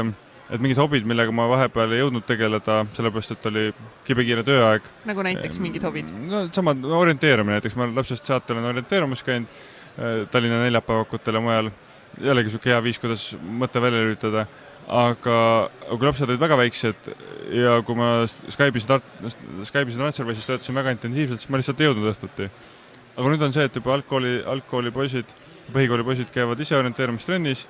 mingid hobid, millega ma vahepeal ei jõudnud tegeleda, sellepärast, et oli kibekiire tööaeg. Nagu näiteks mingid hobid? No samad, orienteerumine näiteks. Ma lapsest saate olen orienteerumus käinud Tallinna neljapäevakutel ja mujal. Jällegi hea viis, kuidas mõtte välja lülitada, aga kui lapsed olid väga väiksed ja kui ma Skype'is Transferwise'is töötasin väga intensiivselt, siis ma lihtsalt ei jõudnud õhtuti. Aga nüüd on see, et juba algkooli poisid, põhikooli poisid käivad ise orienteerumistrennis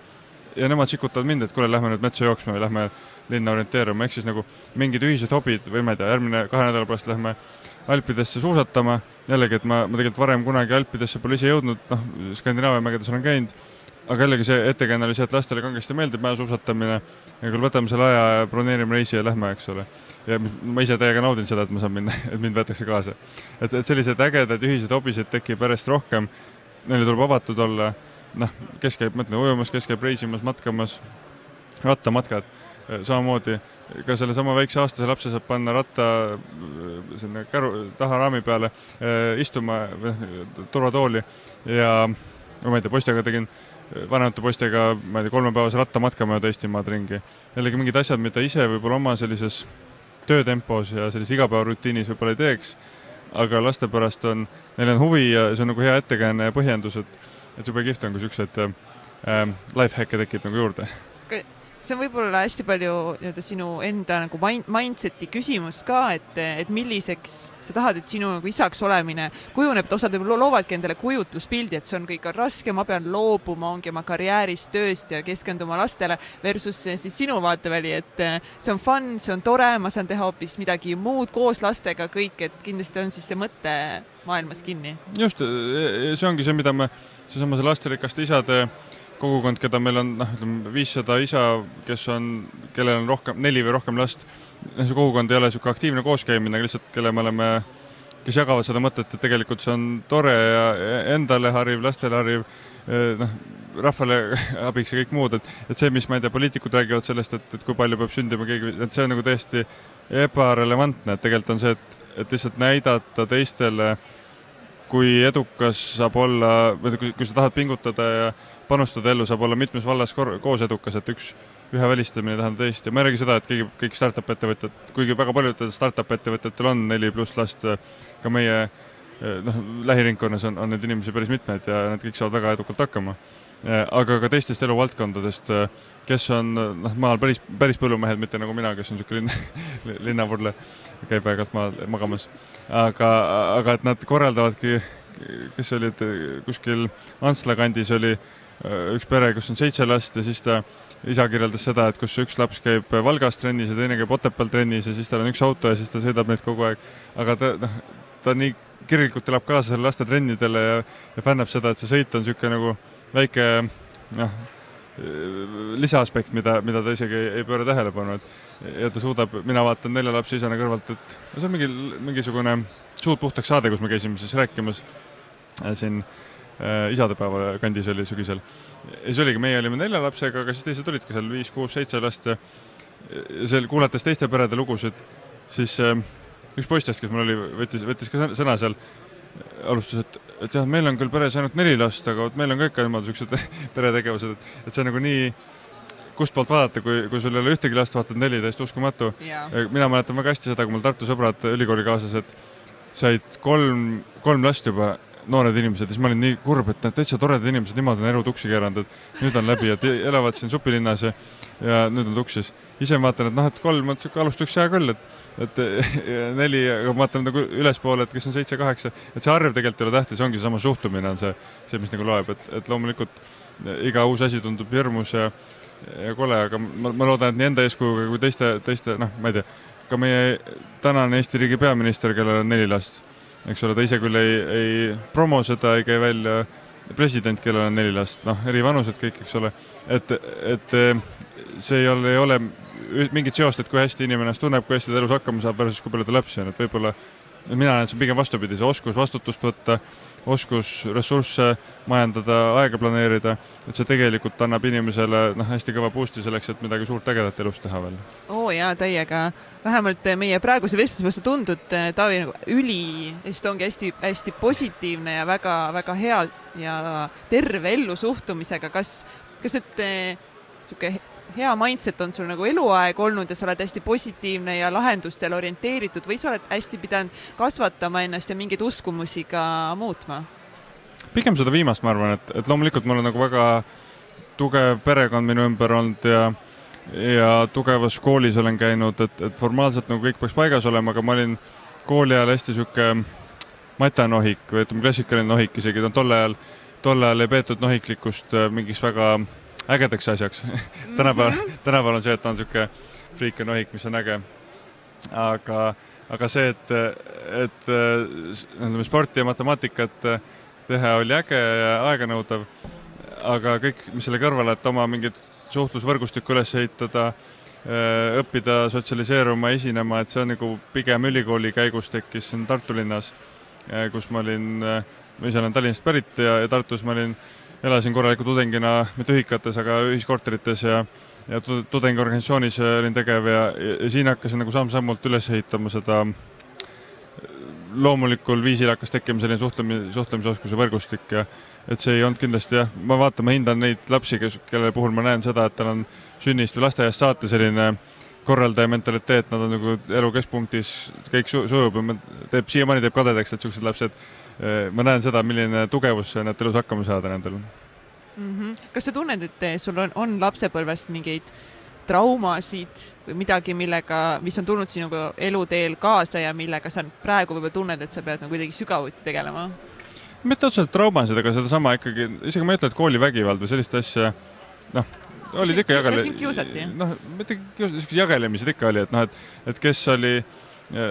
ja nemad sikutavad mind, et kuule, lähme nüüd metsa jooksma või lähme linna orienteeruma, ehk siis nagu mingid ühised hobid või ma ei tea, järgmine 2 nädala pärast lähme Alpidesse suusatama. Jällegi, et ma tegelikult varem kunagi Alpidesse pole ise jõudnud, Skandinaavia mägedes olen käinud. Aga jällegi see ettekääne oli see, et lastele kangesti meeldib mäesuusatamine ja küll võtame selle aja ja broneerime reisi ja lähme, eks ole. Ja ma ise täiega naudin seda, et ma saan minna, et mind võetakse kaasa. Et sellised ägedad ühised hobisid tekib järjest rohkem, neile tuleb avatud olla, kes käib, ujumas, kes käib reisimas, matkamas, rattamatkad, samamoodi. Ka selle sama väikse aastase lapse saab panna ratta taha raami peale, istuma turvatooli ja ma ei tea, poistega tegin vanemate poistega 3 päevas rattamatka mööda Eestimaad ringi. Jällegi mingid asjad, mida ise võib-olla oma sellises töötempos ja sellises igapäevarutiinis võib-olla ei teeks, aga laste pärast neil on huvi ja see on nagu hea ettekääne ja põhjendus, et jube kihvt on, kui siukseid lifehack'e tekib nagu juurde. See on võib-olla hästi palju sinu enda nagu mindseti küsimus ka, et milliseks sa tahad, et sinu nagu isaks olemine kujuneb, et osad loovadki endale kujutluspildi, et see on kõik raske, ma pean loobuma, ongi oma karjäärist, tööst ja keskenduma lastele versus siis sinu vaateväli, et see on fun, see on tore, ma saan teha hoopis midagi muud koos lastega kõik, et kindlasti on siis see mõte maailmas kinni. Just, see ongi see, mida me, seesama see lasterikaste isade kogukond, keda meil on 500 isa, kellel on 4 või rohkem last. See kogukond ei ole selline aktiivne kooskäimine, lihtsalt kelle me oleme, kes jagavad seda mõtet, et tegelikult see on tore ja endale hariv, lastele hariv, rahvale abiks ja kõik muud. Et see, mis ma ei tea, poliitikud räägivad sellest, et kui palju peab sündima keegi, et see on nagu täiesti ebarelevantne. Et tegelikult on see, et lihtsalt näidata teistele, kui edukas saab olla, kui sa tahad pingutada ja panustada ellu, saab olla mitmes vallas koos edukas, et ühe välistamine tähendab teist. Ja ma ei räägi seda, et kõik STARTUP ettevõtted, kuigi väga paljudel STARTUP ettevõtetel on 4+ last, ka meie lähiringkonnas on neid inimesi päris mitmeid ja nad kõik saavad väga edukalt hakkama. Aga ka teistest eluvaldkondadest, kes on maal päris põllumehed, mitte nagu mina, kes on niisugune linnavurle, käib aegalt maal magamas. Aga et nad korraldavadki, kes olid kuskil Antsla kandis, oli üks pere, kus on 7 last ja siis ta isa kirjeldas seda, et kus üks laps käib Valgas trennis ja teine käib Otepääl trennis ja siis tal on üks auto ja siis ta sõidab neid kogu aeg. Aga ta nii kirglikult elab kaasa selle laste trennidele ja fännab seda, et see sõit on niisugune nagu väike lisaaspekt, mida ta isegi ei pööra tähelepanu. Ja ta suudab, mina vaatan 4 lapse isana kõrvalt, et see on mingisugune suud puhtaks Saade, kus me käisime siis rääkimas siin isadepäeva kandis oli sügisel. Ja siis oligi, meie olime 4 lapsega, aga siis teised olid ka seal 5, 6, 7 last ja seal kuulates teiste perede lugusid, siis üks poistest, kes mul oli, võttis ka sõna seal, alustas, et jah, meil on küll peres ainult 4 last, aga meil on kõik niimoodi sellised peretegevused, et see on nagu nii kust poolt vaadata, kui sul ei ole ühtegi last, vaatad 4, täiesti uskumatu. Mina mäletan väga hästi seda, kui mul Tartu sõbrad ülikoolikaaslased said 3 last juba noored inimesed, siis ma olin nii kurb, et need täitsa toredad inimesed, niimoodi on elu tuksi keeranud, et nüüd on läbi, et elavad siin supilinnas ja nüüd on tuksis. Ise vaatan, et 3 alustaks hea küll, et 4, aga vaatan nagu ülespoole, et kes on 7, 8, et see arv tegelikult ei ole tähtis, ongi sama suhtumine on see, mis nagu loeb, et loomulikult iga uus asi tundub hirmus ja kole, aga ma loodan, et nii enda eeskujuga kui teiste, ma ei tea, ka meie tänane Eesti riigi peaminister, kellel on 4 last, eks ole, ta ise küll ei promo seda, ei käi välja president, kellel on 4 last, eri vanused kõik, eks ole, et see ei ole mingit seost, et kui hästi inimene tunneb, kui hästi ta elus hakkama saab versus kui palju ta lapsi on, et võib-olla mina näen, see on pigem vastupidi, see oskus vastutust võtta, oskus ressursse majandada, aega planeerida, et see tegelikult annab inimesele hästi kõva boosti selleks, et midagi suurt ägedat elus teha veel. Jaa, täiega. Vähemalt meie praeguse vestluse tundud, Taavi, nagu see ongi hästi positiivne ja väga, väga hea ja terve ellu suhtumisega. Kas nüüd hea mindset on sul nagu eluaeg olnud ja sa oled hästi positiivne ja lahendustele orienteeritud või sa oled hästi pidanud kasvatama ennast ja mingeid uskumusi ka muutma? Pigem seda viimast, ma arvan, et loomulikult mul on nagu väga tugev perekond minu ümber olnud ja tugevas koolis olen käinud, et formaalselt nagu kõik peaks paigas olema, aga ma olin kooli ajal hästi siuke matanohik või ütleme klassikaline nohik isegi, tol ajal ei peetud nohiklikkust mingis väga ägedaks asjaks. Tänapäeval on see, et on siuke friik ja nohik, mis on äge. Aga see, et sporti ja matemaatikat teha oli äge ja aeganõudav, aga kõik, mis selle kõrvale, et oma mingid suhtlusvõrgustikku üles ehitada, õppida, sotsialiseeruma, esinema, et see on nagu pigem ülikooli käigus tekkis siin Tartu linnas, kus ma ise olen Tallinnast pärit ja Tartus ma elasin korraliku tudengina, mitte ühikates, aga ühiskorterites ja tudengiorganisatsioonis olin tegev ja siin hakkasin nagu samm-sammult üles ehitama seda loomulikul viisil hakkas tekkima selline suhtlemisoskuse võrgustik ja et see ei olnud kindlasti ma vaatan, ma hindan neid lapsi, kelle puhul ma näen seda, et tal on sünnist või lasteaiast saati selline korraldaja mentaliteet, nad on nagu elu keskpunktis, kõik sujub ja siiamaani teeb kadedaks, et sellised lapsed. Ma näen seda, milline tugevus need elus hakkama saada nendel. Kas sa tunned, et sul on lapsepõlvest mingeid traumasid või midagi, mis on tulnud sinuga eluteel kaasa ja millega sa praegu võib-olla tunned, et sa pead nagu kuidagi sügavuti tegelema? Mitte otseselt traumasid, aga seda sama ikkagi, isegi ma ütlen, et koolivägivald või sellist asja, olid ikka mitte jagelemised ikka oli, et kes oli,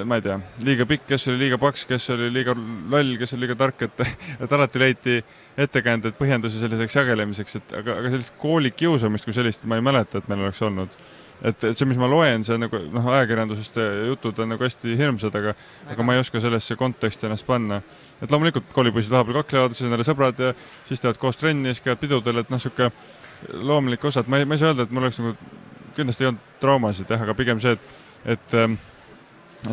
ma ei tea, liiga pikk, kes oli liiga paks, kes oli liiga loll, kes oli liiga tark, et alati leiti ettekäänded põhjendusi selliseks jagelemiseks, aga sellist koolikiusamist kui sellist ma ei mäleta, et meil oleks olnud. Et see, mis ma loen, see nagu ajakirjandusest jutud on nagu hästi hirmsad, aga ma ei oska sellesse konteksti ennast panna. Et loomulikult koolipoisid vahepeal kaklevad, siis on neile sõbrad ja siis teevad koos trenni, siis käivad pidudel, et siuke loomulik osa, et ma ei saa öelda, et mul oleks nagu kindlasti ei olnud traumasid, aga pigem see, et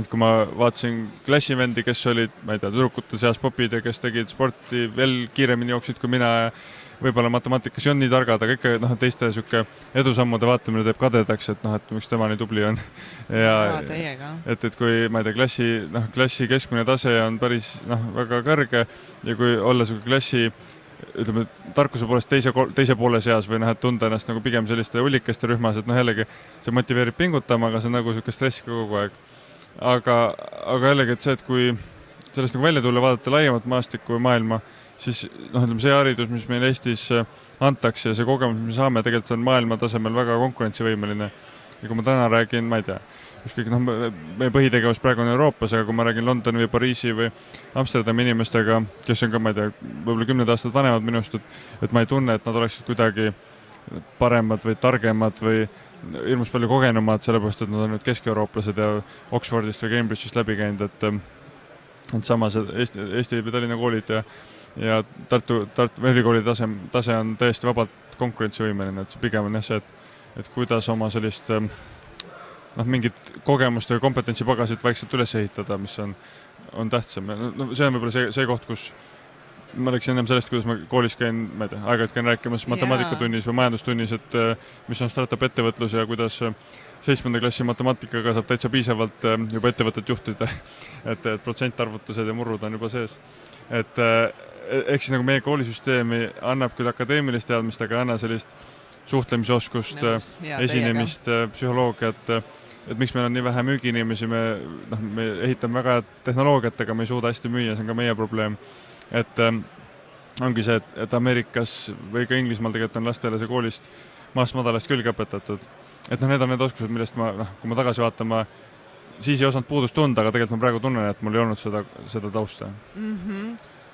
kui ma vaatasin klassivendi, kes olid, ma ei tea, tüdrukute seas popid ja kes tegid sporti, veel kiiremini jooksid kui mina ja võib-olla matemaatikas ei on nii targad, aga ikka teiste siuke edusammude vaatamine teeb kadedaks, et miks tema nii tubli on. Ja et kui, ma ei tea, klassi keskmine tase on päris väga kõrge ja kui olla siuke klassi ütleme, tarkuse poolest teise poole seas või et tunda ennast nagu pigem selliste ullikeste rühmas, et jällegi see motiveerib pingutama, aga see on nagu siuke stress kogu aeg. Aga jällegi, et see, et kui sellest nagu välja tulla, vaadata laiemat maastikku või maailma, siis ütleme, see haridus, mis meil Eestis antakse ja see kogemus, mis me saame, tegelikult on maailma tasemel väga konkurentsivõimeline. Ja kui ma täna räägin, ma ei tea, ükskõik, meie põhitegevus praegu on Euroopas, aga kui ma räägin Londoni või Pariisi või Amsterdami inimestega, kes on ka, ma ei tea, võib-olla 10 aastat vanemad minust, et ma ei tunne, et nad oleksid kuidagi paremad või targemad või ilmus palju kogenumad, sellepärast, et nad on nüüd kesk-eurooplased ja Oxfordist või Cambridge'ist läbi käinud, et samas Eesti või Tallinna koolid ja Tartu ülikooli tase on täiesti vabalt konkurentsivõimeline, et pigem on see, et kuidas oma sellist mingit kogemust või kompetentsipagasit vaikselt üles ehitada, mis on tähtsam. See on võib-olla see koht, kus ma rääksin ennem sellest, kuidas ma koolis käin, ma ei tea, aeg-ajalt käin rääkimas matemaatikatunnis või majandustunnis, et mis on STARTUP ettevõtlus ja kuidas 7. klassi matemaatikaga saab täitsa piisavalt juba ettevõtet juhtida, et protsentarvutused ja murrud on juba sees. Et ehk siis nagu meie koolisüsteemi annab küll akadeemilist teadmist, aga anna sellist suhtlemisoskust, esinemist, psühholoogiat, et miks meil on nii vähe müügiinimesi, me ehitame väga tehnoloogiat, aga me ei suuda hästi müüa, see on ka meie probleem. Et ongi see, et Ameerikas või ka Inglismaal tegelikult on lastele see koolist maast madalast külge õpetatud. Et need on need oskused, millest kui ma tagasi vaatan, siis ei osanud puudust tunda, aga tegelikult ma praegu tunnen, et mul ei olnud seda tausta.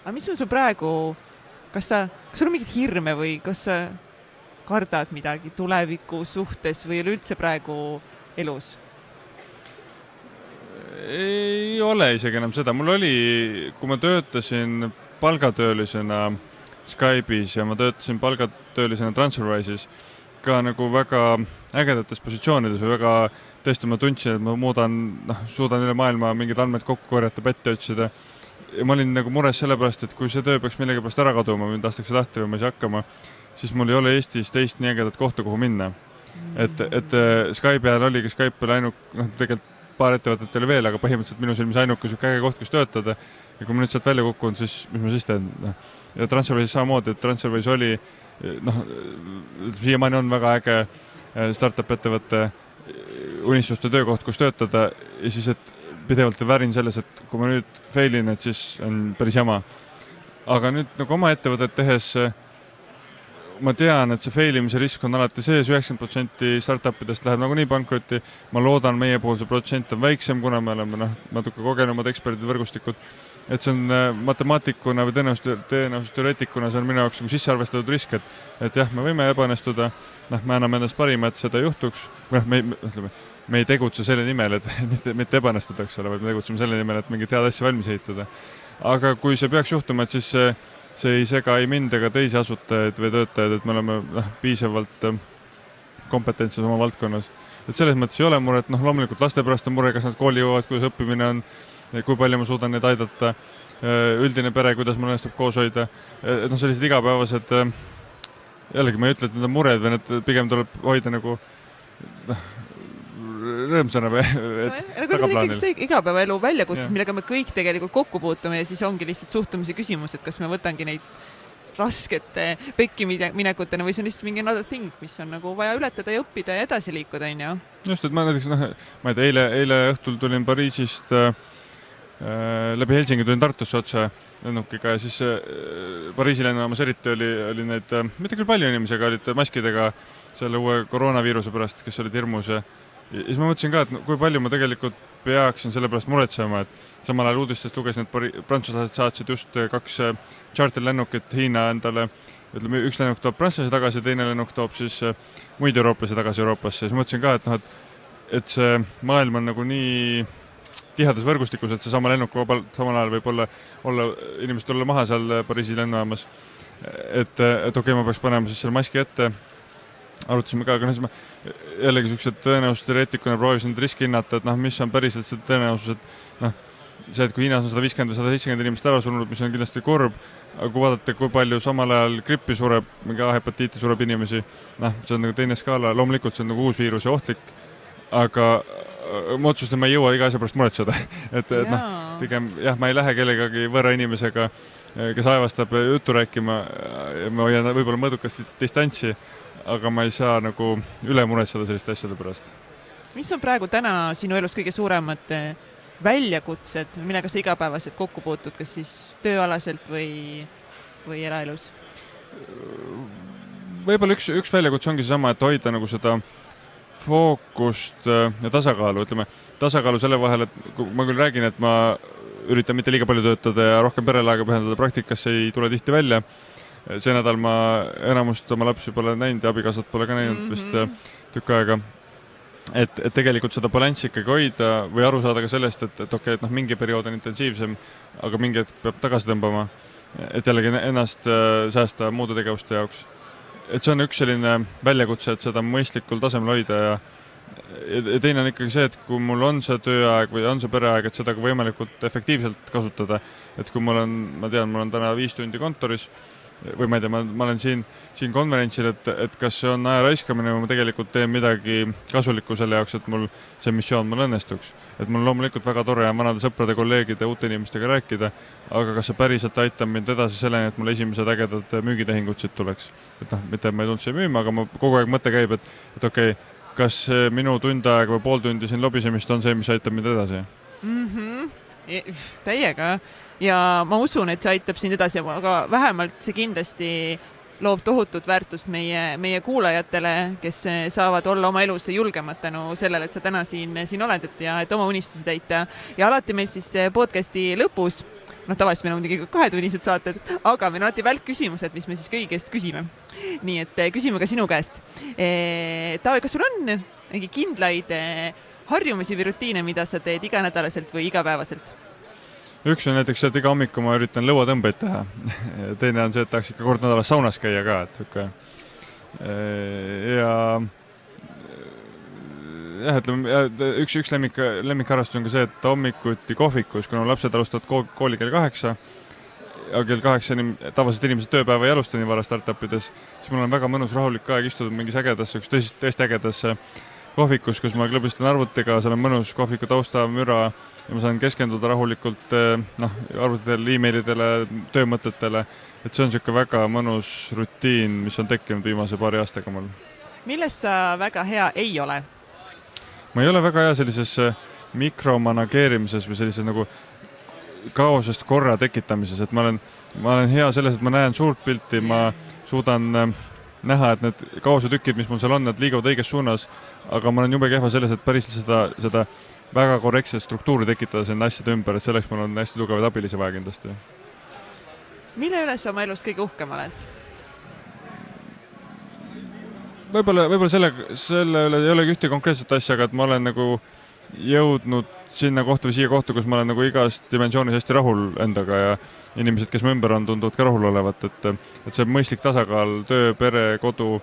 Aga mis on sul praegu, kas sul on mingid hirme või kas sa kardad midagi tuleviku suhtes või üleüldse praegu elus? Ei ole isegi enam seda. Mul oli, kui ma töötasin palgatöölisena Skype'is ja ma töötasin palgatöölisena TransferWise'is ka nagu väga ägedates positsioonides või väga tõesti ma tundsin, et ma suudan üle maailma mingid andmed kokku korjata, pätti otsida. Ja ma olin nagu mures sellepärast, et kui see töö peaks millegipärast ära kaduma või tahtaks lahti või ma ei saa hakkama, siis mul ei ole Eestis teist nii ägedat kohta, kuhu minna. Et Skype ajal oligi, Skype oli tegelikult paar ettevõtet oli veel, aga põhimõtteliselt minu silmis ainuke siuke äge koht, kus töötada. Ja kui ma nüüd sealt välja kukkunud, siis mis ma siis teen? Ja TransferWise'is samamoodi, et TransferWise oli, siiamaani on väga äge STARTUP ettevõtte unistuste töökoht, kus töötada ja siis, et pidevalt värin selles, et kui ma nüüd failin, et siis on päris jama. Aga nüüd nagu oma ettevõtet tehes ma tean, et see failimise risk on alati sees, 90% startupidest läheb nagu nii pankrotti. Ma loodan, meie puhul see protsent on väiksem, kuna me oleme natuke kogenumad eksperdid võrgustikud. Et see on matemaatikuna või tõenäosusteoreetikuna, see on minu jaoks nagu sissearvestatud risk, et jah, me võime ebanestuda, me anname endast parima, et seda juhtuks. Me ei tegutse selle nimel, et mitte ebanestuda, eks ole, vaid me tegutseme selle nimel, et mingit head asja valmis ehitada. Aga kui see peaks juhtuma, et siis see ei sega ei mind ega teisi asutajaid või töötajaid, et me oleme piisavalt kompetentses oma valdkonnas. Et selles mõttes ei ole muret, loomulikult laste pärast on mure, kas nad kooli jõuavad, kuidas õppimine on, kui palju ma suudan neid aidata, üldine pere, kuidas mul õnnestub koos hoida. Sellised igapäevased, jällegi ma ei ütle, et need on mured või need pigem tuleb hoida nagu rõõmsana või tagaplaanil. Igapäevaelu väljakutsed, millega me kõik tegelikult kokku puutume ja siis ongi lihtsalt suhtumise küsimus, et kas me võtangi neid raskete pekki minekutena või see on lihtsalt mingi another thing, mis on nagu vaja ületada ja õppida ja edasi liikuda, on ju? Just, et ma näiteks, ma ei tea, eile õhtul tulin Pariisist läbi Helsingi tulin Tartusse otse lennukiga ja siis Pariisi lennujaamas eriti oli neid, mitte küll palju inimesi, aga olid maskidega selle uue koroonaviiruse pärast, kes olid hirmus ja siis ma mõtlesin ka, et kui palju ma tegelikult peaksin selle pärast muretsema, et samal ajal uudistest lugesin, et prantslased saatsid just 2 charterlennukit Hiina endale, ütleme, üks lennuk toob prantslasi tagasi, teine lennuk toob siis muid eurooplasi tagasi Euroopasse. Siis mõtlesin ka, et see maailm on nagu nii tihedas võrgustikus, et see sama lennuk samal ajal võib olla inimesed olla maha seal Pariisi lennujaamas. Et okei, ma peaks panema siis selle maski ette. Arutasime ka, aga ma jällegi sellised tõenäosus teoreetikuna proovisin riski hinnata, et mis on päriselt see tõenäosus, et see, et kui Hiinas on 150 või 170 inimest ära surnud, mis on kindlasti kurb, aga kui vaadata, kui palju samal ajal grippi sureb, mingi A-hepatiiti sureb inimesi, see on nagu teine skaala, loomulikult see on nagu uus viirus ja ohtlik, aga ma otsustasin, ma ei jõua iga asja pärast muretseda, et pigem ma ei lähe kellegagi võõra inimesega, kes aevastab juttu rääkima ja ma hoian võib-olla mõõdukast distantsi, aga ma ei saa nagu üle muretseda selliste asjade pärast. Mis on praegu täna sinu elus kõige suuremad väljakutsed, millega sa igapäevaselt kokku puutud, kas siis tööalaselt või eraelus? Võib-olla üks väljakutse ongi seesama, et hoida nagu seda fookust ja tasakaalu, ütleme, tasakaalu selle vahel, et ma küll räägin, et ma üritan mitte liiga palju töötada ja rohkem perelaega pühendada, praktikasse ei tule tihti välja. See nädal ma enamust oma lapsi pole näinud ja abikaasat pole ka näinud vist tükk aega. Et tegelikult seda balanssi ikkagi hoida või aru saada ka sellest, et okei, et mingi periood on intensiivsem, aga mingi hetk peab tagasi tõmbama, et jällegi ennast säästa muude tegevuste jaoks. Et see on üks selline väljakutse, et seda mõistlikul tasemel hoida ja teine on ikkagi see, et kui mul on see tööaeg või on see pereaeg, et seda ka võimalikult efektiivselt kasutada. Et kui mul on täna 5 tundi kontoris või ma ei tea, ma olen siin konverentsil, et kas see on aja raiskamine või ma tegelikult teen midagi kasulikku selle jaoks, et mul see missioon mul õnnestuks. Et mul loomulikult väga tore on vanade sõprade, kolleegide, uute inimestega rääkida, aga kas see päriselt aitab mind edasi selleni, et mul esimesed ägedad müügitehingud siit tuleks. Et mitte ma ei tulnud siia müüma, aga ma kogu aeg mõte käib, et okei, kas minu tund aega või pool tundi siin lobisemist on see, mis aitab mind edasi? Täiega. Ja ma usun, et see aitab sind edasi, aga vähemalt see kindlasti loob tohutut väärtust meie kuulajatele, kes saavad olla oma elus julgemad tänu sellele, et sa täna siin oled ja et oma unistusi täita. Ja alati meil siis podcasti lõpus, tavaliselt meil on muidugi 2-tunnised saated, aga meil on alati välkküsimused, mis me siis kõigi käest küsime. Nii et küsime ka sinu käest. Taavi, kas sul on mingi kindlaid harjumusi või rutiine, mida sa teed iganädalaselt või igapäevaselt? Üks on näiteks, et iga hommiku ma üritan lõuatõmbeid teha. Teine on see, et tahaks ikka kord nädalas saunas käia ka. Üks lemmikharrastus on ka see, et hommikuti kohvikus, kuna lapsed alustavad kooli kell 8, ja kell 8 tavaliselt inimesed tööpäeva ei alusta nii vara STARTUPides, siis mul on väga mõnus rahulik aeg istuda mingis ägedasse, tõesti ägedasse kohvikus, kus ma klõbistan arvutiga, seal on mõnus kohviku tausta, müra ja ma saan keskenduda rahulikult arvutitele, e-mailidele, töömõtetele. Et see on selline väga mõnus rutiin, mis on tekkinud viimase paari aastaga mul. Milles sa väga hea ei ole? Ma ei ole väga hea sellises mikromanageerimises või sellises nagu kaosest korra tekitamises, et ma olen hea selles, et ma näen suurt pilti, ma suudan näha, et need kaosetükid, mis mul seal on, need liiguvad õiges suunas, aga ma olen jube kehva selles, et päris seda väga korrektset struktuuri tekitada selle asjade ümber, et selleks mul on hästi tugevaid abilisi vaja kindlasti. Mille üles oma elus kõige uhkem oled? Võib-olla selle üle ei olegi ühte konkreetset asja, aga et ma olen nagu jõudnud sinna kohta või siia kohta, kus ma olen nagu igas dimensioonis hästi rahul endaga ja inimesed, kes mu ümber on, tunduvad ka rahul olevat, et see mõistlik tasakaal, töö, pere, kodu,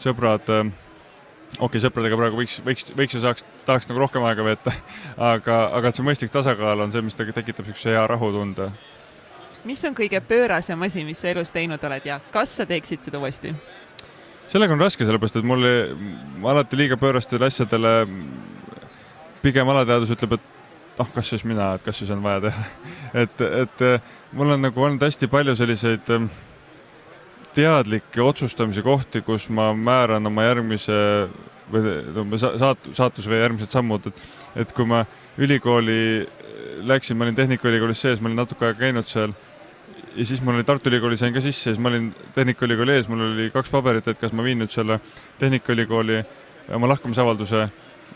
sõbrad, sõpradega praegu võiks ja tahaks nagu rohkem aega veeta, aga et see mõistlik tasakaal on see, mis tekitab sellise hea rahutunde. Mis on kõige pöörasem asi, mis sa elus teinud oled ja kas sa teeksid seda uuesti? Sellega on raske, sellepärast, et mulle alati liiga pöörastele asjadele pigem alateadus ütleb, et kas siis mina, et kas siis on vaja teha. et mul on nagu olnud hästi palju selliseid teadlikke otsustamise kohti, kus ma määran oma järgmise või saatus või järgmised sammud, et kui ma ülikooli läksin, ma olin Tehnikaülikoolis sees, ma olin natuke aega käinud seal ja siis mul oli Tartu Ülikooli sain ka sisse, siis ma olin Tehnikaülikooli ees, mul oli 2 paberit, et kas ma viin nüüd selle Tehnikaülikooli oma lahkumisavalduse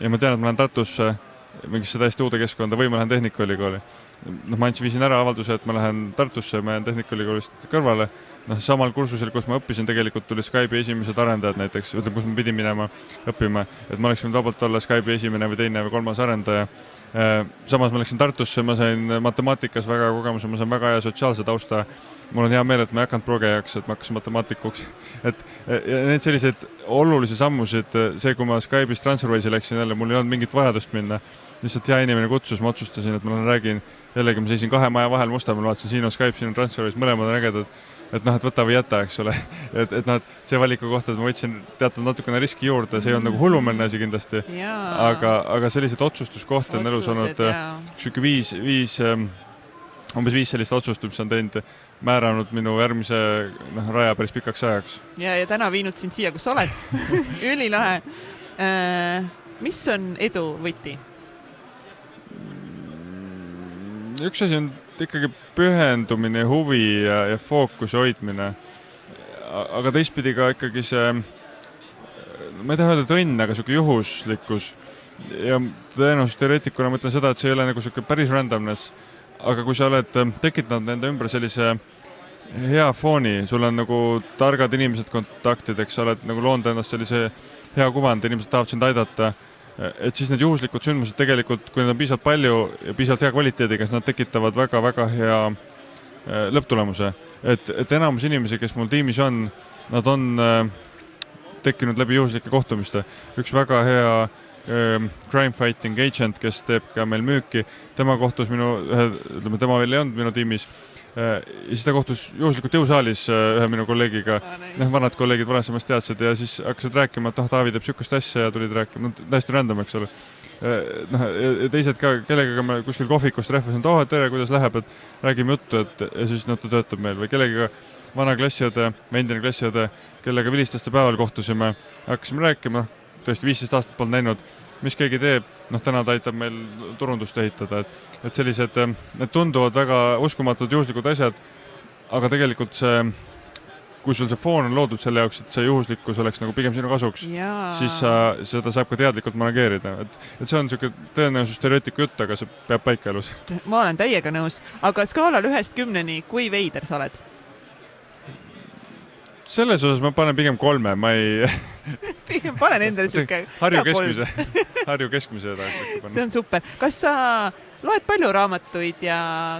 ja ma tean, et ma lähen Tartusse mingisse täiesti uude keskkonda või ma lähen Tehnikaülikooli. Ma viisin ära avalduse, et ma lähen Tartusse, ma jään Tehnikaülikoolist kõrvale. Samal kursusel, kus ma õppisin, tegelikult tuli Skype'i esimesed arendajad näiteks, ütleme, kus ma pidin minema õppima, et ma oleksin vabalt olla Skype'i esimene või teine või 3. arendaja. Samas ma läksin Tartusse, ma sain matemaatikas väga kogemuse, ma sain väga hea sotsiaalse tausta. Mul on hea meel, et ma ei hakanud progejaks, et ma hakkasin matemaatikuks. Et need sellised olulisi sammusid, see, kui ma Skype'is TransferWise'i läksin jälle, mul ei olnud mingit vajadust minna. Lihtsalt hea inimene kutsus, ma otsustasin, et ma räägin jällegi, ma seisin 2 maja vahel Mustamäel, vaatasin, siin on Skype, siin on TransferWise, mõlemad on ägedad. Et võta või jäta, eks ole. Et see valiku kohta, et ma võtsin teatud natukene riski juurde, see on nagu hullumeelne asi kindlasti. Aga sellised otsustuskohti on elus olnud umbes 5 sellist otsust, mis on teinud, määranud minu järgmise raja päris pikaks ajaks. Ja täna viinud sind siia, kus oled. Ülilahe. Mis on edu võti? Üks asi on ikkagi pühendumine, huvi ja fookuse hoidmine. Aga teistpidi ka ikkagi see, ma ei taha öelda õnn, aga selline juhuslikkus. Ja tõenäoliselt teoreetikuna mõtlen seda, et see ei ole nagu selline päris randomness. Aga kui sa oled tekitanud nende ümber sellise hea fooni, sul on nagu targad inimesed kontaktideks, sa oled nagu loonud ennast sellise hea kuvand, inimesed tahavad sind aidata, et siis need juhuslikud sündmused tegelikult, kui need on piisavalt palju ja piisavalt hea kvaliteediga, siis nad tekitavad väga-väga hea lõpptulemuse. Et enamus inimesi, kes mul tiimis on, nad on tekkinud läbi juhuslike kohtumiste. Üks väga hea crime fighting agent, kes teeb ka meil müüki, tema kohtus tema veel ei olnud minu tiimis ja siis ta kohtus juhuslikult jõusaalis ühe minu kolleegiga, vanad kolleegid varasemast teadsid ja siis hakkasid rääkima, et Taavi teeb sükust asja ja tulid rääkima, täiesti random, eks ole. Teised ka, kellega me kuskil kohvikust rehvasin, et tere, kuidas läheb, et räägime juttu, ja siis ta töötab meil või kellega vana klassiõde, endine klassiõde, kellega vilistaste päeval kohtusime, hakkasime rääkima, tõesti 15 aastat polnud näinud, mis keegi teeb, täna ta aitab meil turundust ehitada, et sellised, need tunduvad väga uskumatud juhuslikud asjad, aga tegelikult see, kui sul see foon on loodud selle jaoks, et see juhuslikkus oleks nagu pigem sinu kasuks, siis seda saab ka teadlikult manageerida, et see on selline tõenäosus teoreetiku jutt, aga see peab paika elus. Ma olen täiega nõus, aga skaalal 1-10, kui veider sa oled? Selles osas ma panen pigem 3, ma ei... Pigem panen endale siuke... Harju keskmise. See on super. Kas sa loed palju raamatuid ja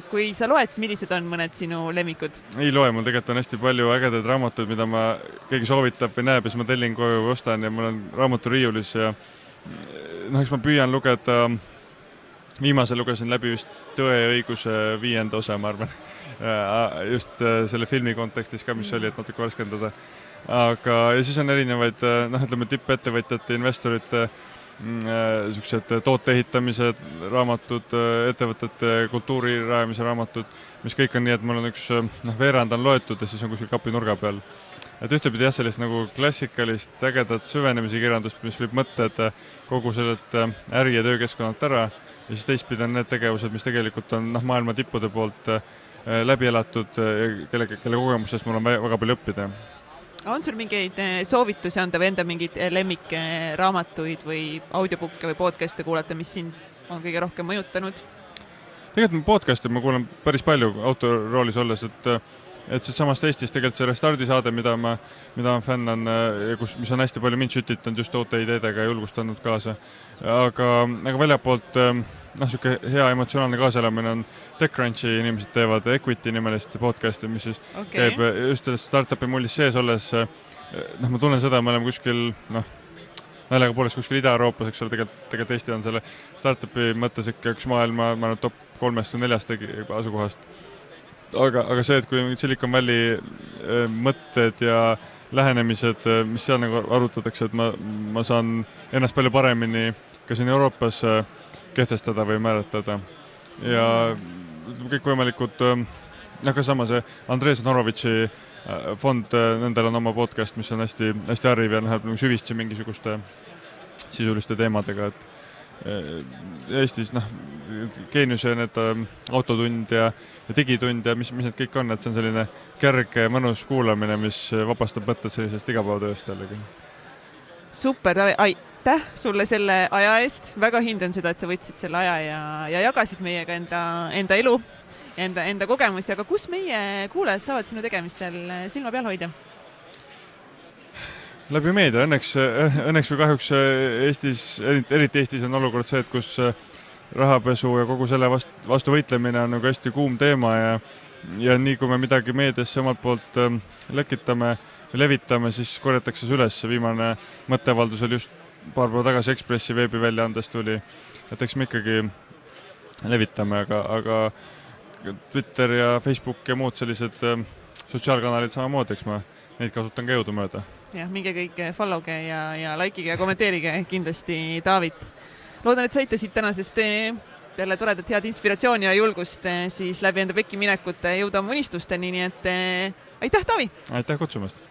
kui sa loed, siis millised on mõned sinu lemmikud? Ei loe, mul tegelikult on hästi palju ägedaid raamatuid, mida ma keegi soovitab või näeb ja siis ma tellin koju või ostan ja mul on raamaturiiulis ja eks ma püüan lugeda, viimasel lugesin läbi just Tõe ja õiguse 5. osa, ma arvan. Just selle filmi kontekstis ka, mis oli, et natuke värskendada. Aga ja siis on erinevaid, ütleme, tippettevõtjate, investorite, sellised toote ehitamise raamatud, ettevõtete kultuuri rajamise raamatud, mis kõik on nii, et mul on üks veerand on loetud ja siis on kuskil kapi nurga peal. Et ühtepidi jah, sellist nagu klassikalist ägedat süvenemise kirjandust, mis võib mõtted kogu sellelt äri- ja töökeskkonnalt ära ja siis teistpidi on need tegevused, mis tegelikult on maailma tippude poolt läbi elatud, kelle kogemustest mul on väga palju õppida. On sul mingeid soovitusi anda või enda mingeid lemmikraamatuid või audiobukke või podcast'e kuulata, mis sind on kõige rohkem mõjutanud? Tegelikult podcast'e ma kuulen päris palju autoroolis olles, et samast Eestis tegelikult see Restardi saade, mida ma fännan, mis on hästi palju mind sütitanud just uute ideedega ja julgustanud kaasa. Aga väljapoolt selline hea emotsionaalne kaaselamine on TechCrunchi inimesed teevad Equity nimelist podcasti, mis siis käib just sellest STARTUPi mullis sees olles. Ma tunnen seda, me oleme kuskil, naljaga poolest kuskil Ida-Euroopas, eks ole, tegelikult Eesti on selle STARTUPi mõttes ikka üks maailma top 3-4 asukohast. Aga see, et kui Silicon Valley mõtted ja lähenemised, mis seal nagu arutatakse, et ma saan ennast palju paremini ka siin Euroopas kehtestada või määratleda. Ja kõikvõimalikud, ka sama see Andres Norovitši fond, nendel on oma podcast, mis on hästi, hästi hariv ja läheb nagu süvistsi mingisuguste sisuliste teemadega, et Eestis geeniuse need autotund ja digitund ja mis need kõik on, et see on selline kerge, mõnus kuulamine, mis vabastab mõtted sellisest igapäevatööst jällegi. Super, Taavi, aitäh sulle selle aja eest, väga hindan seda, et sa võtsid selle aja ja jagasid meiega enda elu, enda kogemusi, aga kus meie kuulajad saavad sinu tegemistel silma peal hoida? Läbi meedia, õnneks või kahjuks Eestis, eriti Eestis on olukord see, et kus rahapesu ja kogu selle vastu võitlemine on nagu hästi kuum teema ja nii kui me midagi meediasse omalt poolt lekitame või levitame, siis korjatakse see üles. Viimane mõttevaldus oli just paar päeva tagasi Ekspressi veebiväljaandest tuli, et eks me ikkagi levitame, aga Twitter ja Facebook ja muud sellised sotsiaalkanalid samamoodi, eks ma neid kasutan ka jõudumööda. Jah, minge kõik followge ja likeige ja kommenteerige kindlasti Taavit. Loodan, et saite siit tänasest teile toredat head inspiratsiooni ja julgust siis läbi enda pekki minekute jõuda oma unistusteni, nii et aitäh, Taavi! Aitäh kutsumast!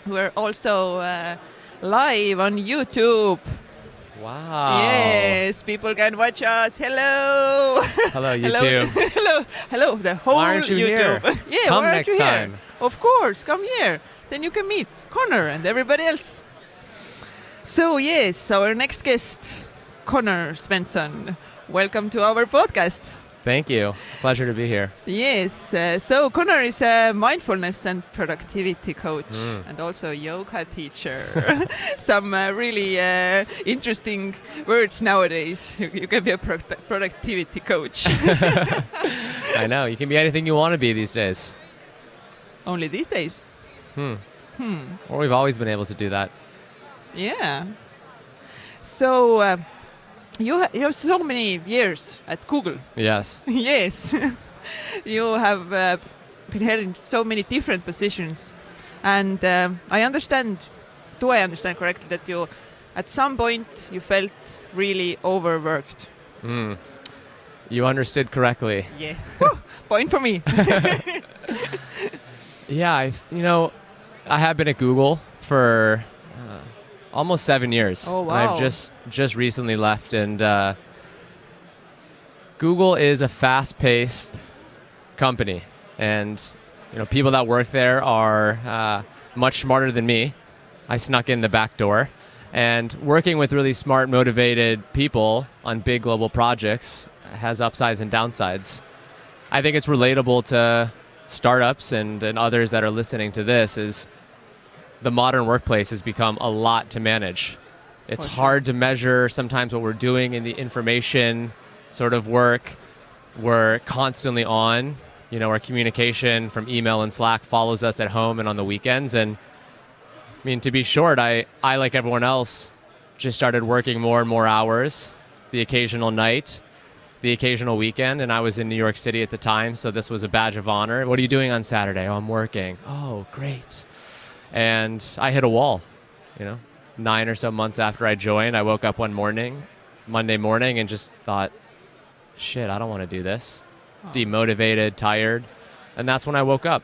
We're also live on YouTube. Wow. Yes, people can watch us. Hello. Hello, YouTube. Hello, the whole Why aren't you YouTube. here? Yeah, Come why aren't next you time. Here? Of course, come here. Then you can meet Connor and everybody else. So yes, our next guest, Connor Svensson. Welcome to our podcast. Thank you. Pleasure to be here. Yes, so Connor is a mindfulness and productivity coach and also yoga teacher. Some really interesting words nowadays. You can be a productivity coach. I know. You can be anything you want to be these days. Only these days? Or we've always been able to do that. Yeah. So you have so many years at Google. Yes. Yes. You have been held in so many different positions. And I understand correctly that you, at some point, you felt really overworked? You understood correctly. Yeah. Point for me. Yeah, I have been at Google for almost 7 years. Oh, wow. And I've just recently left, and Google is a fast-paced company, and people that work there are much smarter than me. I snuck in the back door, and working with really smart, motivated people on big global projects has upsides and downsides. I think it's relatable to startups and others that are listening to this. Is the modern workplace has become a lot to manage. It's hard to measure sometimes what we're doing in the information sort of work. We're constantly on. Our communication from email and Slack follows us at home and on the weekends. And I mean, to be short, I like everyone else, just started working more and more hours, the occasional night, the occasional weekend. And I was in New York City at the time, so this was a badge of honor. What are you doing on Saturday? Oh, I'm working. Oh, great. And I hit a wall, 9 or so months after I joined. I woke up one morning, Monday morning, and just thought, shit, I don't want to do this. Demotivated, tired. And that's when I woke up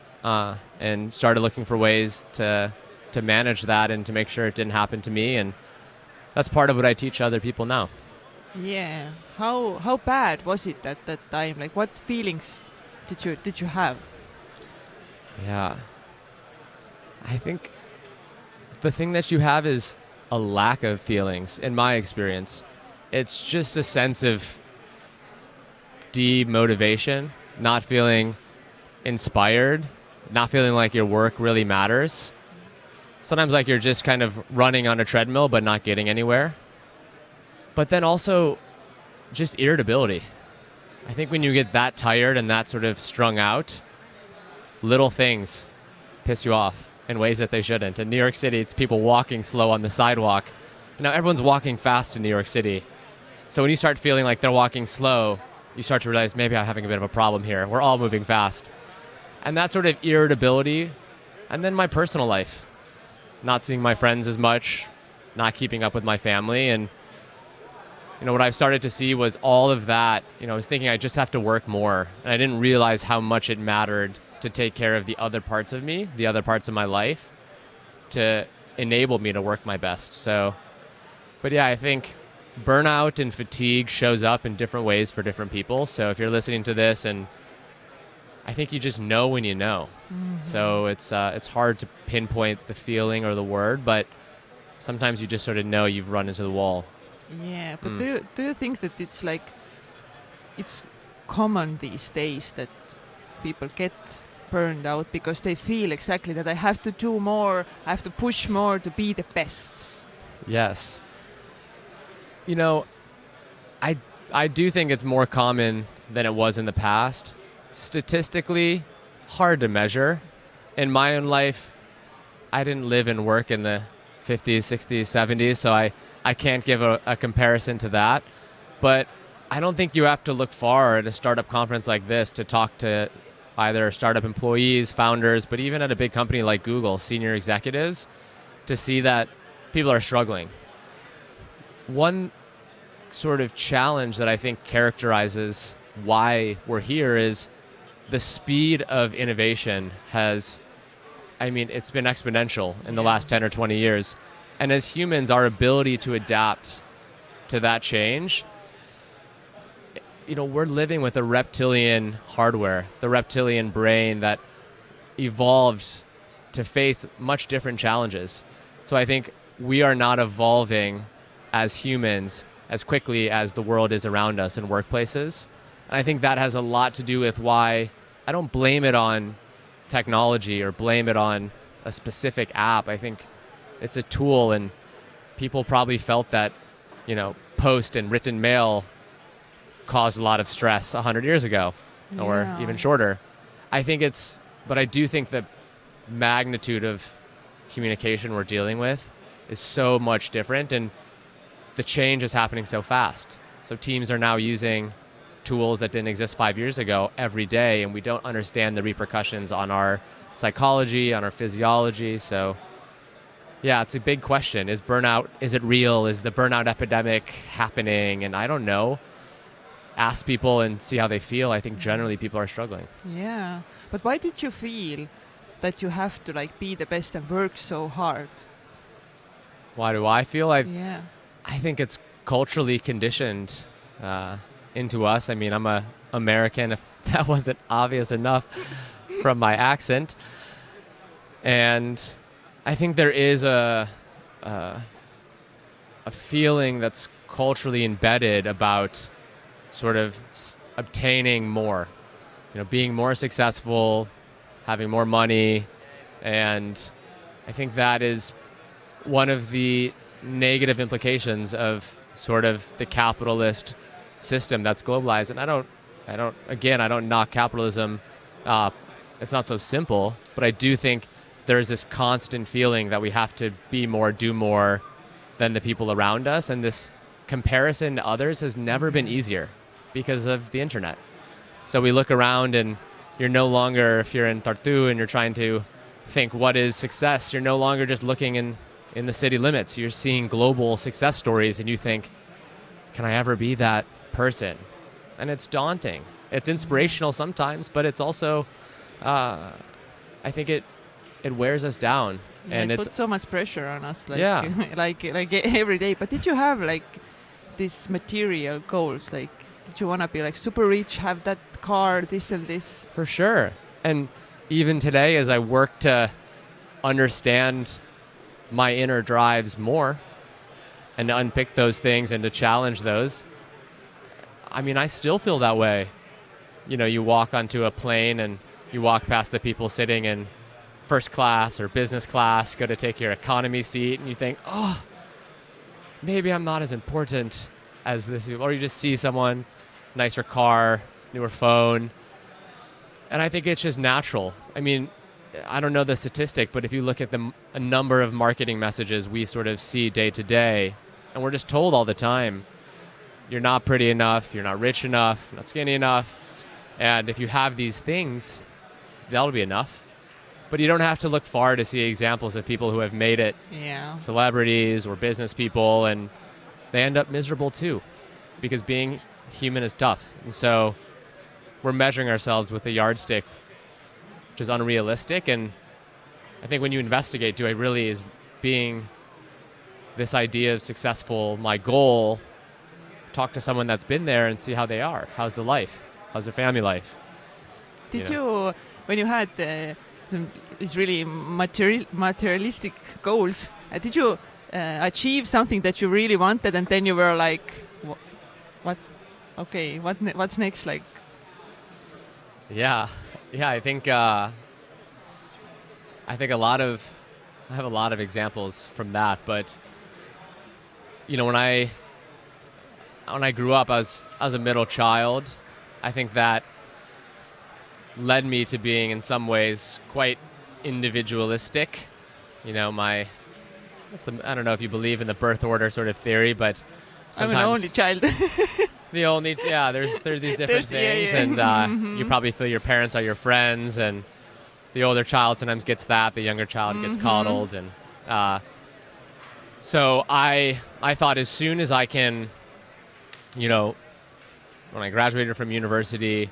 and started looking for ways to manage that and to make sure it didn't happen to me. And that's part of what I teach other people now. Yeah. How bad was it at that time? Like, what feelings did you have? Yeah. I think the thing that you have is a lack of feelings, in my experience. It's just a sense of demotivation, not feeling inspired, not feeling like your work really matters. Sometimes like you're just kind of running on a treadmill but not getting anywhere. But then also just irritability. I think when you get that tired and that sort of strung out, little things piss you off in ways that they shouldn't. In New York City, it's people walking slow on the sidewalk. Now everyone's walking fast in New York City. So when you start feeling like they're walking slow, you start to realize maybe I'm having a bit of a problem here. We're all moving fast. And that sort of irritability. And then my personal life. Not seeing my friends as much, not keeping up with my family. And what I've started to see was all of that. I was thinking I just have to work more. And I didn't realize how much it mattered to take care of the other parts of me, the other parts of my life, to enable me to work my best. So, but yeah, I think burnout and fatigue shows up in different ways for different people. So if you're listening to this, and I think you just know when you know. So it's hard to pinpoint the feeling or the word, but sometimes you just sort of know you've run into the wall. Yeah, but do you think that it's common these days that people get burned out because they feel exactly that I have to do more, I have to push more to be the best? Yes. I do think it's more common than it was in the past. Statistically, hard to measure. In my own life, I didn't live and work in the 50s, 60s, 70s, so I can't give a comparison to that. But I don't think you have to look far at a startup conference like this to talk to either startup employees, founders, but even at a big company like Google, senior executives, to see that people are struggling. One sort of challenge that I think characterizes why we're here is the speed of innovation has I mean, it's been exponential in the last 10 or 20 years. And as humans, our ability to adapt to that change, we're living with a reptilian hardware, the reptilian brain that evolved to face much different challenges. So I think we are not evolving as humans as quickly as the world is around us in workplaces. And I think that has a lot to do with why I don't blame it on technology or blame it on a specific app. I think it's a tool, and people probably felt that, post and written mail caused a lot of stress 100 years ago or even shorter. But I do think the magnitude of communication we're dealing with is so much different, and the change is happening so fast. So teams are now using tools that didn't exist 5 years ago every day, and we don't understand the repercussions on our psychology, on our physiology. So yeah, it's a big question. Is it real? Is the burnout epidemic happening? And I don't know. Ask people and see how they feel. I think generally people are struggling. Yeah. But why did you feel that you have to be the best and work so hard? Why do I feel? I think it's culturally conditioned into us. I mean, I'm an American, if that wasn't obvious enough from my accent. And I think there is a feeling that's culturally embedded about sort of obtaining more, being more successful, having more money. And I think that is one of the negative implications of sort of the capitalist system that's globalized. And I don't knock capitalism. It's not so simple, but I do think there's this constant feeling that we have to be more, do more than the people around us. And this comparison to others has never been easier because of the internet. So we look around, and you're no longer, if you're in TARTU and you're trying to think what is success, you're no longer just looking in the city limits. You're seeing global success stories, and you think, can I ever be that person? And it's daunting. It's inspirational sometimes, but it's also, I think it wears us down. And it it's puts so much pressure on us, like every day. But did you have these material goals? Did you want to be super rich, have that car, this and this? For sure. And even today, as I work to understand my inner drives more and to unpick those things and to challenge those, I mean, I still feel that way. You walk onto a plane and you walk past the people sitting in first class or business class, go to take your economy seat, and you think, oh, maybe I'm not as important as this. Or you just see someone, nicer car, newer phone. And I think it's just natural. I mean, I don't know the statistic, but if you look at a number of marketing messages we sort of see day to day, and we're just told all the time, you're not pretty enough, you're not rich enough, not skinny enough. And if you have these things, that'll be enough. But you don't have to look far to see examples of people who have made it, celebrities or business people, and they end up miserable too, because being human is tough. And so we're measuring ourselves with a yardstick, which is unrealistic. And I think when you investigate, is being this idea of successful my goal? Talk to someone that's been there and see how they are. How's the life? How's their family life? Did you, when you had these really materialistic goals, did you achieve something that you really wanted, and then you were like, what? Okay, what's next? Yeah. I think I have a lot of examples from that. But when I grew up as a middle child, I think that led me to being in some ways quite individualistic. I don't know if you believe in the birth order sort of theory, but sometimes I'm an only child. There's these different things, and you probably feel your parents are your friends, and the older child sometimes gets that, the younger child gets coddled, and so I thought as soon as I can, when I graduated from university,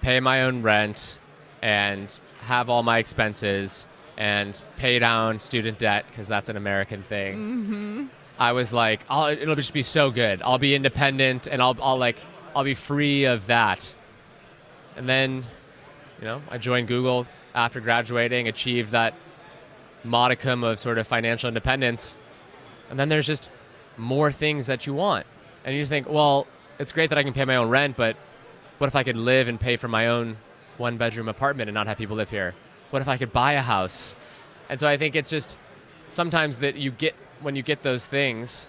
pay my own rent and have all my expenses, and pay down student debt, because that's an American thing. I was like, it'll just be so good. I'll be independent, and I'll be free of that. And then, I joined Google after graduating, achieved that modicum of sort of financial independence. And then there's just more things that you want. And you think, well, it's great that I can pay my own rent, but what if I could live and pay for my own 1-bedroom apartment and not have people live here? What if I could buy a house? And so I think it's just sometimes that when you get those things,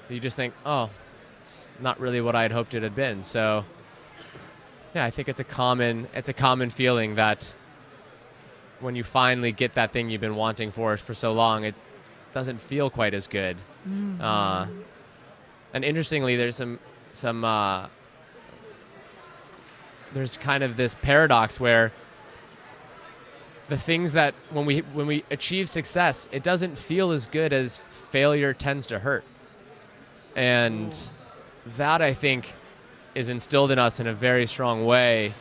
you just think, oh, it's not really what I had hoped it had been. So yeah, I think it's a common feeling that when you finally get that thing you've been wanting for so long, it doesn't feel quite as good. And interestingly, there's there's kind of this paradox where the things that when we achieve success, it doesn't feel as good as failure tends to hurt. And that, I think, is instilled in us in a very strong way.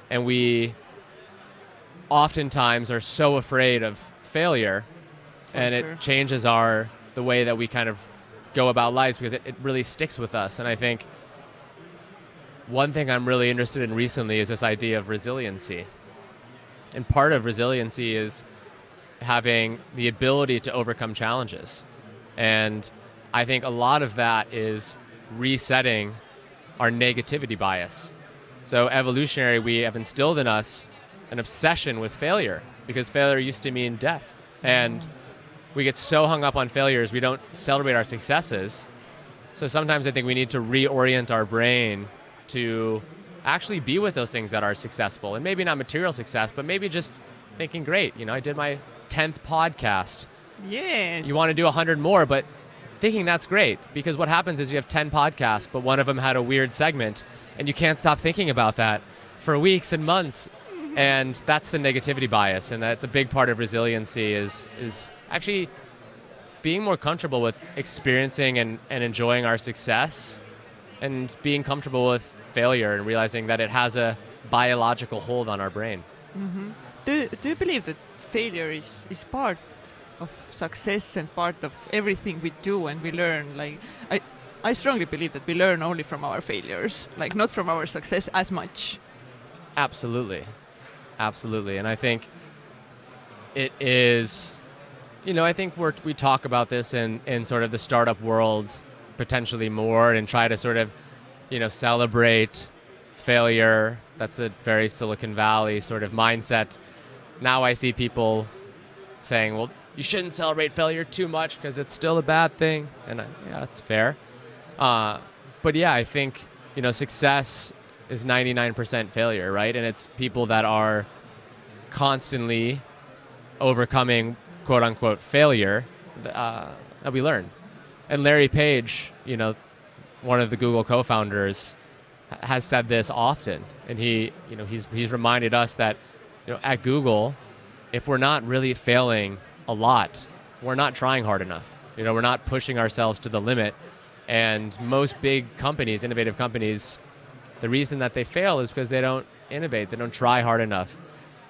And we oftentimes are so afraid of failure, and it changes the way that we kind of go about lives, because it really sticks with us. And I think one thing I'm really interested in recently is this idea of resiliency. And part of resiliency is having the ability to overcome challenges. And I think a lot of that is resetting our negativity bias. So evolutionary, we have instilled in us an obsession with failure, because failure used to mean death. And we get so hung up on failures, we don't celebrate our successes. So sometimes I think we need to reorient our brain to actually be with those things that are successful, and maybe not material success, but maybe just thinking, great, I did my 10th podcast. Yes. You want to do 100 more, but thinking that's great, because what happens is you have 10 podcasts, but one of them had a weird segment, and you can't stop thinking about that for weeks and months. And that's the negativity bias, and that's a big part of resiliency is actually being more comfortable with experiencing and enjoying our success, and being comfortable with failure and realizing that it has a biological hold on our brain. Do you believe that failure is part of success and part of everything we do and we learn? Like, I strongly believe that we learn only from our failures, like not from our success as much. Absolutely. And I think it is, I think we talk about this in sort of the startup world potentially more, and try to sort of, celebrate failure. That's a very Silicon Valley sort of mindset. Now I see people saying, well, you shouldn't celebrate failure too much because it's still a bad thing. And yeah, that's fair. But yeah, I think, success is 99% failure, right? And it's people that are constantly overcoming quote unquote failure that we learn. And Larry Page, one of the Google co-founders, has said this often, and he's reminded us that at Google, if we're not really failing a lot, we're not trying hard enough. We're not pushing ourselves to the limit. And most big companies, innovative companies, the reason that they fail is because they don't innovate, they don't try hard enough.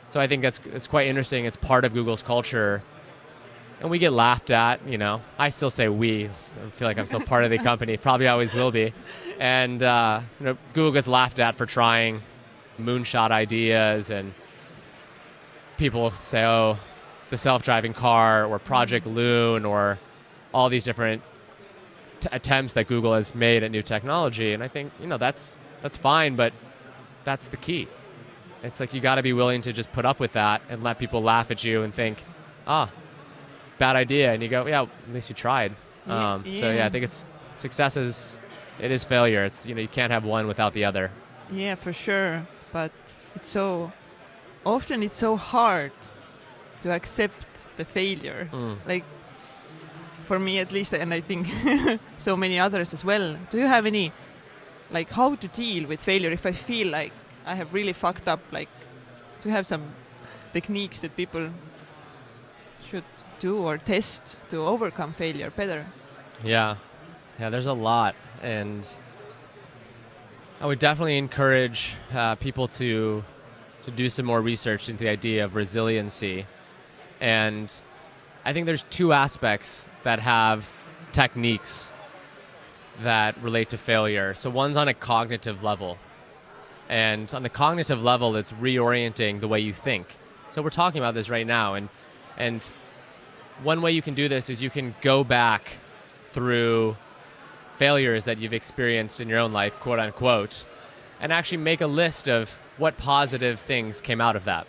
So I think it's quite interesting. It's part of Google's culture. And we get laughed at, I still say we. I feel like I'm still part of the company. Probably always will be. And Google gets laughed at for trying moonshot ideas, and people say, oh, the self-driving car or Project Loon or all these different attempts that Google has made at new technology. And I think, that's fine, but that's the key. It's like you got to be willing to just put up with that and let people laugh at you and think, bad idea, and you go, yeah, at least you tried. So yeah, I think success is failure. It's you can't have one without the other. Yeah, for sure. But it's so hard to accept the failure. Like for me at least, and I think so many others as well. Do you have any like how to deal with failure if I feel like I have really fucked up? Like, do you have some techniques that people should do or test to overcome failure better? Yeah, there's a lot, and I would definitely encourage people to do some more research into the idea of resiliency. And I think there's two aspects that have techniques that relate to failure. So one's on a cognitive level. And on the cognitive level, it's reorienting the way you think. So we're talking about this right now. And one way you can do this is you can go back through failures that you've experienced in your own life, quote unquote, and actually make a list of what positive things came out of that.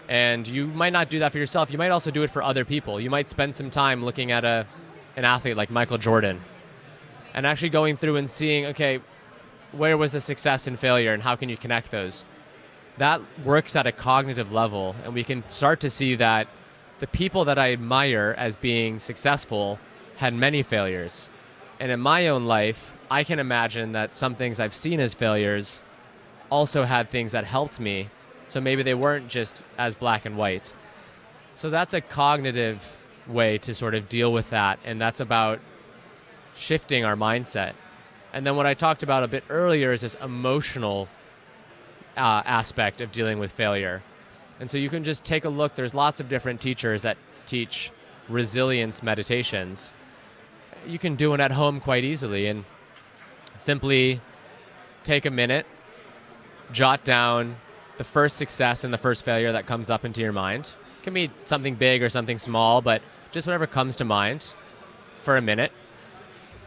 And you might not do that for yourself. You might also do it for other people. You might spend some time looking at an athlete like Michael Jordan and actually going through and seeing, okay, where was the success and failure and how can you connect those? That works at a cognitive level, and we can start to see that the people that I admire as being successful had many failures. And in my own life, I can imagine that some things I've seen as failures also had things that helped me. So maybe they weren't just as black and white. So that's a cognitive way to sort of deal with that. And that's about shifting our mindset. And then what I talked about a bit earlier is this emotional aspect of dealing with failure. And so you can just take a look. There's lots of different teachers that teach resilience meditations. You can do it at home quite easily and simply take a minute, jot down the first success and the first failure that comes up into your mind. It can be something big or something small, but just whatever comes to mind for a minute.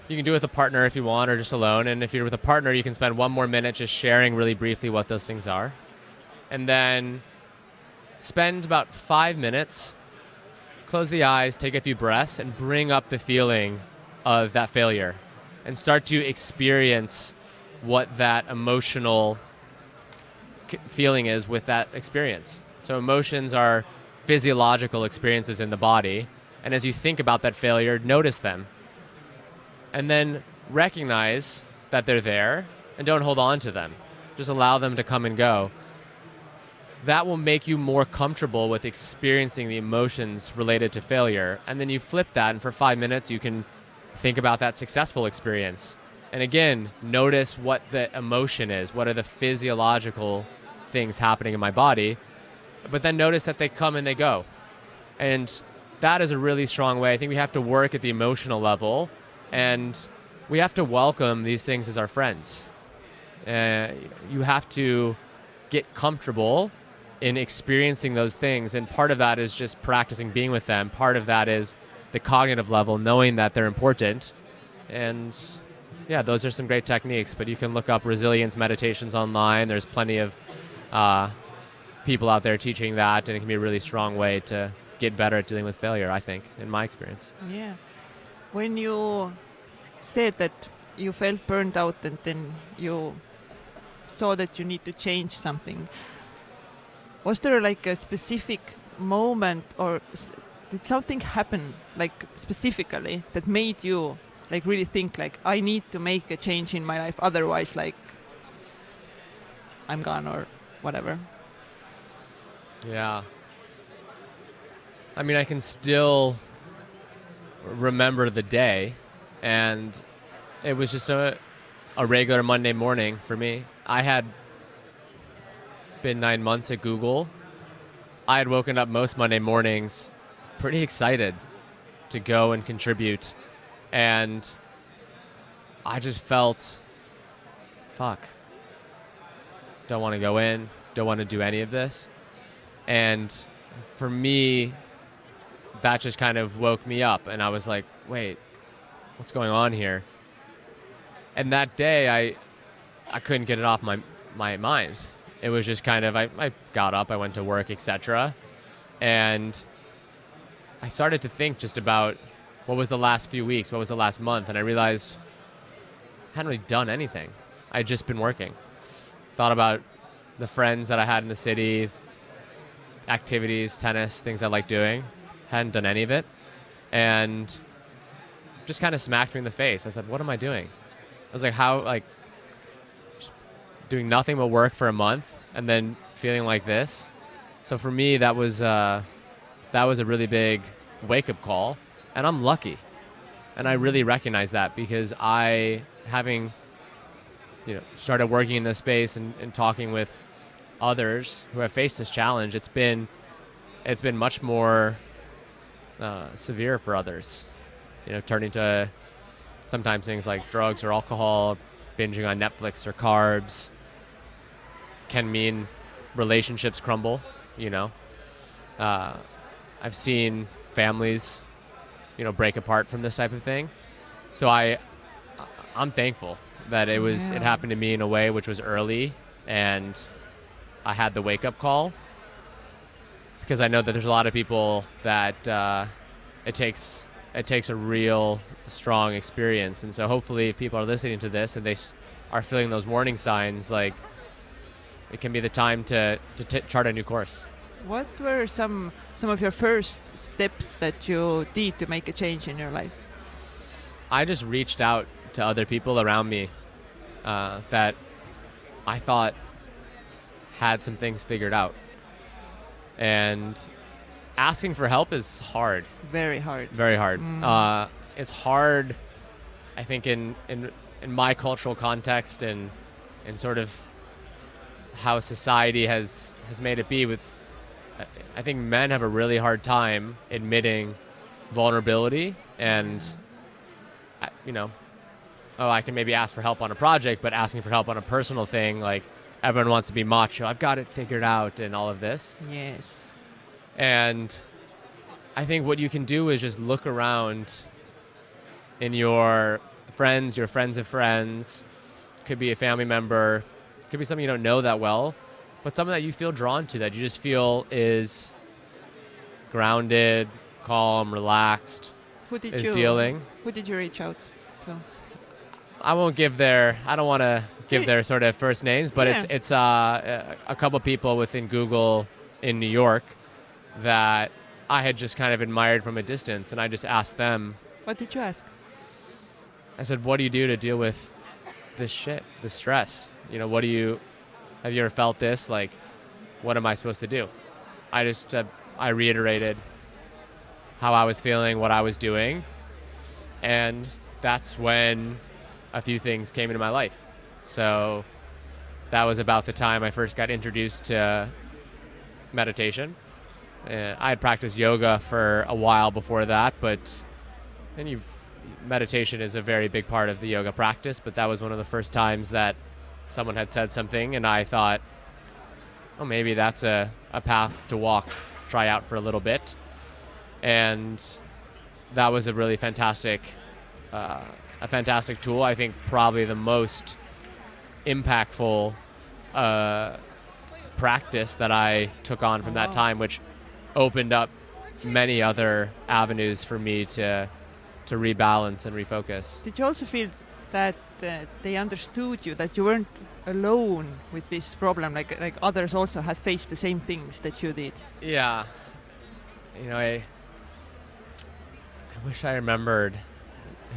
You can do it with a partner if you want, or just alone. And if you're with a partner, you can spend one more minute just sharing really briefly what those things are. And then spend about 5 minutes, close the eyes, take a few breaths, and bring up the feeling of that failure. And start to experience what that emotional feeling is with that experience. So emotions are physiological experiences in the body. And as you think about that failure, notice them. And then recognize that they're there and don't hold on to them. Just allow them to come and go. That will make you more comfortable with experiencing the emotions related to failure. And then you flip that, and for 5 minutes, you can think about that successful experience. And again, notice what the emotion is. What are the physiological things happening in my body? But then notice that they come and they go. And that is a really strong way. I think we have to work at the emotional level. And we have to welcome these things as our friends. You have to get comfortable in experiencing those things. And part of that is just practicing being with them. Part of that is the cognitive level, knowing that they're important. And yeah, those are some great techniques. But you can look up resilience meditations online. There's plenty of people out there teaching that. And it can be a really strong way to get better at dealing with failure, I think, in my experience. Yeah. When you said that you felt burned out and then you saw that you need to change something, was there like a specific moment or did something happen like specifically that made you like really think like I need to make a change in my life, otherwise like I'm gone or whatever? Yeah. I mean, I can still remember the day, and it was just a regular Monday morning for me. It's been 9 months at Google. I had woken up most Monday mornings pretty excited to go and contribute, and I just felt, fuck, don't want to go in, don't want to do any of this. And for me, that just kind of woke me up, and I was like, wait, what's going on here? And that day, I couldn't get it off my mind. It was just kind of, I got up, I went to work, etc. And I started to think just about what was the last few weeks, what was the last month, and I realized I hadn't really done anything. I'd just been working. Thought about the friends that I had in the city, activities, tennis, things I like doing. Hadn't done any of it, and just kind of smacked me in the face. I said, what am I doing? I was like, how, like, just doing nothing but work for a month and then feeling like this. So for me, that was a really big wake-up call, and I'm lucky. And I really recognize that because having started working in this space and talking with others who have faced this challenge, it's been it's been much more severe for others. Turning to sometimes things like drugs or alcohol, binging on Netflix or carbs can mean relationships crumble. I've seen families, break apart from this type of thing. So I'm thankful that it happened to me in a way which was early, and I had the wake-up call, because I know that there's a lot of people that it takes a real strong experience. And so hopefully if people are listening to this and they are feeling those warning signs, like, it can be the time to chart a new course. What were some of your first steps that you did to make a change in your life? I just reached out to other people around me that I thought had some things figured out. And asking for help is hard. Very hard. Very hard. It's hard, I think, in my cultural context and sort of how society has made it be. I think men have a really hard time admitting vulnerability and, I can maybe ask for help on a project, but asking for help on a personal thing, like, everyone wants to be macho. I've got it figured out and all of this. Yes. And I think what you can do is just look around in your friends of friends. Could be a family member. Could be someone you don't know that well, but someone that you feel drawn to, that you just feel is grounded, calm, relaxed, Who did you reach out to? I don't want to give their sort of first names, but it's a couple people within Google in New York that I had just kind of admired from a distance, and I just asked them. What did you ask? I said, what do you do to deal with this shit, this stress? Have you ever felt this? Like, what am I supposed to do? I reiterated how I was feeling, what I was doing, and that's when a few things came into my life. So that was about the time I first got introduced to meditation. I had practiced yoga for a while before that, but meditation is a very big part of the yoga practice, but that was one of the first times that someone had said something, and I thought, oh, maybe that's a path to try out for a little bit. And that was a really fantastic tool. I think probably the most impactful practice that I took on from that time, which opened up many other avenues for me to rebalance and refocus. Did you also feel that they understood you, that you weren't alone with this problem, like others also had faced the same things that you did? Yeah. I wish I remembered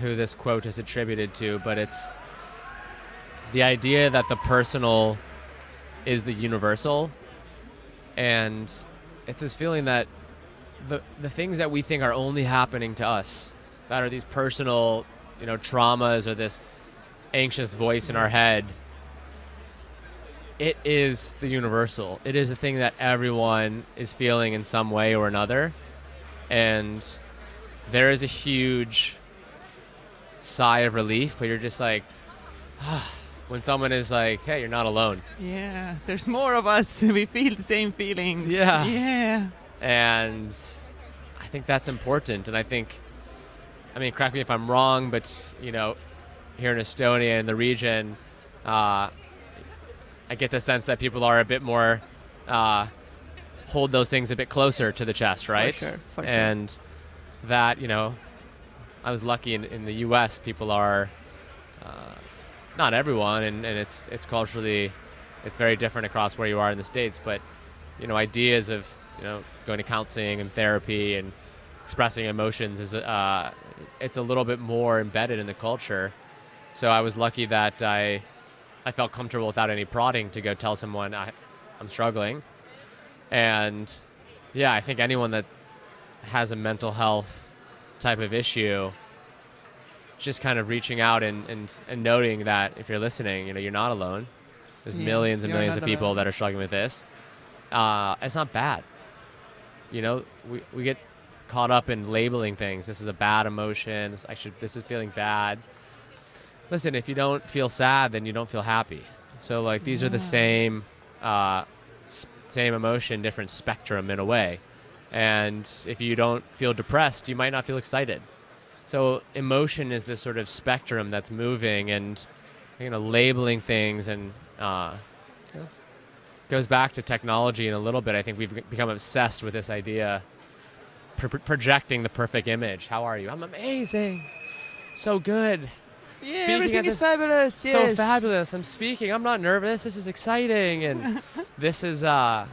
who this quote is attributed to, but it's the idea that the personal is the universal, and it's this feeling that the things that we think are only happening to us, that are these personal, traumas or this anxious voice in our head, it is the universal. It is the thing that everyone is feeling in some way or another. And there is a huge sigh of relief where you're just like, when someone is like, hey, you're not alone. Yeah, there's more of us. We feel the same feelings. Yeah. Yeah. And I think that's important. And correct me if I'm wrong, but, here in Estonia, in the region, I get the sense that people are a bit more, hold those things a bit closer to the chest, right? For sure. And that, I was lucky in the U.S. people are, not everyone, and it's culturally, it's very different across where you are in the States, but, ideas of, going to counseling and therapy and expressing emotions is, it's a little bit more embedded in the culture. So I was lucky that I felt comfortable without any prodding to go tell someone I'm struggling. And yeah, I think anyone that has a mental health type of issue, just kind of reaching out and noting that if you're listening, you're not alone. There's millions and millions of people that are struggling with this. It's not bad. we get caught up in labeling things. This is a bad emotion. This is feeling bad. Listen, if you don't feel sad, then you don't feel happy. So like these are the same emotion, different spectrum in a way. And if you don't feel depressed, you might not feel excited. So emotion is this sort of spectrum that's moving, and labeling things, and goes back to technology in a little bit. I think we've become obsessed with this idea, projecting the perfect image. How are you? I'm amazing. So good. Yeah, everything is fabulous. So fabulous. I'm speaking. I'm not nervous. This is exciting. And this is, but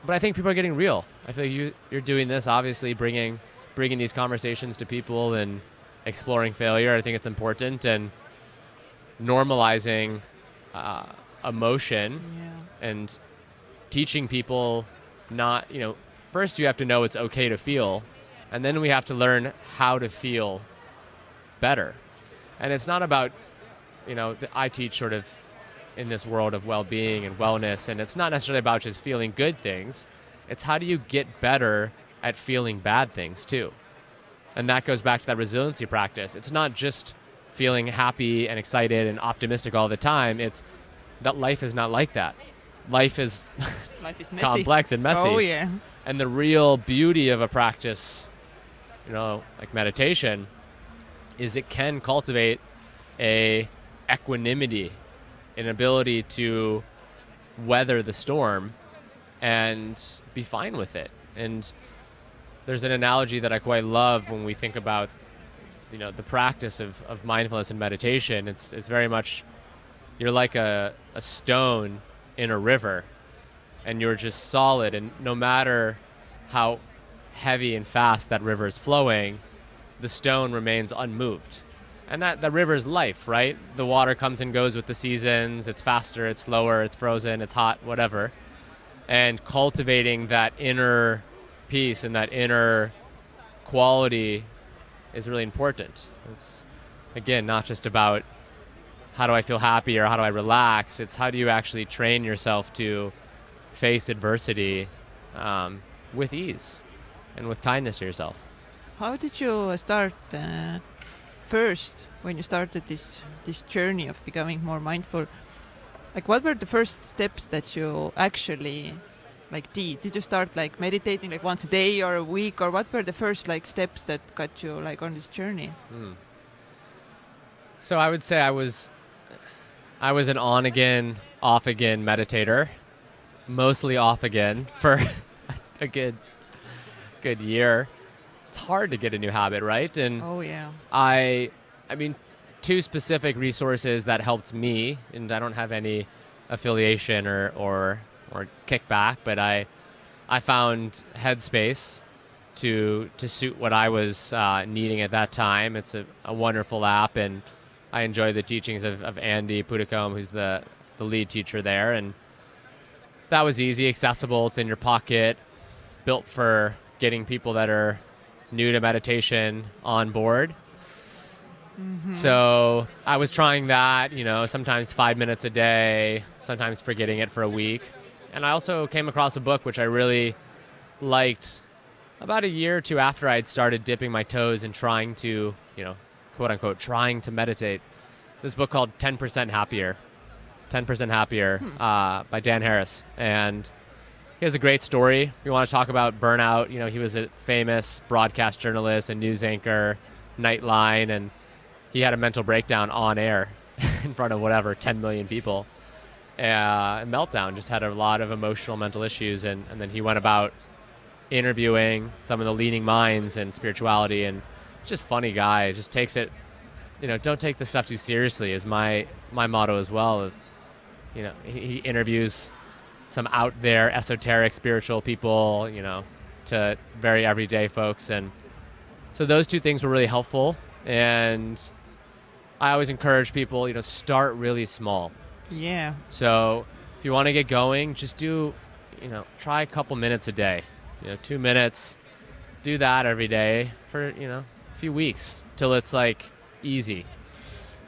I think people are getting real. I feel like you're doing this, obviously, bringing these conversations to people and exploring failure. I think it's important, and normalizing emotion and teaching people not, first you have to know it's okay to feel, and then we have to learn how to feel better. And it's not about, I teach sort of in this world of well-being and wellness, and it's not necessarily about just feeling good things. It's how do you get better at feeling bad things too. And that goes back to that resiliency practice. It's not just feeling happy and excited and optimistic all the time. It's that life is not like that. Life is messy. Complex and messy. Oh, yeah. And the real beauty of a practice, like meditation, is it can cultivate a equanimity, an ability to weather the storm and be fine with it. And there's an analogy that I quite love when we think about, the practice of mindfulness and meditation. It's very much, you're like a stone in a river, and you're just solid, and no matter how heavy and fast that river is flowing, the stone remains unmoved. And that river is life, right? The water comes and goes with the seasons. It's faster, it's slower, it's frozen, it's hot, whatever. And cultivating that inner peace and that inner quality is really important. It's, again, not just about how do I feel happy or how do I relax. It's how do you actually train yourself to face adversity with ease and with kindness to yourself. How did you start first when you started this journey of becoming more mindful? Like, what were the first steps that you actually did? Did you start meditating once a day or a week, or what were the first steps that got you on this journey? So I would say I was an on again, off again meditator, mostly off again for a good year. It's hard to get a new habit, right? And oh yeah. I mean, two specific resources that helped me, and I don't have any affiliation or kickback, but I found Headspace to suit what I was needing at that time. It's a wonderful app, and I enjoy the teachings of Andy Puddicombe, who's the lead teacher there, and that was easy, accessible, it's in your pocket, built for getting people that are new to meditation on board. Mm-hmm. So I was trying that, sometimes 5 minutes a day, sometimes forgetting it for a week. And I also came across a book which I really liked about a year or two after I'd started dipping my toes and trying to, quote unquote, trying to meditate. This book called 10% Happier by Dan Harris. And he has a great story. If you want to talk about burnout, he was a famous broadcast journalist and news anchor, Nightline, and he had a mental breakdown on air in front of 10 million people. A meltdown, just had a lot of emotional, mental issues, and then he went about interviewing some of the leading minds in spirituality, and just funny guy, just takes it, don't take this stuff too seriously is my motto as well. Of, he interviews some out there esoteric spiritual people, to very everyday folks. And so those two things were really helpful. And I always encourage people, start really small. Yeah. So if you want to get going, just do, try a couple minutes a day, 2 minutes, do that every day for, a few weeks till it's easy.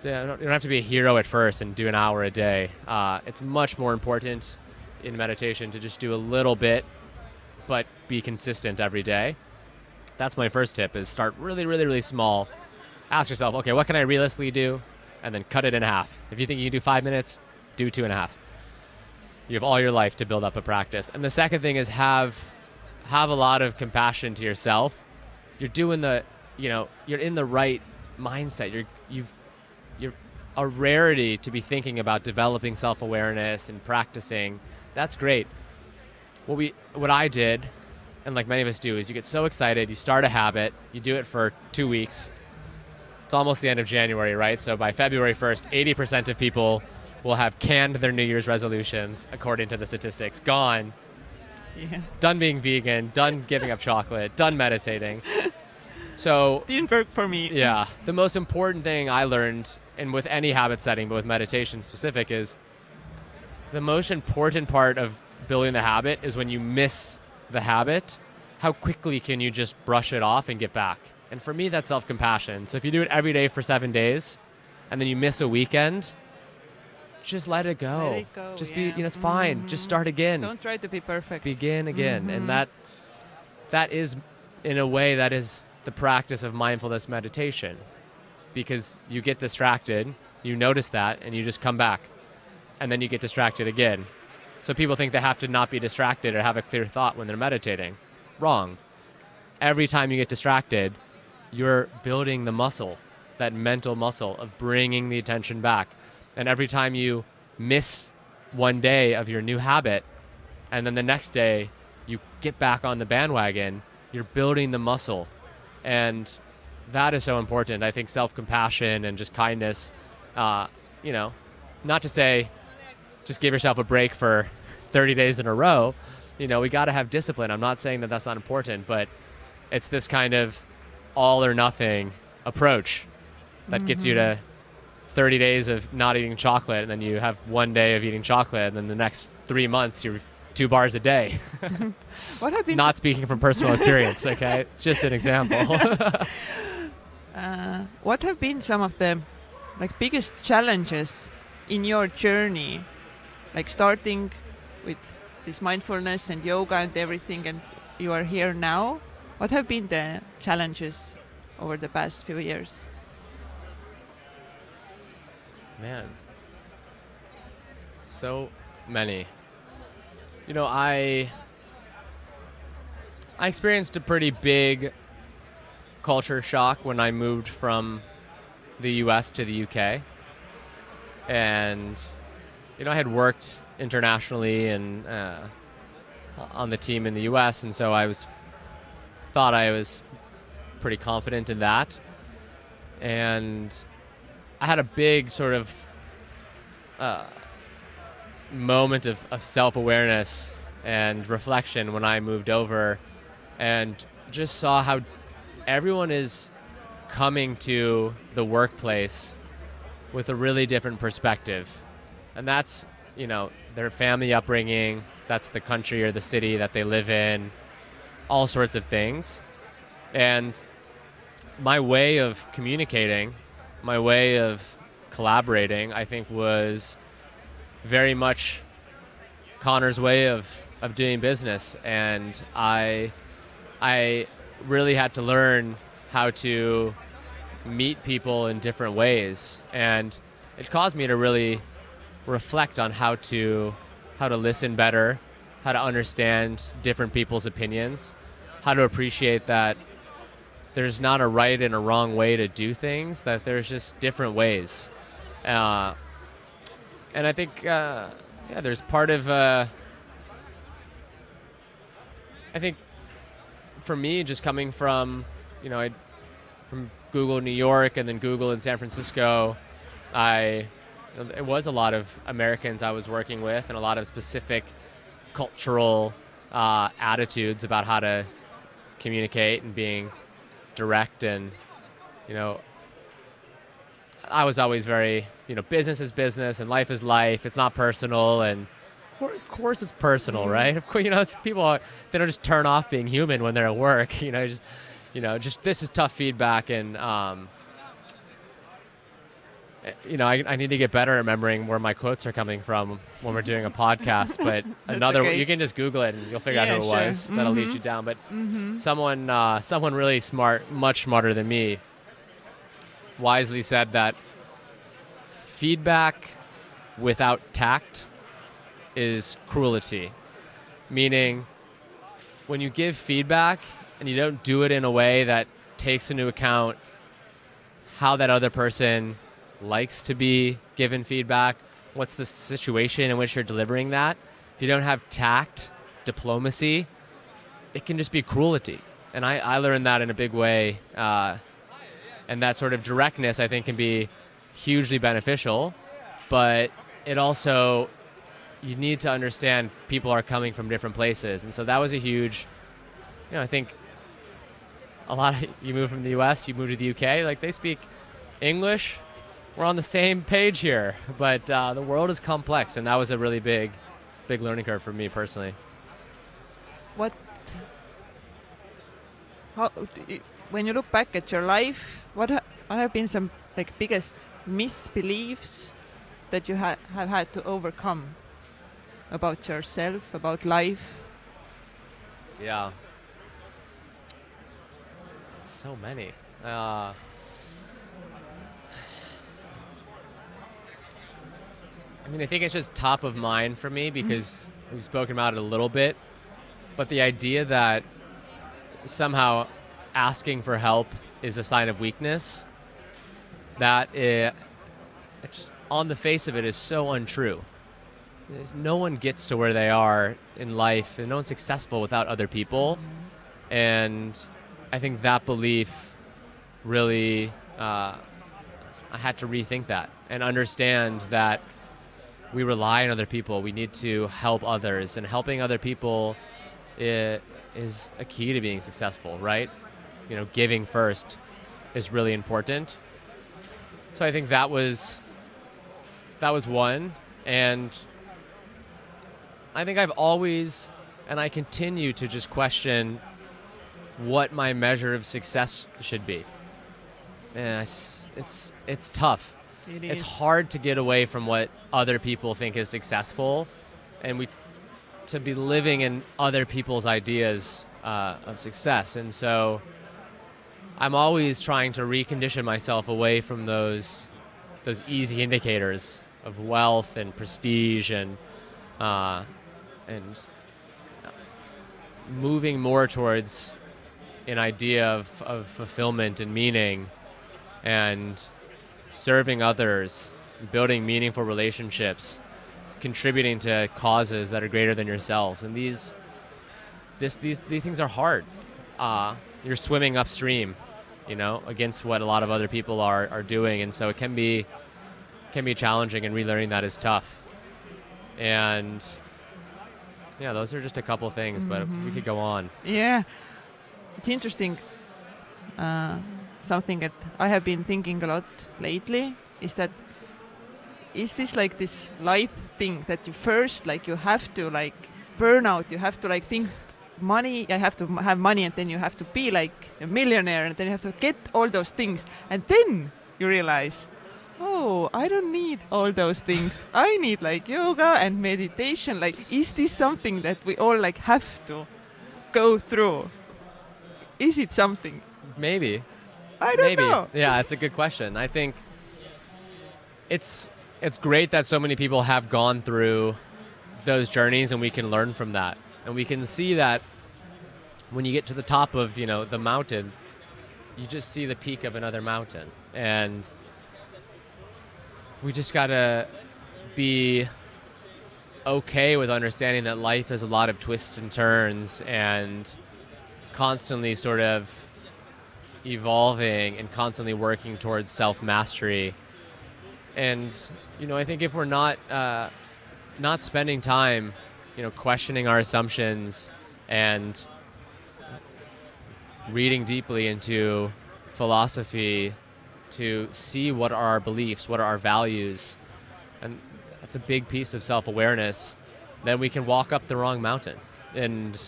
So you don't have to be a hero at first and do an hour a day. It's much more important in meditation to just do a little bit, but be consistent every day. That's my first tip, is start really, really, really small. Ask yourself, okay, what can I realistically do? And then cut it in half. If you think you can do 5 minutes, do 2.5. You have all your life to build up a practice. And the second thing is have a lot of compassion to yourself. You're doing you're in the right mindset. You're a rarity to be thinking about developing self-awareness and practicing. That's great. What I did, and like many of us do, is you get so excited, you start a habit, you do it for 2 weeks. It's almost the end of January, right? So by February 1st, 80% of people will have canned their New Year's resolutions, according to the statistics. Gone. Yeah. Done being vegan, done giving up chocolate, done meditating. So didn't work for me. Yeah. The most important thing I learned, and with any habit setting, but with meditation specific, is the most important part of building the habit is when you miss the habit, how quickly can you just brush it off and get back? And for me, that's self-compassion. So if you do it every day for 7 days, and then you miss a weekend, just let it go. Let it go, Just yeah. be, it's fine. Just start again. Don't try to be perfect. Begin again. And that is, in a way, that is the practice of mindfulness meditation. Because you get distracted, you notice that, and you just come back. And then you get distracted again. So people think they have to not be distracted or have a clear thought when they're meditating. Wrong. Every time you get distracted, you're building the muscle, that mental muscle of bringing the attention back. And every time you miss one day of your new habit, and then the next day you get back on the bandwagon, you're building the muscle. And that is so important. I think self-compassion and just kindness, not to say just give yourself a break for 30 days in a row. We got to have discipline. I'm not saying that that's not important, but it's this kind of all or nothing approach that gets you to 30 days of not eating chocolate, and then you have 1 day of eating chocolate, and then the next 3 months you're 2 bars a day. What have been not speaking from personal experience, okay? Just an example. What have been some of the biggest challenges in your journey, starting with this mindfulness and yoga and everything, and you are here now? What have been the challenges over the past few years? Man, so many. I experienced a pretty big culture shock when I moved from the US to the UK. And, I had worked internationally and on the team in the US, and so I thought I was pretty confident in that. And I had a big sort of moment of self-awareness and reflection when I moved over, and just saw how everyone is coming to the workplace with a really different perspective. And that's, their family upbringing, that's the country or the city that they live in, all sorts of things. And my way of communicating, my way of collaborating, I think, was very much Connor's way of doing business. And I really had to learn how to meet people in different ways. And it caused me to really reflect on how to listen better, how to understand different people's opinions, how to appreciate that there's not a right and a wrong way to do things, that there's just different ways. And I think, there's part of, I think for me, just coming from, from Google New York and then Google in San Francisco, it was a lot of Americans I was working with and a lot of specific cultural attitudes about how to communicate and being direct. And, I was always very, business is business and life is life. It's not personal. And of course it's personal, right? Of course, it's people, they don't just turn off being human when they're at work, just this is tough feedback. And I need to get better at remembering where my quotes are coming from when we're doing a podcast. But you can just Google it and you'll figure out who it was. That'll lead you down. But someone really smart, much smarter than me, wisely said that feedback without tact is cruelty. Meaning, when you give feedback and you don't do it in a way that takes into account how that other person likes to be given feedback, what's the situation in which you're delivering that, if you don't have tact, diplomacy, it can just be cruelty. And I learned that in a big way. And that sort of directness, I think, can be hugely beneficial. But it also, you need to understand people are coming from different places. And so that was a huge, I think you move from the US, you move to the UK, like they speak English. We're on the same page here, but the world is complex, and that was a really big learning curve for me personally. When you look back at your life, what have been some like biggest misbeliefs that you have had to overcome about yourself, about life? Yeah, so many. I think it's just top of mind for me because we've spoken about it a little bit, but the idea that somehow asking for help is a sign of weakness, it's just on the face of it is so untrue. No one gets to where they are in life, and no one's successful without other people. And I think that belief really, I had to rethink that and understand that we rely on other people. We need to help others, and helping other people is a key to being successful, right? Giving first is really important. So I think that was one. And I think I've always, and I continue to just question what my measure of success should be. And it's tough. It's hard to get away from what other people think is successful, and to be living in other people's ideas of success. And so I'm always trying to recondition myself away from those easy indicators of wealth and prestige and moving more towards an idea of fulfillment and meaning and serving others, building meaningful relationships, contributing to causes that are greater than yourselves. And these things are hard. You're swimming upstream, against what a lot of other people are doing, and so it can be challenging, and relearning that is tough. And yeah, those are just a couple things, but we could go on. Yeah, it's interesting. Something that I have been thinking a lot lately is this this life thing that you first you have to burn out, you have to think money, I have to have money, and then you have to be a millionaire, and then you have to get all those things, and then you realize, oh, I don't need all those things. I need yoga and meditation. Is this something that we all have to go through? Is it something? Maybe. I don't know. Yeah, it's a good question. I think it's great that so many people have gone through those journeys, and we can learn from that. And we can see that when you get to the top of, the mountain, you just see the peak of another mountain. And we just got to be okay with understanding that life is a lot of twists and turns, and constantly sort of evolving and constantly working towards self-mastery. And I think if we're not spending time questioning our assumptions and reading deeply into philosophy to see what are our beliefs, what are our values, and that's a big piece of self-awareness, then we can walk up the wrong mountain. And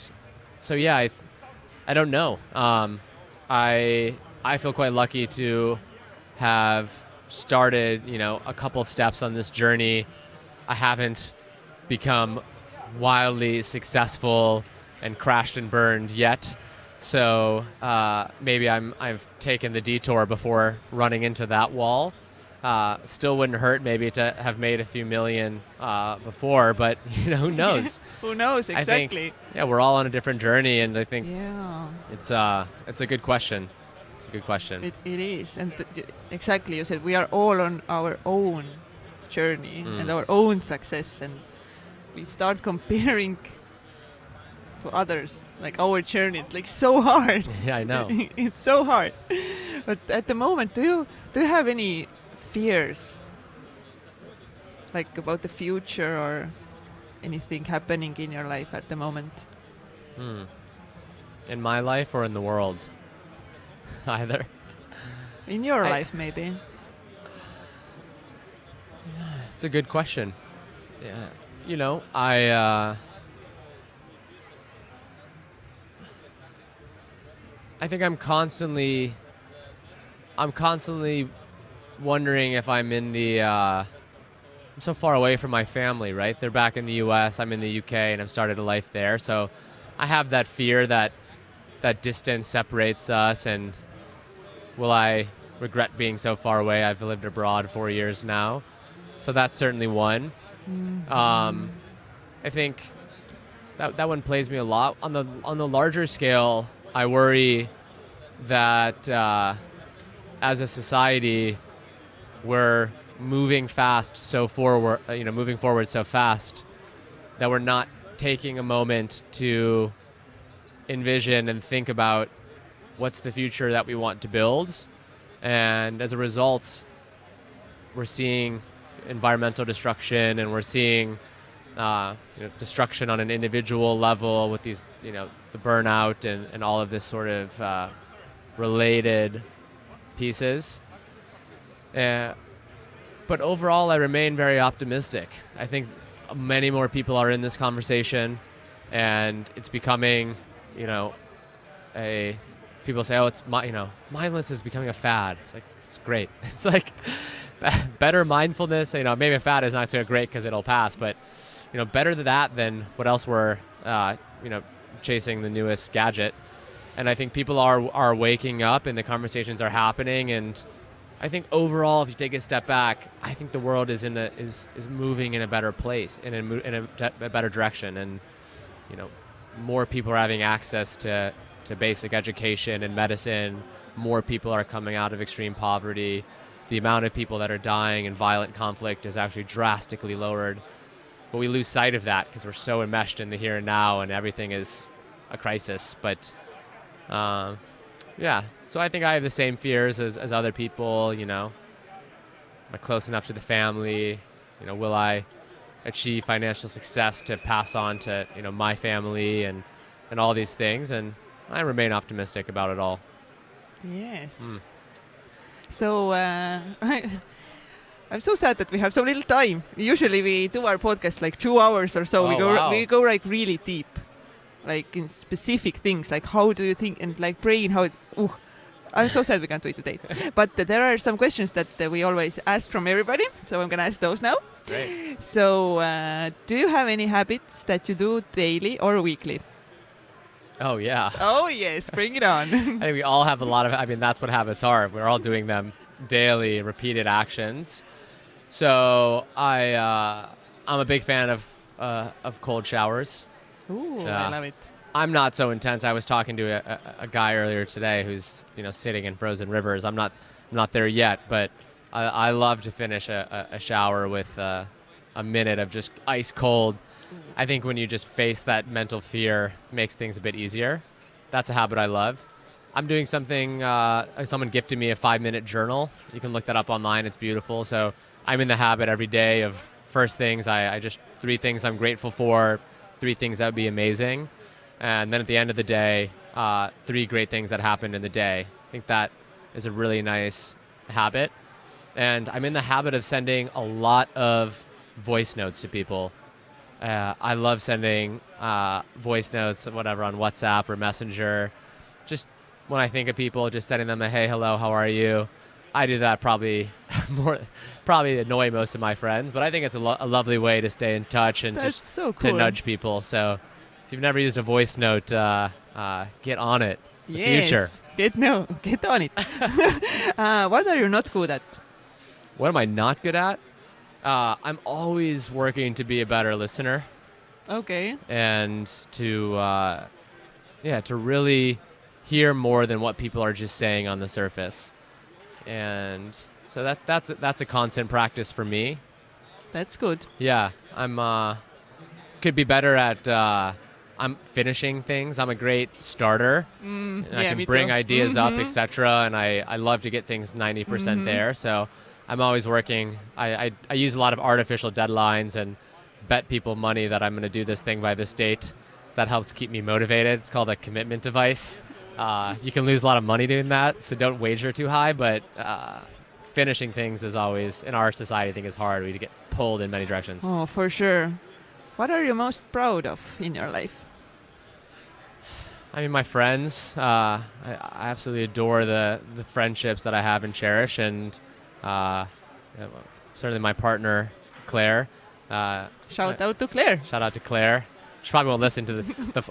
so yeah, I don't know. I feel quite lucky to have started, a couple steps on this journey. I haven't become wildly successful and crashed and burned yet. So maybe I've taken the detour before running into that wall. Still wouldn't hurt maybe to have made a few million before, but who knows? Who knows, exactly. I think, we're all on a different journey, and I think it's a good question. It's a good question. It is, and exactly, you said we are all on our own journey and our own success, and we start comparing to others, like our journey. It's like so hard. Yeah, I know. It's so hard. But at the moment, do you have any fears, like about the future or anything happening in your life at the moment? In my life or in the world? Either. In your life, maybe. It's a good question. Yeah, I think I'm constantly wondering if I'm in I'm so far away from my family, right? They're back in the US, I'm in the UK, and I've started a life there. So I have that fear that distance separates us, and will I regret being so far away? I've lived abroad 4 years now. So that's certainly one. I think that one plays me a lot. On the larger scale, I worry that as a society, we're moving moving forward so fast that we're not taking a moment to envision and think about what's the future that we want to build. And as a result, we're seeing environmental destruction, and we're seeing destruction on an individual level with these, the burnout and all of this sort of related pieces. But overall, I remain very optimistic. I think many more people are in this conversation, and it's becoming, people say, it's mindfulness is becoming a fad. It's like, it's great. It's like better mindfulness. Maybe a fad is not so great because it'll pass, but better than that than what else we're chasing the newest gadget. And I think people are waking up, and the conversations are happening. And I think overall, if you take a step back, I think the world is moving in a better place, in a better direction. And more people are having access to basic education and medicine. More people are coming out of extreme poverty. The amount of people that are dying in violent conflict is actually drastically lowered. But we lose sight of that because we're so enmeshed in the here and now, and everything is a crisis. But so I think I have the same fears as other people. Am I close enough to the family? Will I achieve financial success to pass on to my family and all these things? And I remain optimistic about it all. Yes. So I'm so sad that we have so little time. Usually we do our podcast like 2 hours or so. We go like really deep, like in specific things, like how do you think, and like brain, I'm so sad we can't do it today. But there are some questions that we always ask from everybody, so I'm gonna ask those now. Great. So do you have any habits that you do daily or weekly? Oh, yeah. Oh, yes. Bring it on. I think we all have a lot of, that's what habits are. We're all doing them daily, repeated actions. So I'm a big fan of cold showers. Ooh, I love it. I'm not so intense. I was talking to a guy earlier today who's sitting in frozen rivers. I'm not there yet, but I love to finish a shower with a minute of just ice cold. I think when you just face that mental fear, it makes things a bit easier. That's a habit I love. I'm doing something, someone gifted me a 5-minute journal. You can look that up online. It's beautiful. So I'm in the habit every day of first things. I just 3 things I'm grateful for, 3 things that would be amazing. And then at the end of the day, 3 great things that happened in the day. I think that is a really nice habit. And I'm in the habit of sending a lot of voice notes to people. I love sending voice notes, whatever, on WhatsApp or Messenger. Just when I think of people, just sending them a hey, hello, how are you? I do that probably probably annoy most of my friends, but I think it's a lovely way to stay in touch and That's just so cool. to nudge people. So if you've never used a voice note, get on it. It's the Yes. future. Get on it. What are you not good at? What am I not good at? I'm always working to be a better listener Okay. and to really hear more than what people are just saying on the surface. And so that's a constant practice for me. That's good. Yeah, I'm could be better at I'm finishing things. I'm a great starter. And I can me bring too. ideas up, etc. And I love to get things 90% there. So I'm always working. I use a lot of artificial deadlines and bet people money that I'm going to do this thing by this date. That helps keep me motivated. It's called a commitment device. You can lose a lot of money doing that, so don't wager too high. But finishing things is always, in our society, I think is hard. We get pulled in many directions. Oh, for sure. What are you most proud of in your life? I mean, my friends. I absolutely adore the friendships that I have and cherish, and certainly my partner, Claire. Shout out to Claire. Shout out to Claire. She probably won't listen to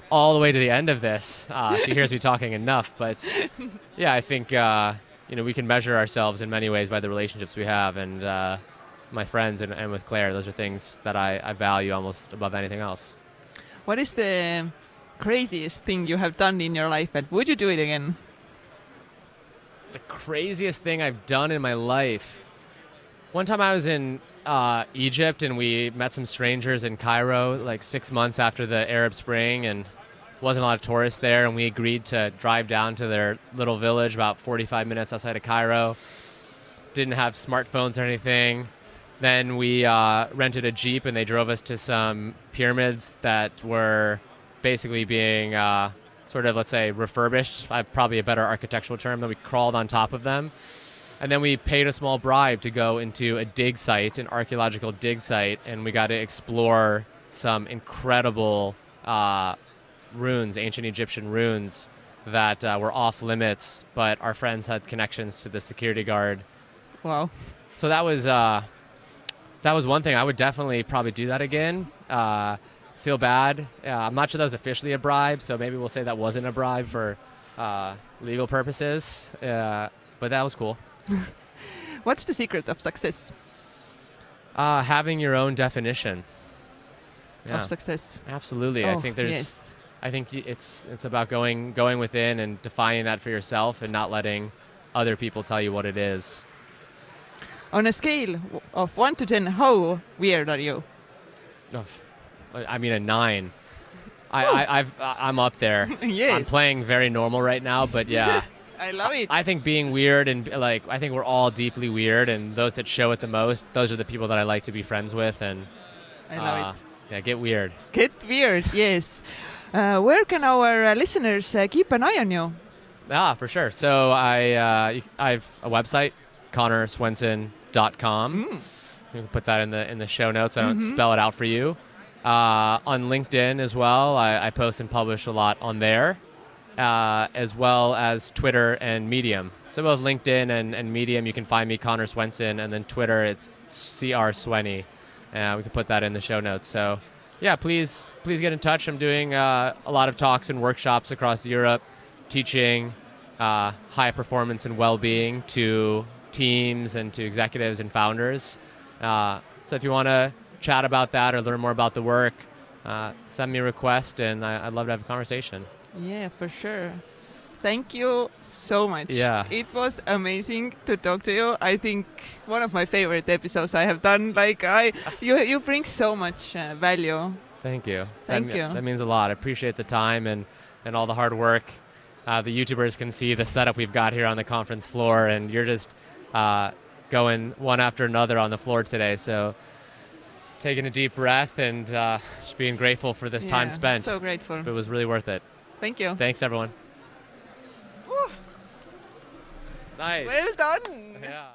all the way to the end of this. She hears me talking enough, but yeah, I think we can measure ourselves in many ways by the relationships we have, and my friends and with Claire, those are things that I value almost above anything else. What is the craziest thing you have done in your life, and would you do it again? The craziest thing I've done in my life. One time I was in Egypt, and we met some strangers in Cairo like 6 months after the Arab Spring, and wasn't a lot of tourists there, and we agreed to drive down to their little village about 45 minutes outside of Cairo. Didn't have smartphones or anything. Then we rented a Jeep, and they drove us to some pyramids that were basically being sort of, let's say, refurbished, probably a better architectural term. Then we crawled on top of them. And then we paid a small bribe to go into a dig site, an archaeological dig site, and we got to explore some incredible ruins, ancient Egyptian ruins that were off limits, but our friends had connections to the security guard. Wow. So that was one thing. I would definitely probably do that again. Feel bad. I'm not sure that was officially a bribe, so maybe we'll say that wasn't a bribe for legal purposes, but that was cool. What's the secret of success? Having your own definition Of success. Absolutely. Oh, I think it's about going within and defining that for yourself and not letting other people tell you what it is. On a scale of 1 to 10, how weird are you? I mean, a 9. I'm up there. Yes. I'm playing very normal right now, but yeah. I love it. I think being weird and I think we're all deeply weird, and those that show it the most, those are the people that I like to be friends with. And I love it. Yeah, get weird. Get weird, yes. Where can our listeners keep an eye on you? For sure. So I have a website, ConnorSwenson.com. You can put that in the show notes. I don't spell it out for you. On LinkedIn as well, I post and publish a lot on there. As well as Twitter and Medium. So both LinkedIn and Medium, you can find me, Connor Swenson, and then Twitter, it's CR Swenny. We can put that in the show notes. So yeah, please get in touch. I'm doing a lot of talks and workshops across Europe, teaching high performance and well-being to teams and to executives and founders. So if you want to chat about that or learn more about the work, send me a request, and I'd love to have a conversation. Yeah, for sure. Thank you so much. Yeah. It was amazing to talk to you. I think one of my favorite episodes I have done. You bring so much value. Thank you. Thank you. That means a lot. I appreciate the time and all the hard work. The YouTubers can see the setup we've got here on the conference floor, and you're just going one after another on the floor today. So taking a deep breath and just being grateful for this time spent. So grateful. It was really worth it. Thank you. Thanks, everyone. Woo. Nice. Well done. Yeah.